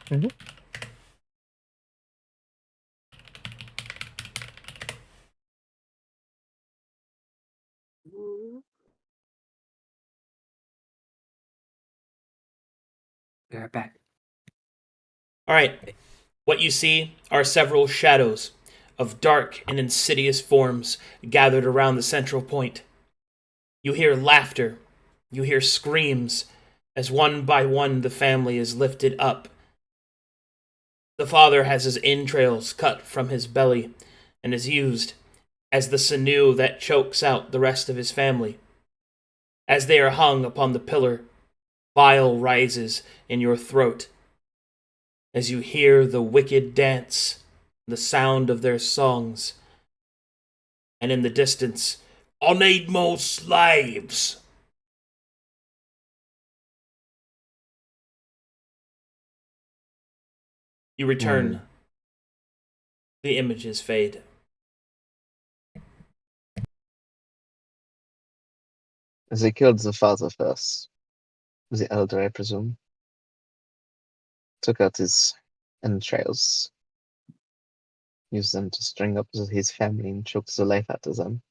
Mm-hmm. Be right back. All right. What you see are several shadows of dark and insidious forms gathered around the central point. You hear laughter. You hear screams as one by one the family is lifted up. The father has his entrails cut from his belly and is used as the sinew that chokes out the rest of his family. As they are hung upon the pillar, bile rises in your throat. As you hear the wicked dance, the sound of their songs, and in the distance, "I need more slaves!" You return. The images fade. As he killed the father first, the elder, I presume, took out his entrails, use them to string up his family and choke the life out of them.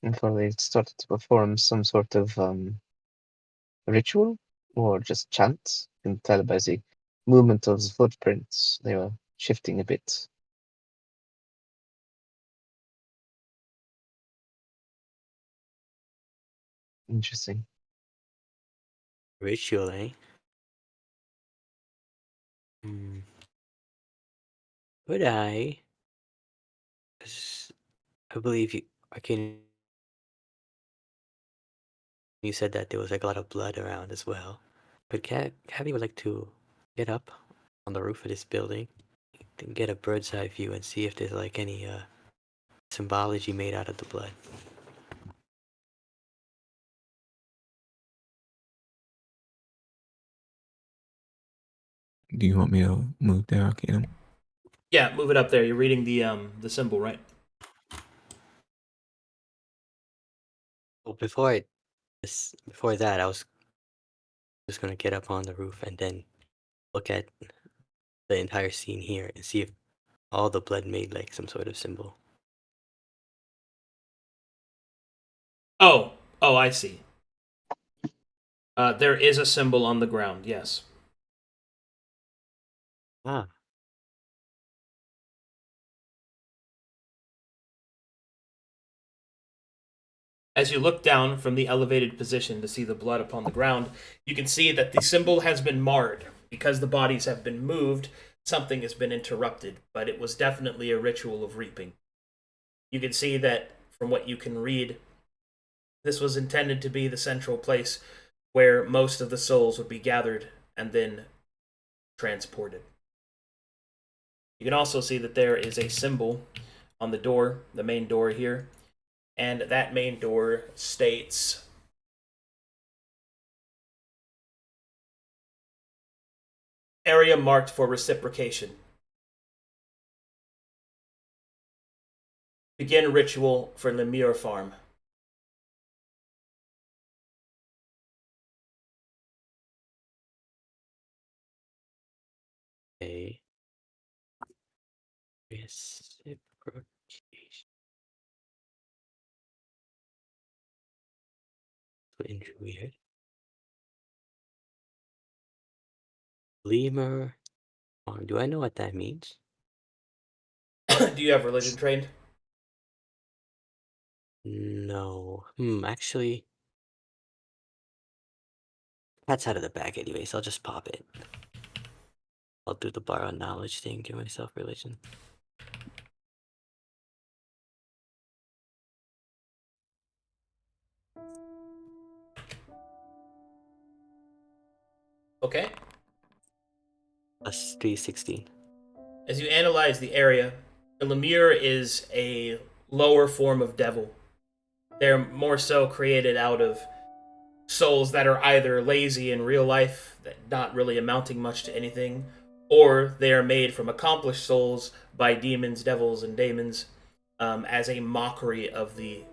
And before they started to perform some sort of ritual or just chant. You can tell by the movement of the footprints they were shifting a bit. Interesting. Ritual, eh? Hmm. Would I? 'Cause I believe you, Arcane, you said that there was like a lot of blood around as well. But Cabby would like to get up on the roof of this building and get a bird's eye view and see if there's like any symbology made out of the blood. Do you want me to move there, Arcadum? Yeah, move it up there. You're reading the symbol, right? Well, before that, I was just gonna get up on the roof and then look at the entire scene here and see if all the blood made like some sort of symbol. Oh, I see. There is a symbol on the ground, yes. Ah, As you look down from the elevated position to see the blood upon the ground, you can see that the symbol has been marred. Because the bodies have been moved, something has been interrupted, but it was definitely a ritual of reaping. You can see that, from what you can read, this was intended to be the central place where most of the souls would be gathered and then transported. You can also see that there is a symbol on the door, the main door here, and that main door states area marked for reciprocation. Begin ritual for Lemure Farm. a reciprocation. Weird. Lemur. Do I know what that means? Do you have religion trained? No. Actually, that's out of the bag anyway, so I'll just pop it. I'll do the borrow knowledge thing, give myself religion. Okay. Plus 316. As you analyze the area, the Lemure is a lower form of devil. They're more so created out of souls that are either lazy in real life, not really amounting much to anything, or they are made from accomplished souls by demons, devils, and daemons as a mockery of the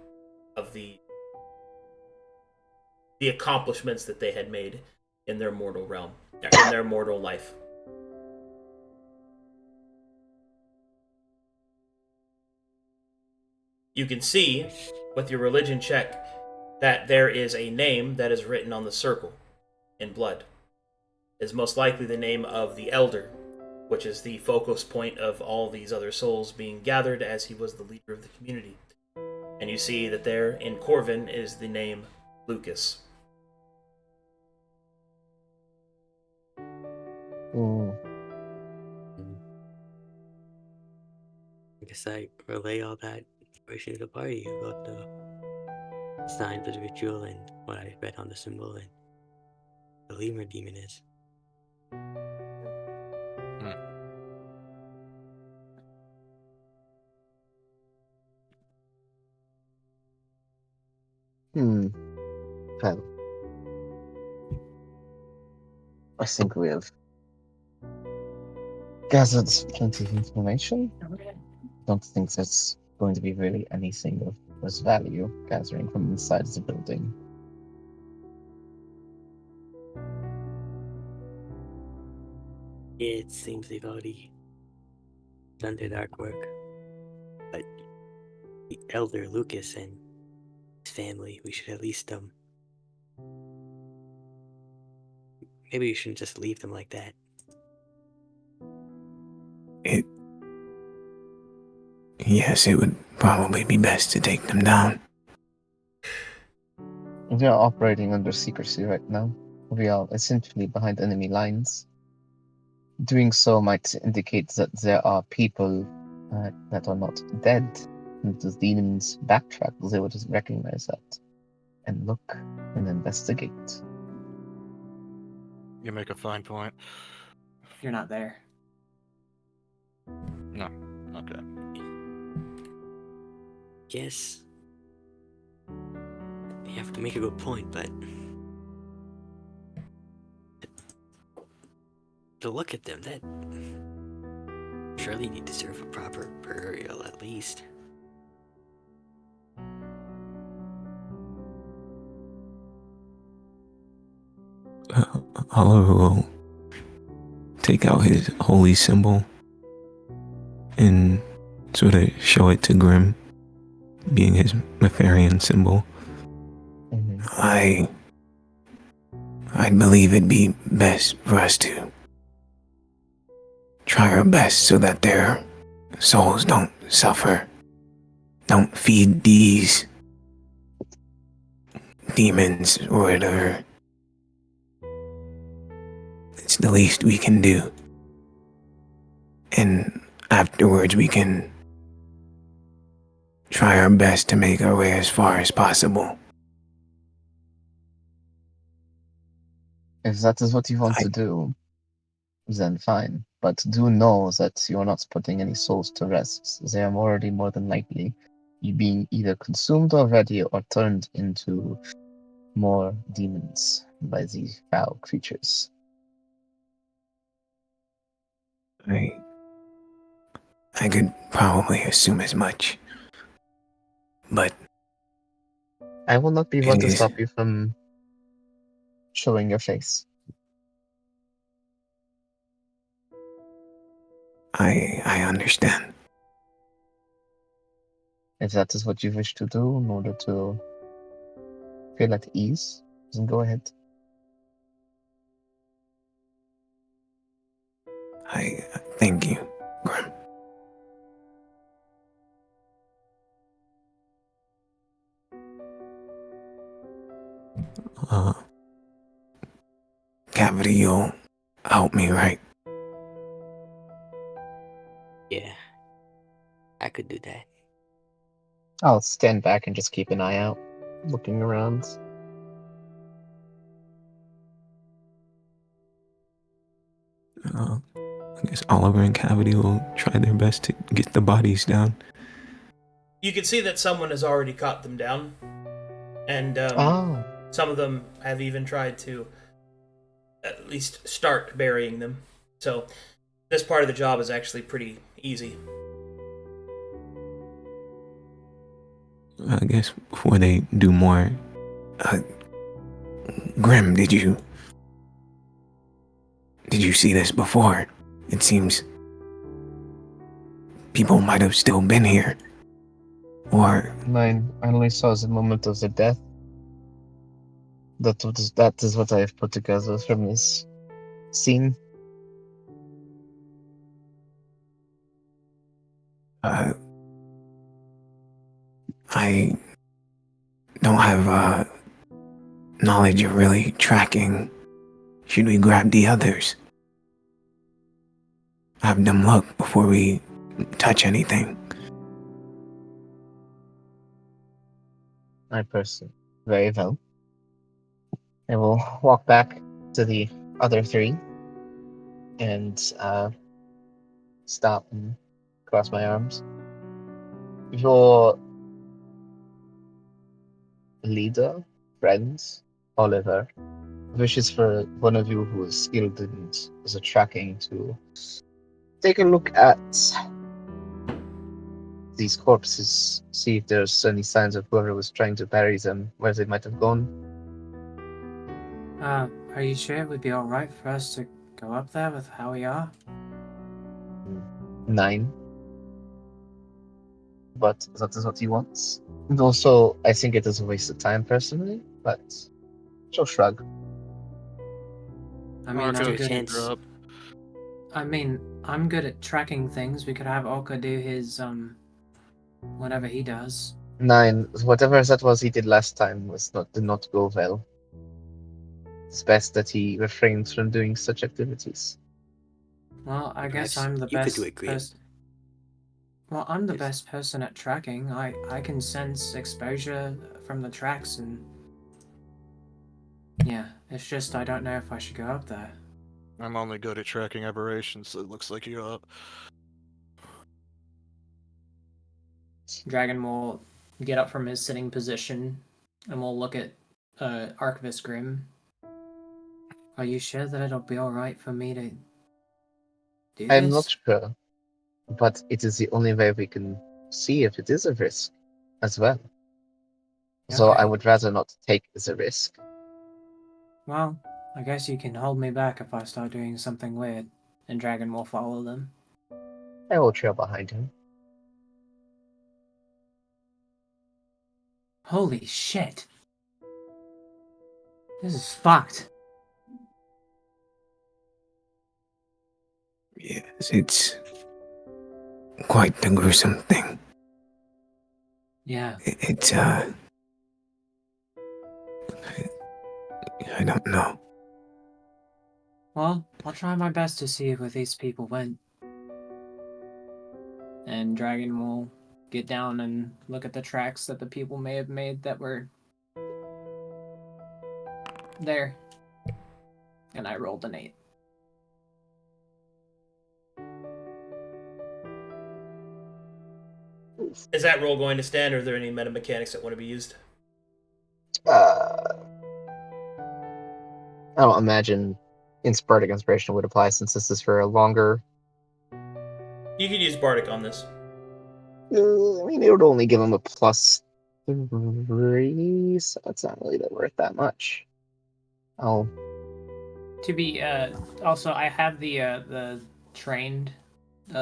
accomplishments that they had made in their mortal realm, in their mortal life. You can see, with your religion check, that there is a name that is written on the circle in blood. It is most likely the name of the Elder, which is the focus point of all these other souls being gathered, as he was the leader of the community. And you see that there in Corvin is the name Lucas. Mm. I guess I relay all that information to the party about the signs of the ritual and what I read on the symbol and the lemur demon is. Well, I think we have gathered plenty of information. Don't think there's going to be really anything of value gathering from inside the building. It seems they've already done their dark work. But the elder Lucas and his family, we should at least maybe we shouldn't just leave them like that. Yes, it would probably be best to take them down. We are operating under secrecy right now. We are essentially behind enemy lines. Doing so might indicate that there are people that are not dead. And the demons backtrack, they would recognize that and look and investigate. You make a fine point. You're not there. No. Okay. Yes. You have to make a good point, but to look at them, that surely need to deserve a proper burial at least. Oliver will take out his holy symbol and sort of show it to Grimm, being his Mefarian symbol. Mm-hmm. I believe it'd be best for us to try our best so that their souls don't suffer. Don't feed these demons or whatever. It's the least we can do. And afterwards we can try our best to make our way as far as possible. If that is what you want to do, then fine. But do know that you are not putting any souls to rest. They are already more than likely being either consumed already or turned into more demons by these foul creatures. I could probably assume as much. But I will not be one to It is- stop you from showing your face. I understand. If that is what you wish to do in order to feel at ease, then go ahead. I thank you, Grimm. Cavity, you'll help me, right? Yeah, I could do that. I'll stand back and just keep an eye out, looking around. I guess Oliver and Cavity will try their best to get the bodies down. You can see that someone has already caught them down, and some of them have even tried to at least start burying them. So this part of the job is actually pretty easy. I guess before they do more, Grimm, did you see this before? It seems people might have still been here. Or Mine, I only saw the moment of the death. That is what I have put together from this scene. I don't have knowledge of really tracking. Should we grab the others? Have them look before we touch anything. I personally. Very well. I will walk back to the other three and stop and cross my arms. Your leader, friends, Oliver, wishes for one of you who is skilled in the tracking to take a look at these corpses, see if there's any signs of whoever was trying to bury them, where they might have gone. Are you sure it would be alright for us to go up there with how we are? 9. But that is what he wants. And also, I think it is a waste of time personally, but she'll shrug. I mean, Orca, I'm good at, chance. drop. I'm good at tracking things. We could have Orca do his whatever he does. 9. Whatever that was he did last time did not go well. It's best that he refrains from doing such activities. Well, I guess Perhaps I'm the you could best do it, Grimm. person. Well, I'm the Yes. best person at tracking. I can sense exposure from the tracks, and yeah, it's just I don't know if I should go up there. I'm only good at tracking aberrations, so it looks like you're up. Dragon will get up from his sitting position, and we'll look at Archivist Grimm. Are you sure that it'll be all right for me to do I'm this? not sure, but it is the only way we can see if it is a risk as well. So I Okay. would rather not take the risk. Well, I guess you can hold me back if I start doing something weird, and Dragon will follow them. I will trail behind him. Holy shit! This is fucked. Yes, it's quite the gruesome thing. Yeah. It's I don't know. Well, I'll try my best to see where these people went. And Dragon will get down and look at the tracks that the people may have made that were there. And I rolled an 8. Is that roll going to stand, or are there any meta mechanics that want to be used? I don't imagine Bardic Inspiration would apply since this is for a longer. You could use Bardic on this. I mean, it would only give him a +3, so it's not really worth that much. Oh, To be also I have the trained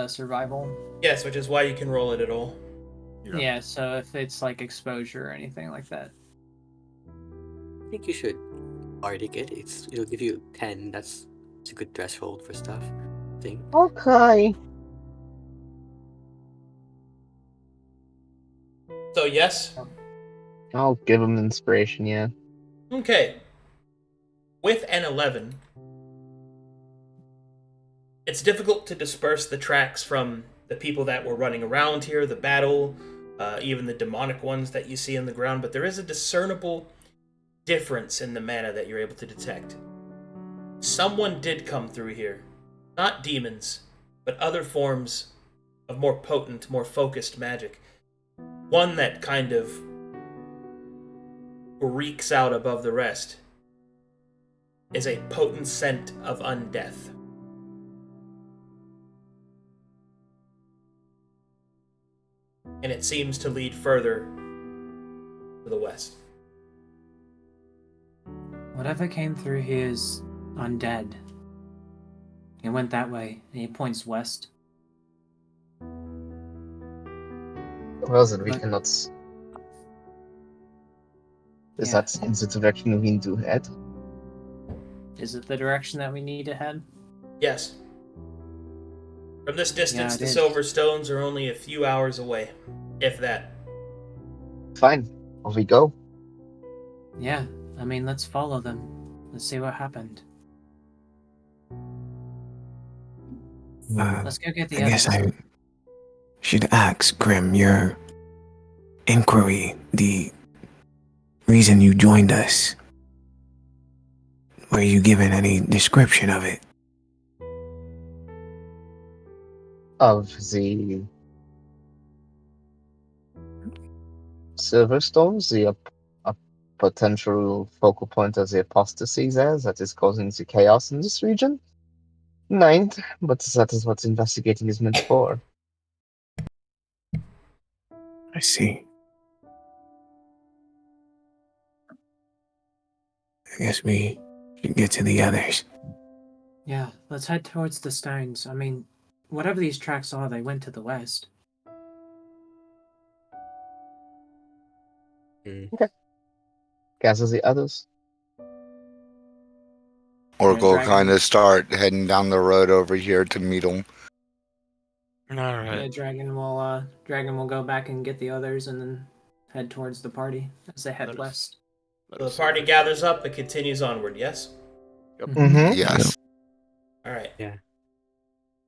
survival. Yes, which is why you can roll it at all. Yeah, so if it's like exposure or anything like that. I think you should Arctic it. It'll give you 10. It's a good threshold for stuff. I think. okay. So yes. I'll give him inspiration, yeah. Okay. With an 11, it's difficult to disperse the tracks from the people that were running around here, the battle, even the demonic ones that you see on the ground, but there is a discernible difference in the mana that you're able to detect. Someone did come through here. Not demons, but other forms of more potent, more focused magic. One that kind of reeks out above the rest is a potent scent of undeath. And it seems to lead further to the west. Whatever came through here is undead. It went that way, and he points west. Well, then we But- cannot. Is Yeah. that in the direction we need to head? Is it the direction that we need to head? Yes. From this distance, Yeah, it the is. Silver Stones are only a few hours away, if that. Fine. Off we go. Yeah, I mean, let's follow them. Let's see what happened. Let's go get the I guess others. I should ask Grimm your inquiry, the reason you joined us. Were you given any description of it? Of the Silverstones, a potential focal point of the apostasy there that is causing the chaos in this region? 9, but that is what investigating is meant for. I see. I guess we should get to the others. Yeah, let's head towards the stones. I mean, whatever these tracks are, they went to the west. Gathers the others. Orca will Dragon. kind of start heading down the road over here to meet him. Alright. Yeah, Dragon will go back and get the others and then head towards the party as they head That is- west. So the party gathers up and continues onward, yes? Mm-hmm. Yes. All right. Yeah.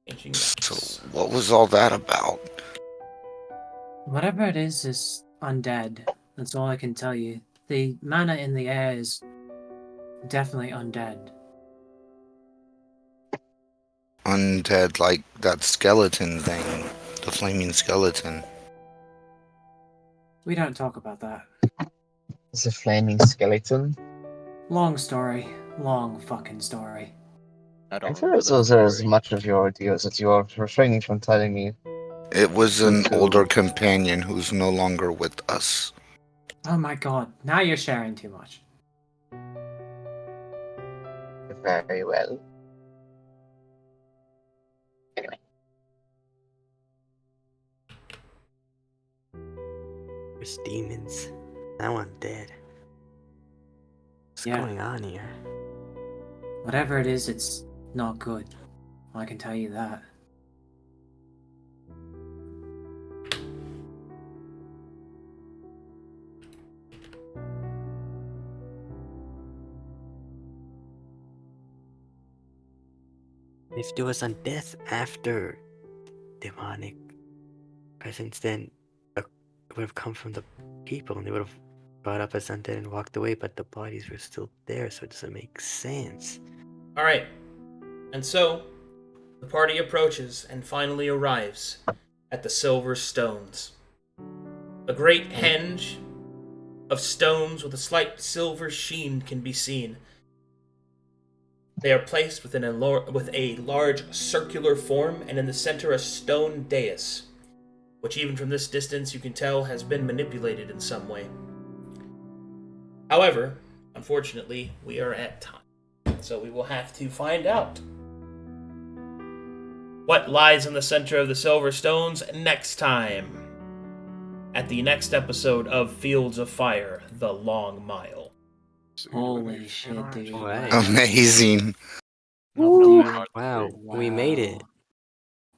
Changing So maps. what was all that about? Whatever it is undead. That's all I can tell you. The mana in the air is definitely undead. Undead, like that skeleton thing, the flaming skeleton. We don't talk about that. It's a flaming skeleton. Long story. Long fucking story. I I'm don't sure remember those that are as story. much of your ideas as you are refraining from telling me. It was an So- older companion who's no longer with us. Oh my god, now you're sharing too much. Very well. Anyway, There's demons. Now I'm dead. What's Yeah. going on here? Whatever it is, it's not good. I can tell you that. If there was on death after demonic presence, then it would have come from the people and they would have brought up as undead and walked away, but the bodies were still there, so it doesn't make sense. All right. And so, the party approaches and finally arrives at the Silver Stones. A great henge of stones with a slight silver sheen can be seen. They are placed within with a large circular form, and in the center a stone dais, which even from this distance you can tell has been manipulated in some way. However, unfortunately, we are at time, so we will have to find out what lies in the center of the Silver Stones next time, at the next episode of Fields of Fire, The Long Mile. So you do Holy any shit, fan art? dude. Alright. Amazing. No, Dude, Wow, we made it.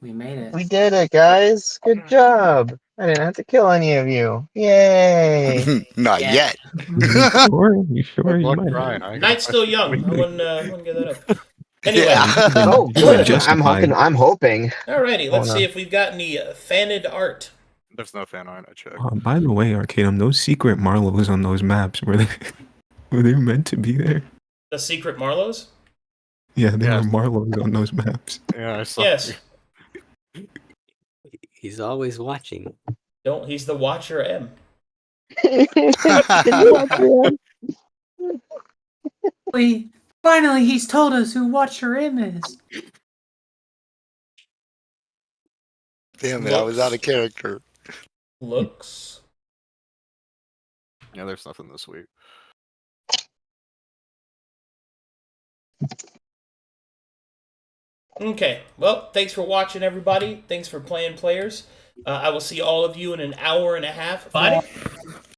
We made it. we did it, guys. Good job. I didn't have to kill any of you. Yay! Not Yeah. yet. You sure? Good You luck might trying. I ain't Night's still young. I Wait. wouldn't give that up. Anyway, Yeah. Oh, You were good. justified. I'm hoping. alrighty, let's Wanna- see if we've got any faned art. There's no fan art. I checked. By the way, Arcadum, those secret Marlows on those maps, were they meant to be there? The Secret Marlows? Yeah, there Yes. were Marlows on those maps. Yeah, I saw. Yes. He's always watching. Don't. He's the Watcher M. Finally, he's told us who Watcher M is. Damn it, I was out of character. Looks. Yeah, there's nothing this week. Okay. Well, thanks for watching, everybody. Thanks for playing, players. I will see all of you in an hour and a half. Bye.